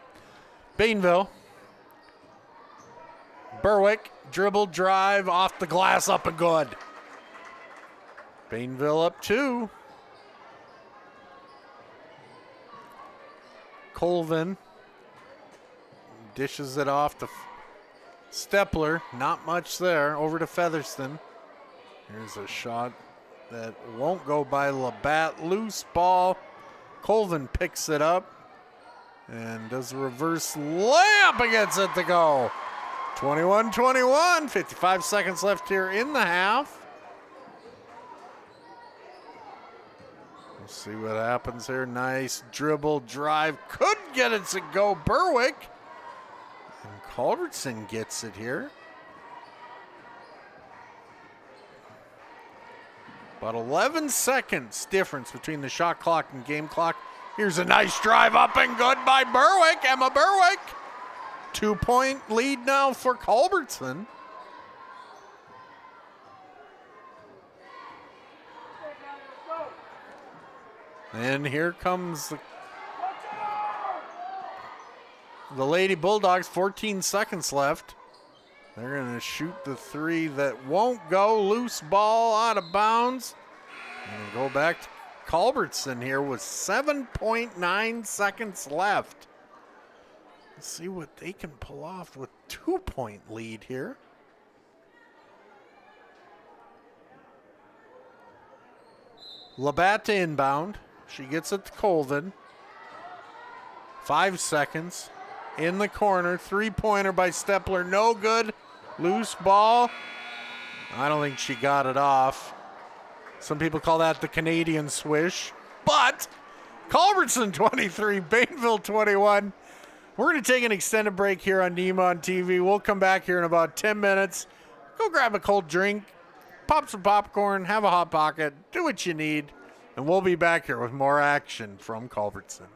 Bainville. Berwick, dribble, drive, off the glass, up and good. Bainville up 2. Colvin dishes it off to Stepler. Not much there. Over to Featherston. Here's a shot that won't go by Labatt. Loose ball. Colvin picks it up and does a reverse layup and gets it to go. 21-21. 55 seconds left here in the half. We'll see what happens here. Nice dribble drive. Could get it to go. Berwick. And Culbertson gets it here. About 11 seconds difference between the shot clock and game clock. Here's a nice drive up and good by Berwick. Emma Berwick. 2-point lead now for Culbertson. And here comes the Lady Bulldogs. 14 seconds left. They're going to shoot the three that won't go. Loose ball out of bounds. And go back to Culbertson here with 7.9 seconds left. Let's see what they can pull off with 2-point lead here. Labatt inbound. She gets it to Colvin. 5 seconds. In the corner. 3-pointer by Stepler. No good. Loose ball. I don't think she got it off. Some people call that the Canadian swish. But Culbertson 23, Bainville 21. We're going to take an extended break here on Nemont.TV. We'll come back here in about 10 minutes. Go grab a cold drink, pop some popcorn, have a Hot Pocket, do what you need, and we'll be back here with more action from Culbertson.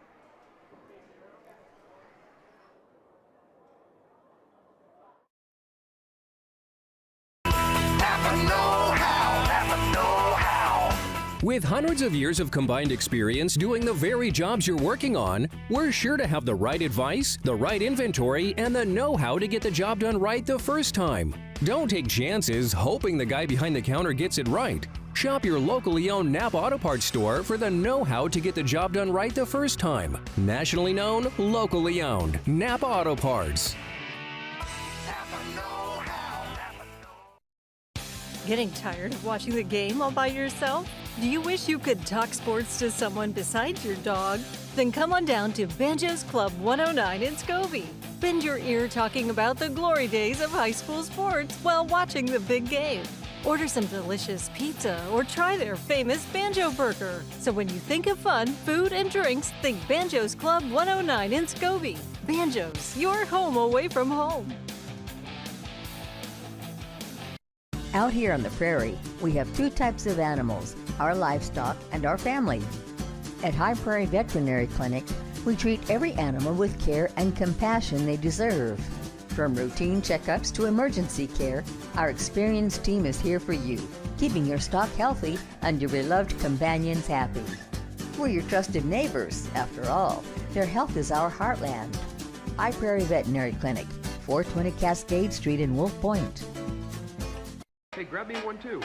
With hundreds of years of combined experience doing the very jobs you're working on, we're sure to have the right advice, the right inventory, and the know-how to get the job done right the first time. Don't take chances hoping the guy behind the counter gets it right. Shop your locally owned Napa Auto Parts store for the know-how to get the job done right the first time. Nationally known, locally owned. Napa Auto Parts. Getting tired of watching the game all by yourself? Do you wish you could talk sports to someone besides your dog? Then come on down to Banjo's Club 109 in Scobie. Bend your ear talking about the glory days of high school sports while watching the big game. Order some delicious pizza or try their famous Banjo Burger. So when you think of fun, food, and drinks, think Banjo's Club 109 in Scobie. Banjo's, your home away from home. Out here on the prairie, we have two types of animals, our livestock and our family. At High Prairie Veterinary Clinic, we treat every animal with care and compassion they deserve. From routine checkups to emergency care, our experienced team is here for you, keeping your stock healthy and your beloved companions happy. We're your trusted neighbors, after all. Their health is our heartland. High Prairie Veterinary Clinic, 420 Cascade Street in Wolf Point. Hey, grab me one too.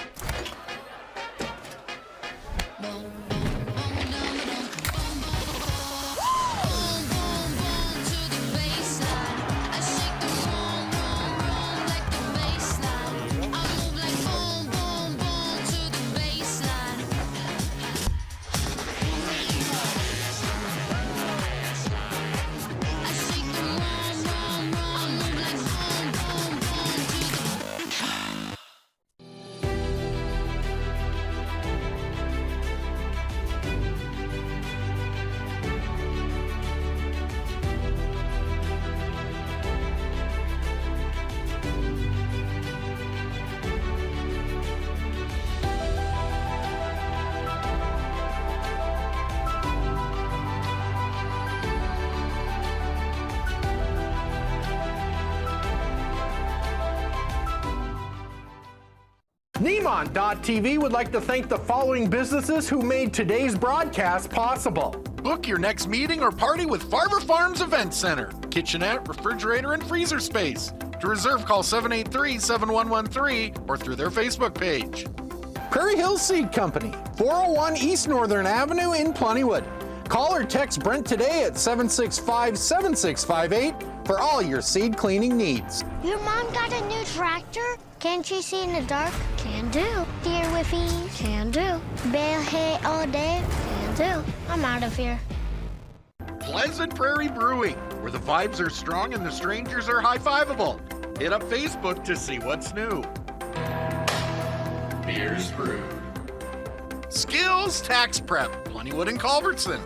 Nemont.TV would like to thank the following businesses who made today's broadcast possible. Book your next meeting or party with Farmer Farms Event Center. Kitchenette, refrigerator, and freezer space. To reserve, call 783-7113 or through their Facebook page. Prairie Hill Seed Company, 401 East Northern Avenue in Plentywood. Call or text Brent today at 765-7658 for all your seed cleaning needs. Your mom got a new tractor? Can't you see in the dark? Can do. Deer with ease? Can do. Bale hay all day? Can do. I'm out of here. Pleasant Prairie Brewing, where the vibes are strong and the strangers are high-fiveable. Hit up Facebook to see what's new. Beers brewed. Skills Tax Prep, Plentywood and Culbertson.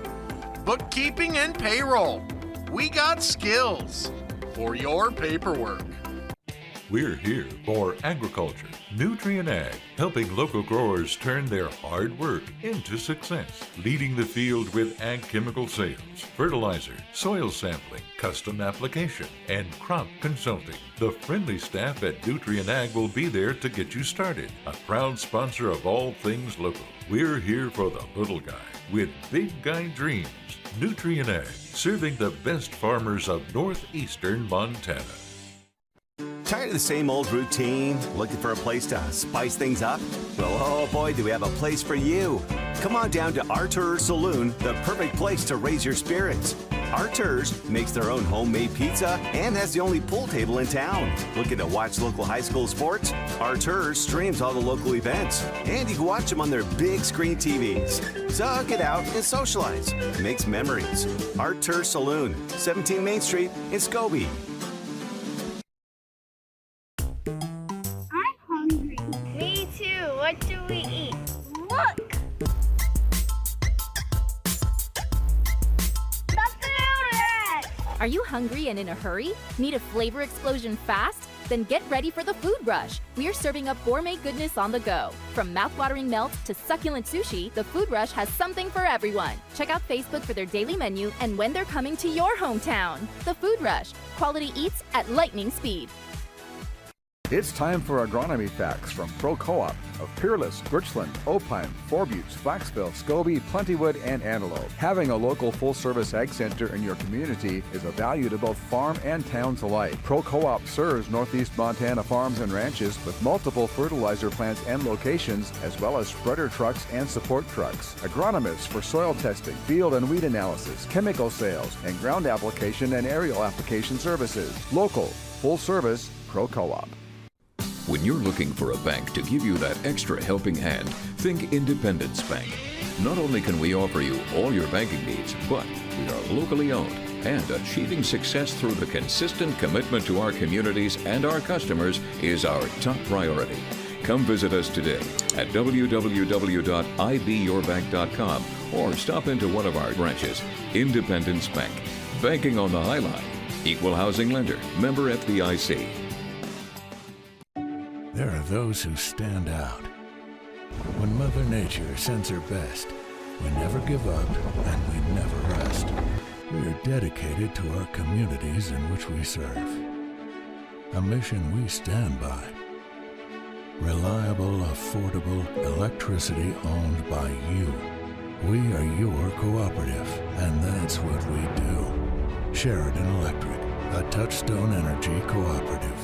Bookkeeping and payroll. We got skills for your paperwork. We're here for agriculture, Nutrient Ag, helping local growers turn their hard work into success, leading the field with ag chemical sales, fertilizer, soil sampling, custom application, and crop consulting. The friendly staff at Nutrient Ag will be there to get you started. A proud sponsor of all things local. We're here for the little guy with big guy dreams. Nutrient Ag, serving the best farmers of northeastern Montana. Tired of the same old routine? Looking for a place to spice things up? Well, oh boy, do we have a place for you. Come on down to Artur Saloon, the perfect place to raise your spirits. Artur's makes their own homemade pizza and has the only pool table in town. Looking to watch local high school sports? Artur's streams all the local events, and you can watch them on their big screen TVs. So get out and socialize. Makes memories. Artur Saloon, 17 Main Street in Scobie. Me too. What do we eat? Look! Are you hungry and in a hurry? Need a flavor explosion fast? Then get ready for the food rush. We're serving up gourmet goodness on the go. From mouth-watering melts to succulent sushi, the Food Rush has something for everyone. Check out Facebook for their daily menu and when they're coming to your hometown. The Food Rush. Quality eats at lightning speed. It's time for agronomy facts from Pro Co-op of Peerless, Birchland, Opine, Forbutes, Flaxville, Scobie, Plentywood, and Antelope. Having a local full-service ag center in your community is a value to both farm and towns alike. Pro Co-op serves northeast Montana farms and ranches with multiple fertilizer plants and locations, as well as spreader trucks and support trucks. Agronomists for soil testing, field and weed analysis, chemical sales, and ground application and aerial application services. Local, full-service, Pro Co-op. When you're looking for a bank to give you that extra helping hand, think Independence Bank. Not only can we offer you all your banking needs, but we are locally owned, and achieving success through the consistent commitment to our communities and our customers is our top priority. Come visit us today at www.ibyourbank.com or stop into one of our branches. Independence Bank. Banking on the High Line. Equal housing lender. Member FDIC. There are those who stand out. When Mother Nature sends her best, we never give up and we never rest. We are dedicated to our communities in which we serve. A mission we stand by. Reliable, affordable electricity owned by you. We are your cooperative, and that's what we do. Sheridan Electric, a Touchstone Energy cooperative.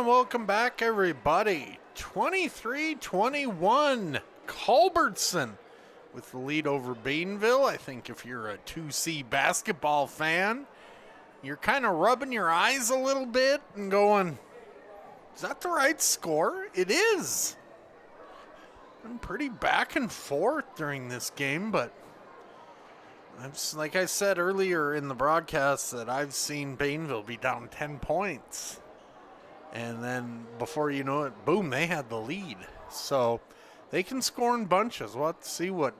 And welcome back, everybody. 23-21, Culbertson with the lead over Bainville. I think if you're a 2C basketball fan, you're kind of rubbing your eyes a little bit and going, is that the right score? It is. I'm pretty back and forth during this game, but like I said earlier in the broadcast, that I've seen Bainville be down 10 points. And then before you know it, boom, they had the lead. So they can score in bunches. We'll have to see what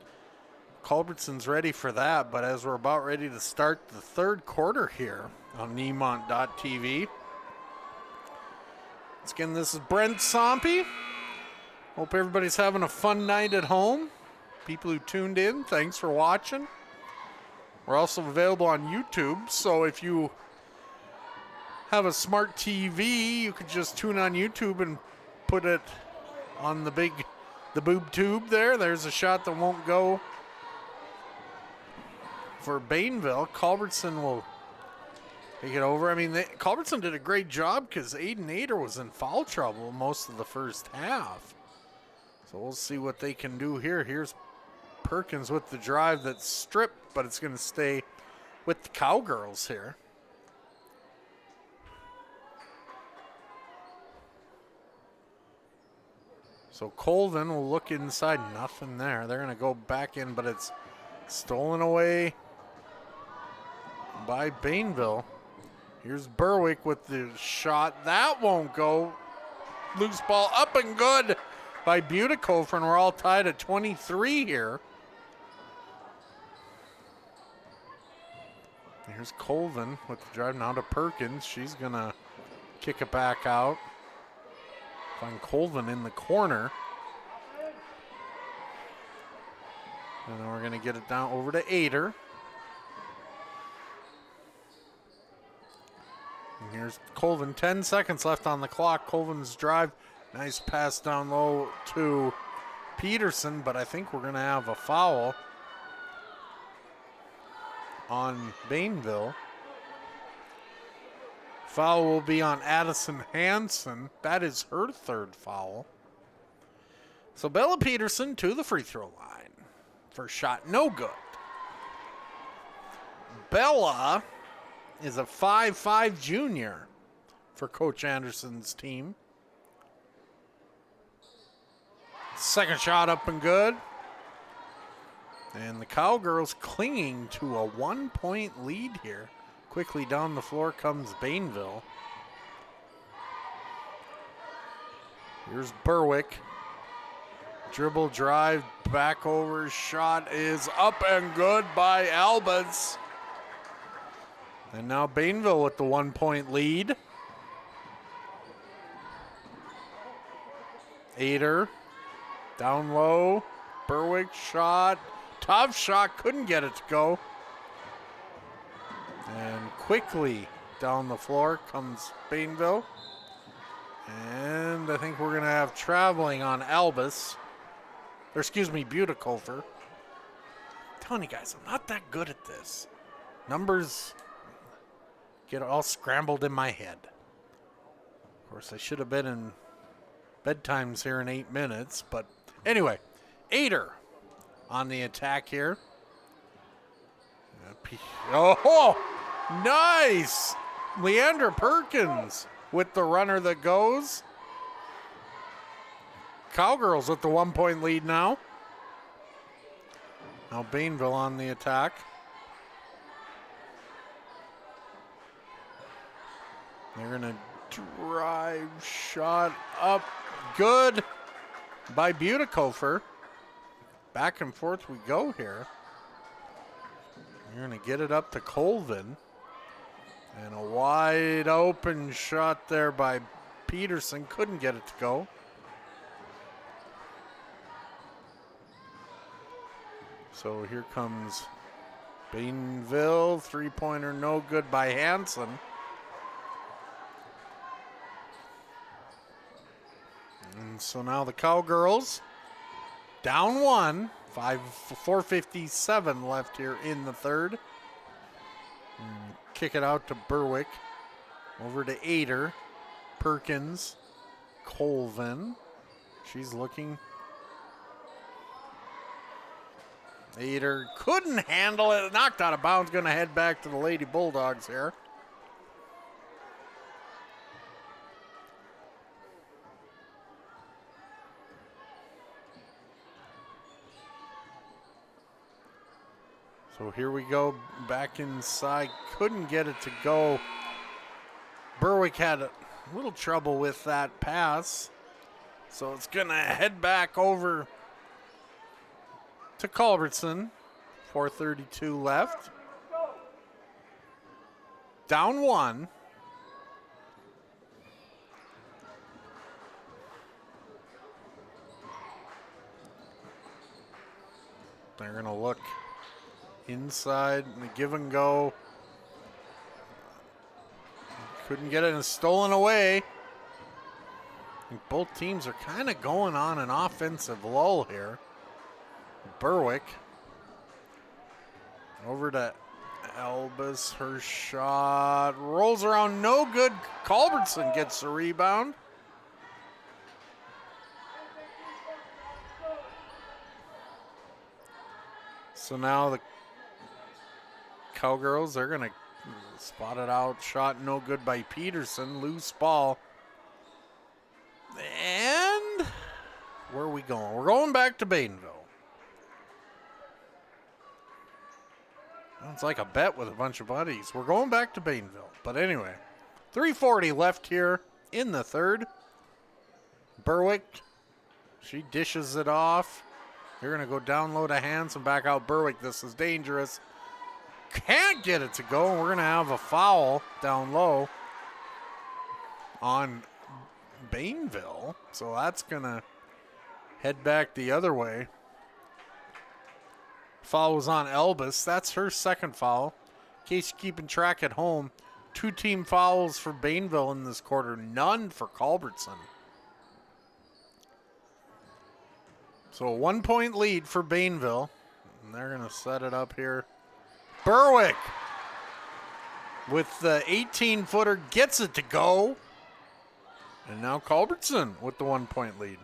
Culbertson's ready for that. But as we're about ready to start the third quarter here on Nemont.TV. Once again, this is Brent Sompy. Hope everybody's having a fun night at home. People who tuned in, thanks for watching. We're also available on YouTube, so if you have a smart TV, you could just tune on YouTube and put it on the boob tube there. There's a shot that won't go for Bainville. Culbertson will take it over. I mean, Culbertson did a great job because Aiden Ader was in foul trouble most of the first half. So we'll see what they can do here. Here's Perkins with the drive that's stripped, but it's going to stay with the Cowgirls here. So Colvin will look inside. Nothing there. They're going to go back in, but it's stolen away by Bainville. Here's Berwick with the shot. That won't go. Loose ball up and good by Butikofer, and we're all tied at 23 here. Here's Colvin with the drive now to Perkins. She's going to kick it back out. Find Colvin in the corner. And then we're going to get it down over to Ader. And here's Colvin. 10 seconds left on the clock. Colvin's drive. Nice pass down low to Peterson, but I think we're going to have a foul on Bainville. Foul will be on Addison Hansen. That is her third foul. So Bella Peterson to the free throw line. First shot, no good. Bella is a 5'5" junior for Coach Anderson's team. Second shot up and good. And the Cowgirls clinging to a 1-point lead here. Quickly down the floor comes Bainville. Here's Berwick. Dribble drive, back over, shot is up and good by Albans. And now Bainville with the 1-point lead. Ader, down low, Berwick shot, tough shot, couldn't get it to go. And quickly down the floor comes Bainville. And I think we're going to have traveling on Albus. Or excuse me, Butikofer. I'm telling you guys, I'm not that good at this. Numbers get all scrambled in my head. Of course, I should have been in bedtimes here in 8 minutes. But anyway, Ader on the attack here. Oh, nice! Leandra Perkins with the runner that goes. Cowgirls with the 1-point lead now. Now Bainville on the attack. They're going to drive, shot up, good by Butikofer. Back and forth we go here. You're going to get it up to Colvin. And a wide open shot there by Peterson. Couldn't get it to go. So here comes Bainville. Three-pointer no good by Hansen. And so now the Cowgirls down one. 4:57 left here in the third. And kick it out to Berwick. Over to Ader. Perkins, Colvin. She's looking. Ader couldn't handle it. Knocked out of bounds. Going to head back to the Lady Bulldogs here. So here we go, back inside. Couldn't get it to go. Berwick had a little trouble with that pass. So it's going to head back over to Culbertson. 4:32 left. Down 1. They're going to look inside and the give and go. Couldn't get it and stolen away. I think both teams are kind of going on an offensive lull here. Berwick. Over to Elbis. Her shot rolls around, no good. Culbertson gets the rebound. So now the Cowgirls, they're going to spot it out. Shot no good by Peterson. Loose ball. And where are we going? We're going back to Bainville. It's like a bet with a bunch of buddies. We're going back to Bainville. But anyway, 3:40 left here in the third. Berwick, she dishes it off. They're going to go down low to Hanson, back out Berwick. This is dangerous. Can't get it to go. We're going to have a foul down low on Bainville. So that's going to head back the other way. Foul was on Elbis. That's her second foul. In case you're keeping track at home, 2 team fouls for Bainville in this quarter, none for Culbertson. So a 1-point lead for Bainville. And they're going to set it up here. Berwick with the 18-footer gets it to go. And now Culbertson with the 1-point lead.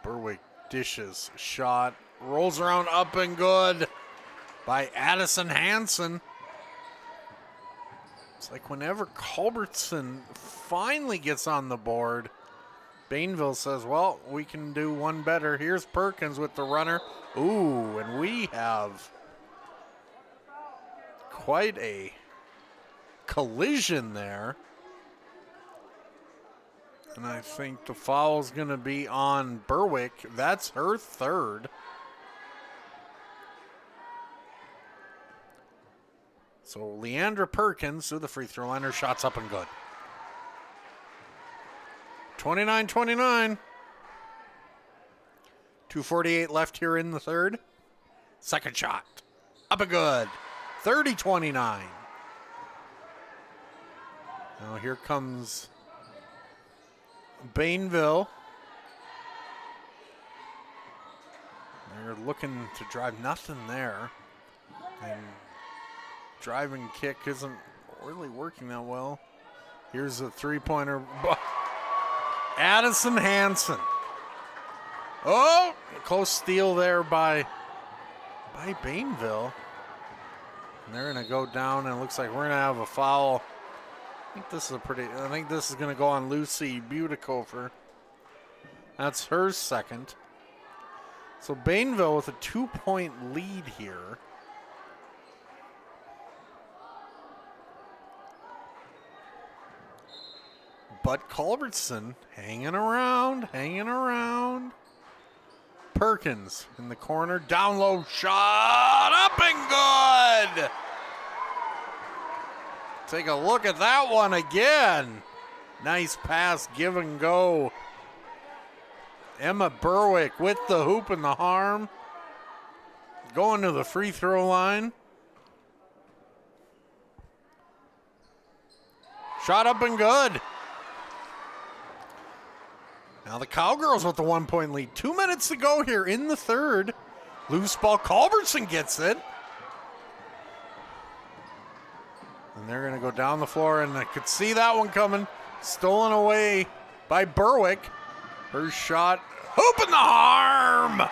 Berwick dishes, shot, rolls around up and good by Addison Hanson. It's like whenever Culbertson finally gets on the board, Bainville says, well, we can do one better. Here's Perkins with the runner. Ooh, and we have quite a collision there. And I think the foul's going to be on Berwick. That's her third. So Leandra Perkins to the free throw line. Her shot's up and good. 29-29. 2:48 left here in the third. Second shot. Up and good. 30-29. Now here comes Bainville. They're looking to drive, nothing there. And driving kick isn't really working that well. Here's a three-pointer. Addison Hanson. Oh, close steal there by Bainville. And they're going to go down, and it looks like we're going to have a foul. I think this is going to go on Lucy Butikofer. That's her second. So Bainville with a 2-point lead here. But Culbertson hanging around. Perkins in the corner, down low, shot up and good. Take a look at that one again. Nice pass, give and go. Emma Berwick with the hoop and the harm. Going to the free throw line. Shot up and good. Now the Cowgirls with the 1-point lead. 2 minutes to go here in the third. Loose ball, Culbertson gets it. And they're going to go down the floor, and I could see that one coming. Stolen away by Berwick. Her shot, hoop in the arm.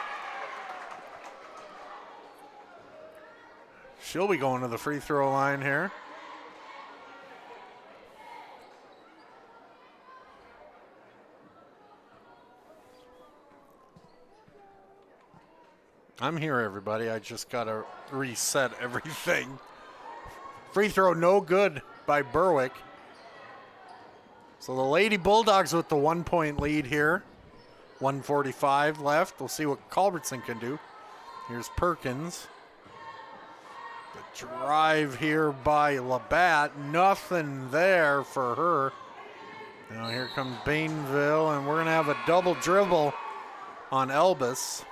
She'll be going to the free throw line here. I'm here, everybody. I just got to reset everything. Free throw no good by Berwick. So the Lady Bulldogs with the 1-point lead here. 1:45 left. We'll see what Culbertson can do. Here's Perkins. The drive here by Labatt. Nothing there for her. Now here comes Bainville, and we're going to have a double dribble on Elbis.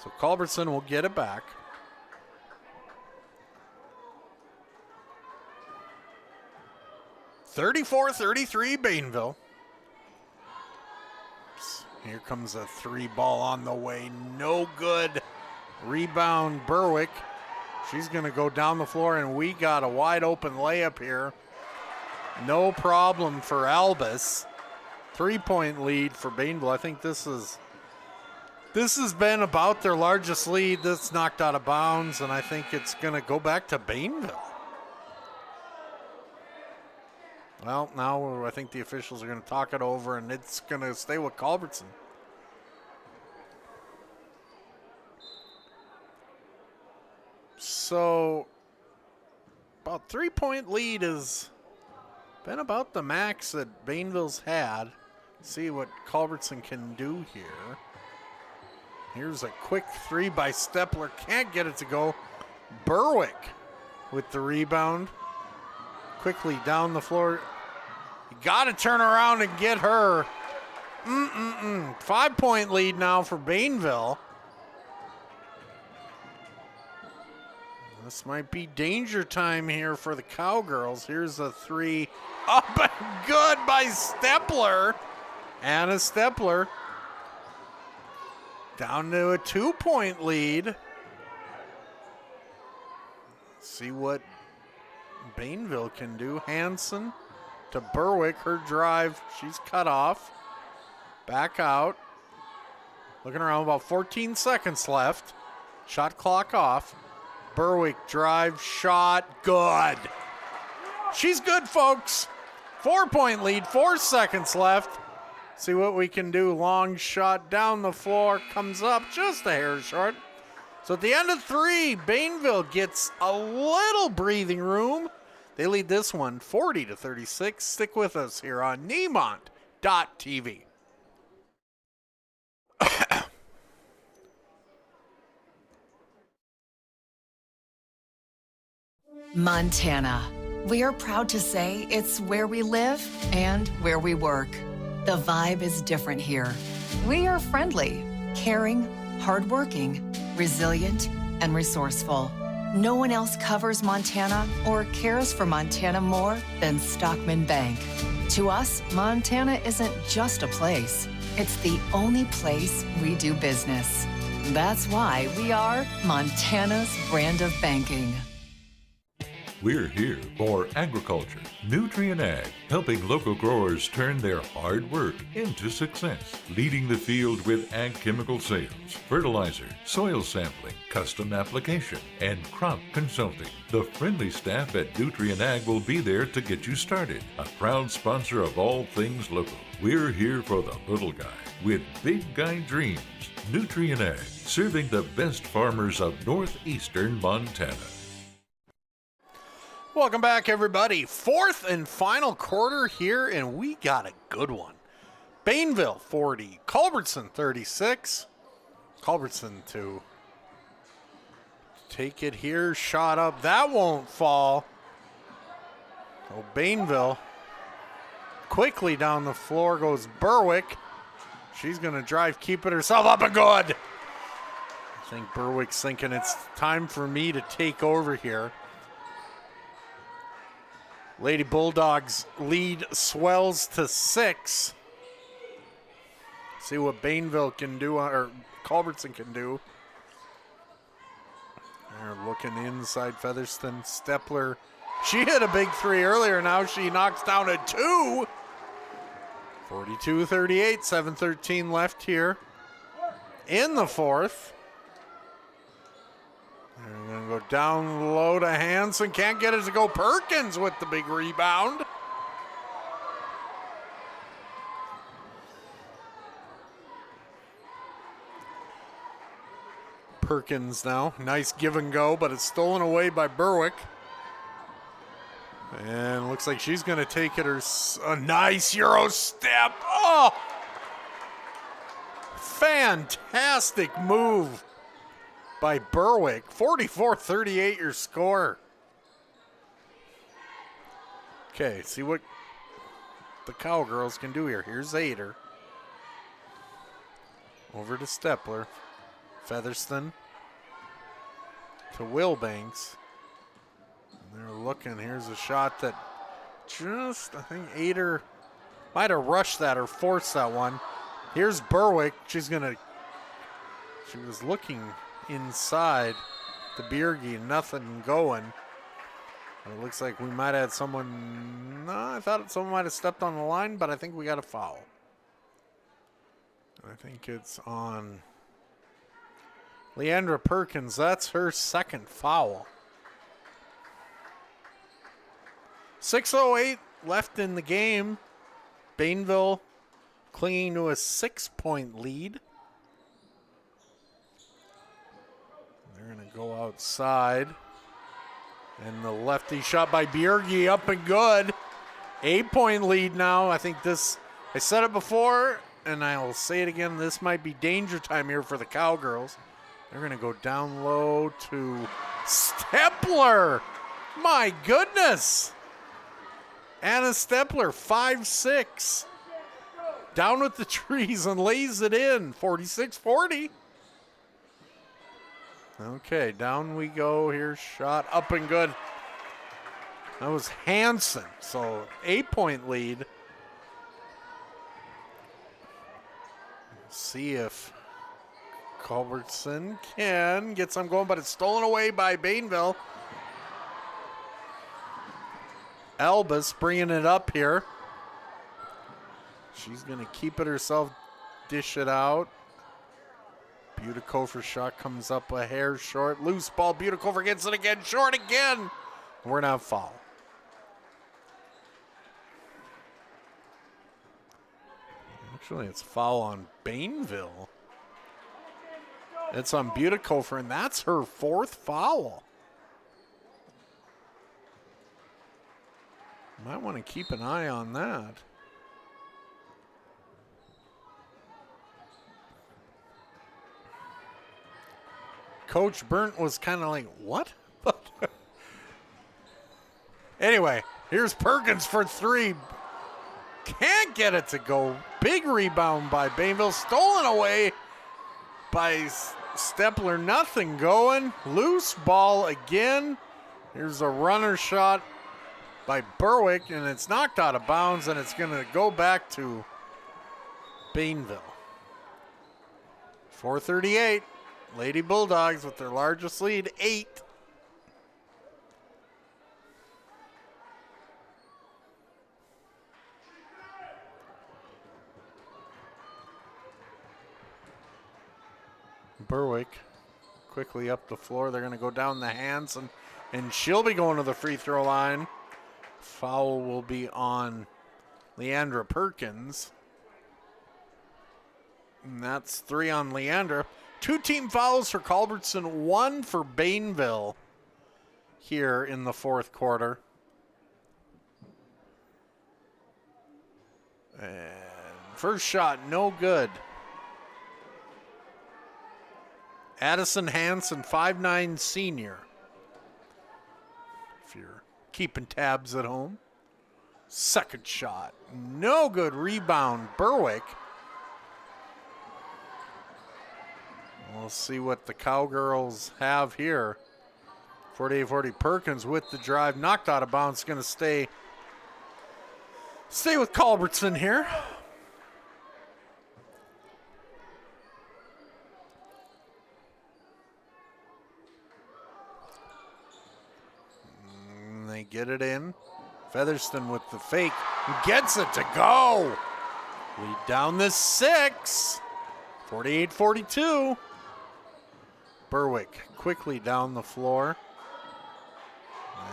So Culbertson will get it back. (34-33) Bainville. Here comes a three ball on the way. No good. Rebound Berwick. She's going to go down the floor, and we got a wide open layup here. No problem for Albus. 3-point lead for Bainville. I think this has been about their largest lead. That's knocked out of bounds, and I think it's going to go back to Bainville. Well, now I think the officials are going to talk it over, and it's going to stay with Culbertson. So, about 3-point lead has been about the max that Bainville's had. See what Culbertson can do here. Here's a quick three by Stepler. Can't get it to go. Berwick with the rebound. Quickly down the floor. You got to turn around and get her. 5-point lead now for Bainville. This might be danger time here for the Cowgirls. Here's a three. Up and good by Stepler. Anna Stepler. Down to a 2-point lead. See what Bainville can do. Hanson to Berwick. Her drive, she's cut off. Back out. Looking around, about 14 seconds left. Shot clock off. Berwick drive, shot, good. She's good, folks. 4-point lead, 4 seconds left. See what we can do. Long shot down the floor, comes up just a hair short. So at the end of 3, Bainville gets a little breathing room. They lead this one 40-36. Stick with us here on Nemont.TV. Montana. We are proud to say it's where we live and where we work. The vibe is different here. We are friendly, caring, hardworking, resilient, and resourceful. No one else covers Montana or cares for Montana more than Stockman Bank. To us, Montana isn't just a place. It's the only place we do business. That's why we are Montana's brand of banking. We're here for agriculture, Nutrient Ag, helping local growers turn their hard work into success. Leading the field with ag chemical sales, fertilizer, soil sampling, custom application, and crop consulting. The friendly staff at Nutrient Ag will be there to get you started. A proud sponsor of all things local. We're here for the little guy with big guy dreams. Nutrient Ag, serving the best farmers of northeastern Montana. Welcome back, everybody. 4th and final quarter here, and we got a good one. Bainville 40, Culbertson 36. Culbertson to take it here, shot up. That won't fall. Oh, Bainville quickly down the floor goes Berwick. She's going to drive, keep it herself up and good. I think Berwick's thinking it's time for me to take over here. Lady Bulldogs lead swells to 6. See what Bainville can do, or Culbertson can do. They're looking inside Featherston. Stepler, she hit a big three earlier. Now she knocks down a two. 42-38, 7:13 left here in the fourth. They're going to go down low to Hansen. Can't get it to go. Perkins with the big rebound. Perkins now. Nice give and go, but it's stolen away by Berwick. And looks like she's going to take it. A nice Euro step. Oh! Fantastic move by Berwick. 44-38 your score. Okay, see what the Cowgirls can do here. Here's Ader. Over to Stepler. Featherston to Wilbanks. They're looking. Here's a shot that I think Ader might have rushed that or forced that one. Here's Berwick. She was looking inside the Bierge, nothing going. It looks like we might have had someone. No, I thought someone might have stepped on the line, but I think we got a foul. I think it's on Leandra Perkins. That's her second foul. 6:08 left in the game. Bainville clinging to a 6-point lead. They're going to go outside. And the lefty shot by Bierge up and good. 8-point lead now. I think this, I said it before, and I will say it again. This might be danger time here for the Cowgirls. They're going to go down low to Stepler. My goodness. Anna Stepler, 5'6". Down with the trees and lays it in. 46-40. Okay, down we go. Here's shot up and good. That was Hansen. So 8-point lead. See if Culbertson can get some going, but it's stolen away by Bainville. Albus bringing it up here. She's going to keep it herself, dish it out. Butikofer shot comes up a hair short. Loose ball. Butikofer gets it again. Short again. We're not foul. Actually, it's foul on Bainville. It's on Butikofer, and that's her fourth foul. Might want to keep an eye on that. Coach Burnt was kind of like, what? Anyway, here's Perkins for three. Can't get it to go. Big rebound by Bainville. Stolen away by Stepler. Nothing going. Loose ball again. Here's a runner shot by Berwick, and it's knocked out of bounds, and it's going to go back to Bainville. 4:38. Lady Bulldogs with their largest lead, 8. Berwick quickly up the floor. They're going to go down the hands, and she'll be going to the free throw line. Foul will be on Leandra Perkins. And that's 3 on Leandra. 2 team fouls for Culbertson, 1 for Bainville here in the fourth quarter. And first shot, no good. Addison Hansen, 5'9" senior. If you're keeping tabs at home. Second shot, no good. Rebound, Berwick. We'll see what the Cowgirls have here. 48-40 Perkins with the drive. Knocked out of bounds. Going to stay with Culbertson here. they get it in. Featherston with the fake. Gets it to go. Lead down the 6. 48-42. Berwick quickly down the floor.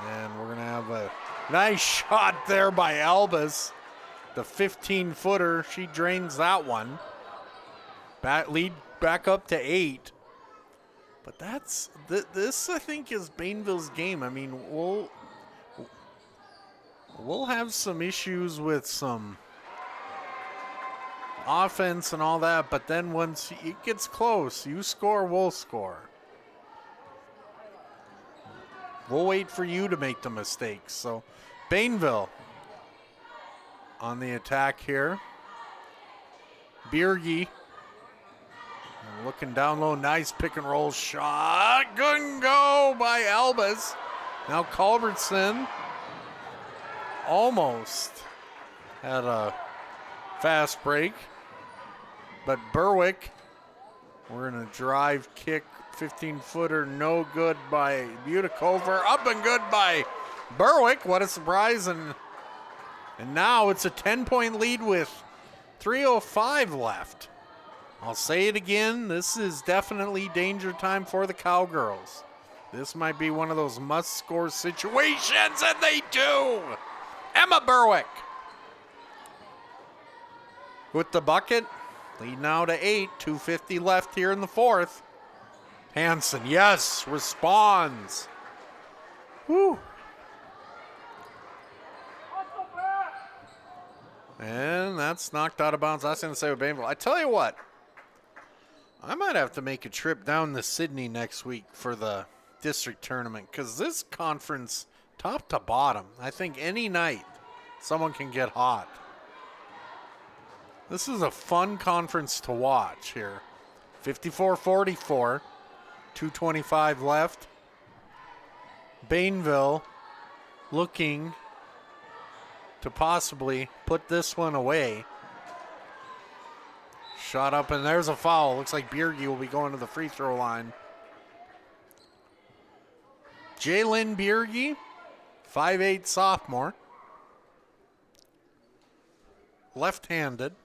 And we're going to have a nice shot there by Albus. The 15-footer, she drains that one. Lead back up to 8. But this I think is Bainville's game. I mean, we'll have some issues with some offense and all that, but then once it gets close, you score, we'll score. We'll wait for you to make the mistakes. So Bainville on the attack here. Bierge looking down low, nice pick and roll shot. Good and go by Albus. Now Culbertson almost had a fast break. But Berwick, we're in a drive kick, 15-footer, no good by Butikover. Up and good by Berwick. What a surprise. And now it's a 10-point lead with 3:05 left. I'll say it again. This is definitely danger time for the Cowgirls. This might be one of those must-score situations, and they do. Emma Berwick with the bucket. Lead now to 8, 2:50 left here in the fourth. Hansen, yes, responds. Whew. And that's knocked out of bounds. I was going to say with Bainville. I tell you what, I might have to make a trip down to Sydney next week for the district tournament, because this conference, top to bottom, I think any night someone can get hot. This is a fun conference to watch here. 54-44, 2:25 left. Bainville looking to possibly put this one away. Shot up, and there's a foul. Looks like Bierge will be going to the free throw line. Jalen Bierge, 5'8" sophomore. Left-handed.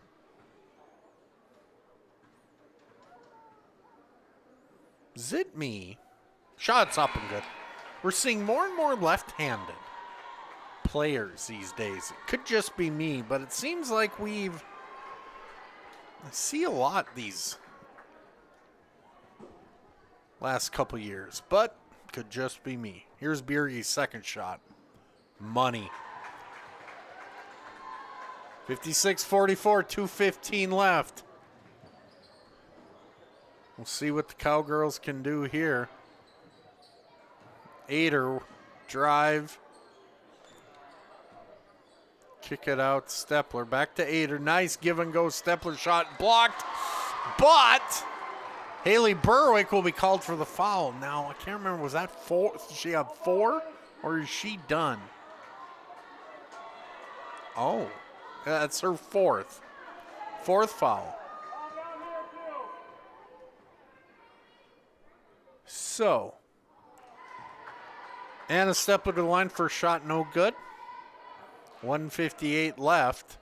Zitme. Shots up and good. We're seeing more and more left-handed players these days. It could just be me, but it seems like I see a lot these last couple years, but could just be me. Here's Bierge's second shot. Money. 56-44, 2:15 left. We'll see what the Cowgirls can do here. Ader, drive. Kick it out, Stepler. Back to Ader. Nice give and go. Stepler shot blocked. But Haley Berwick will be called for the foul. Now, I can't remember, was that 4? Does she have 4? Or is she done? Oh, that's her fourth. Fourth foul. So, Anna Stepler to the line for a shot, no good. 1:58 left.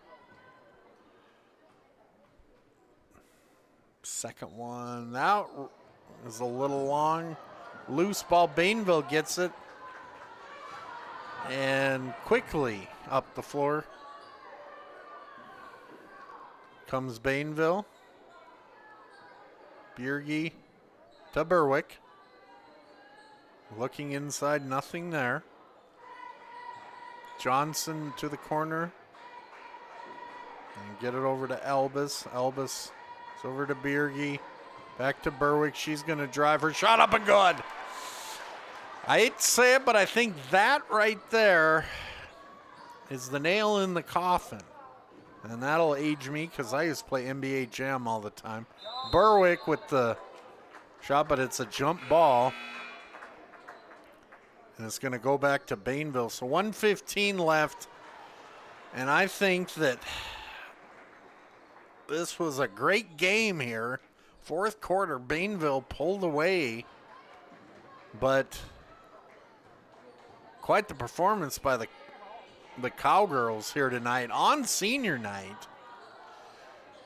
Second one out is a little long. Loose ball, Bainville gets it. And quickly up the floor comes Bainville. Bierge to Berwick. Looking inside, nothing there. Johnson to the corner. And get it over to Elbis. Elbis is over to Bierge. Back to Berwick. She's going to drive her shot up and good. I hate to say it, but I think that right there is the nail in the coffin. And that'll age me because I used to play NBA Jam all the time. Berwick with the shot, but it's a jump ball. And it's going to go back to Bainville. So 1:15 left. And I think that this was a great game here. Fourth quarter, Bainville pulled away. But quite the performance by the Cowgirls here tonight on senior night.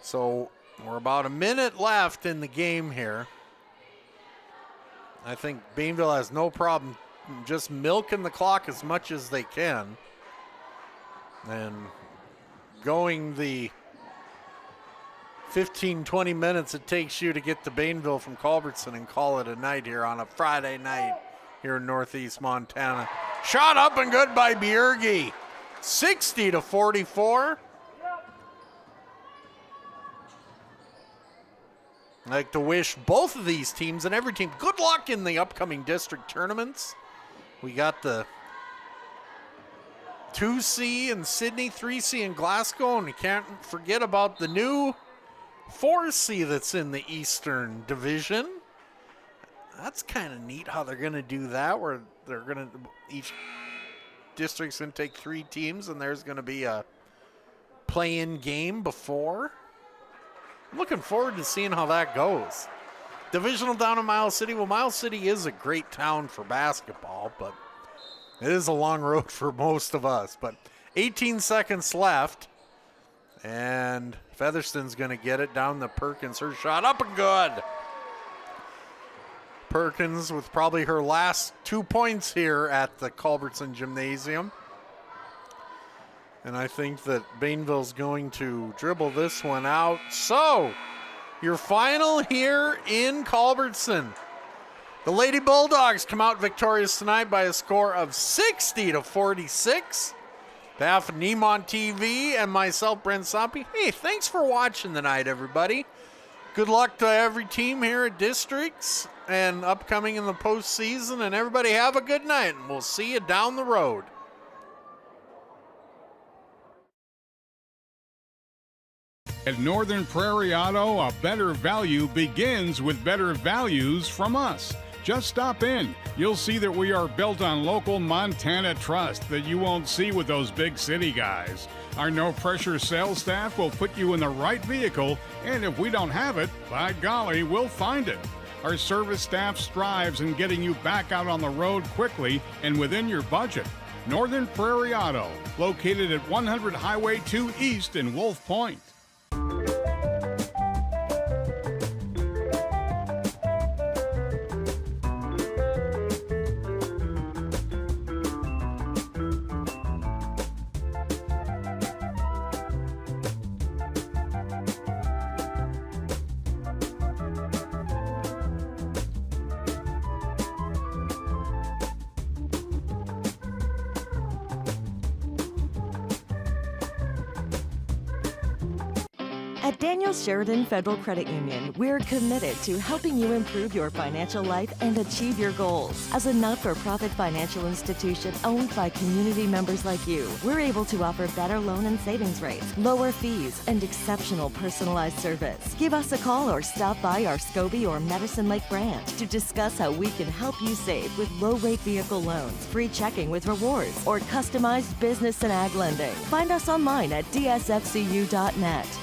So we're about a minute left in the game here. I think Bainville has no problem just milking the clock as much as they can and going the 15-20 minutes it takes you to get to Bainville from Culbertson and call it a night here on a Friday night here in Northeast Montana. Shot up and good by Bjerge. 60-44. I'd like to wish both of these teams and every team good luck in the upcoming district tournaments. We got the 2C in Sydney, 3C in Glasgow, and we can't forget about the new 4C that's in the Eastern Division. That's kind of neat how they're going to do that, where they're going to, each district's going to take 3 teams, and there's going to be a play-in game before. I'm looking forward to seeing how that goes. Divisional down in Miles City. Well, Miles City is a great town for basketball, but it is a long road for most of us. But 18 seconds left, and Featherston's going to get it down to Perkins. Her shot up and good. Perkins with probably her last 2 points here at the Culbertson Gymnasium. And I think that Bainville's going to dribble this one out. So, your final here in Culbertson. The Lady Bulldogs come out victorious tonight by a score of 60-46. On behalf of Nemont.TV and myself, Brent Soppy, hey, thanks for watching tonight, everybody. Good luck to every team here at districts and upcoming in the postseason. And everybody have a good night, and we'll see you down the road. At Northern Prairie Auto, a better value begins with better values from us. Just stop in. You'll see that we are built on local Montana trust that you won't see with those big city guys. Our no-pressure sales staff will put you in the right vehicle, and if we don't have it, by golly, we'll find it. Our service staff strives in getting you back out on the road quickly and within your budget. Northern Prairie Auto, located at 100 Highway 2 East in Wolf Point. At Daniel Sheridan Federal Credit Union, we're committed to helping you improve your financial life and achieve your goals. As a not-for-profit financial institution owned by community members like you, we're able to offer better loan and savings rates, lower fees, and exceptional personalized service. Give us a call or stop by our Scobie or Medicine Lake branch to discuss how we can help you save with low-rate vehicle loans, free checking with rewards, or customized business and ag lending. Find us online at dsfcu.net.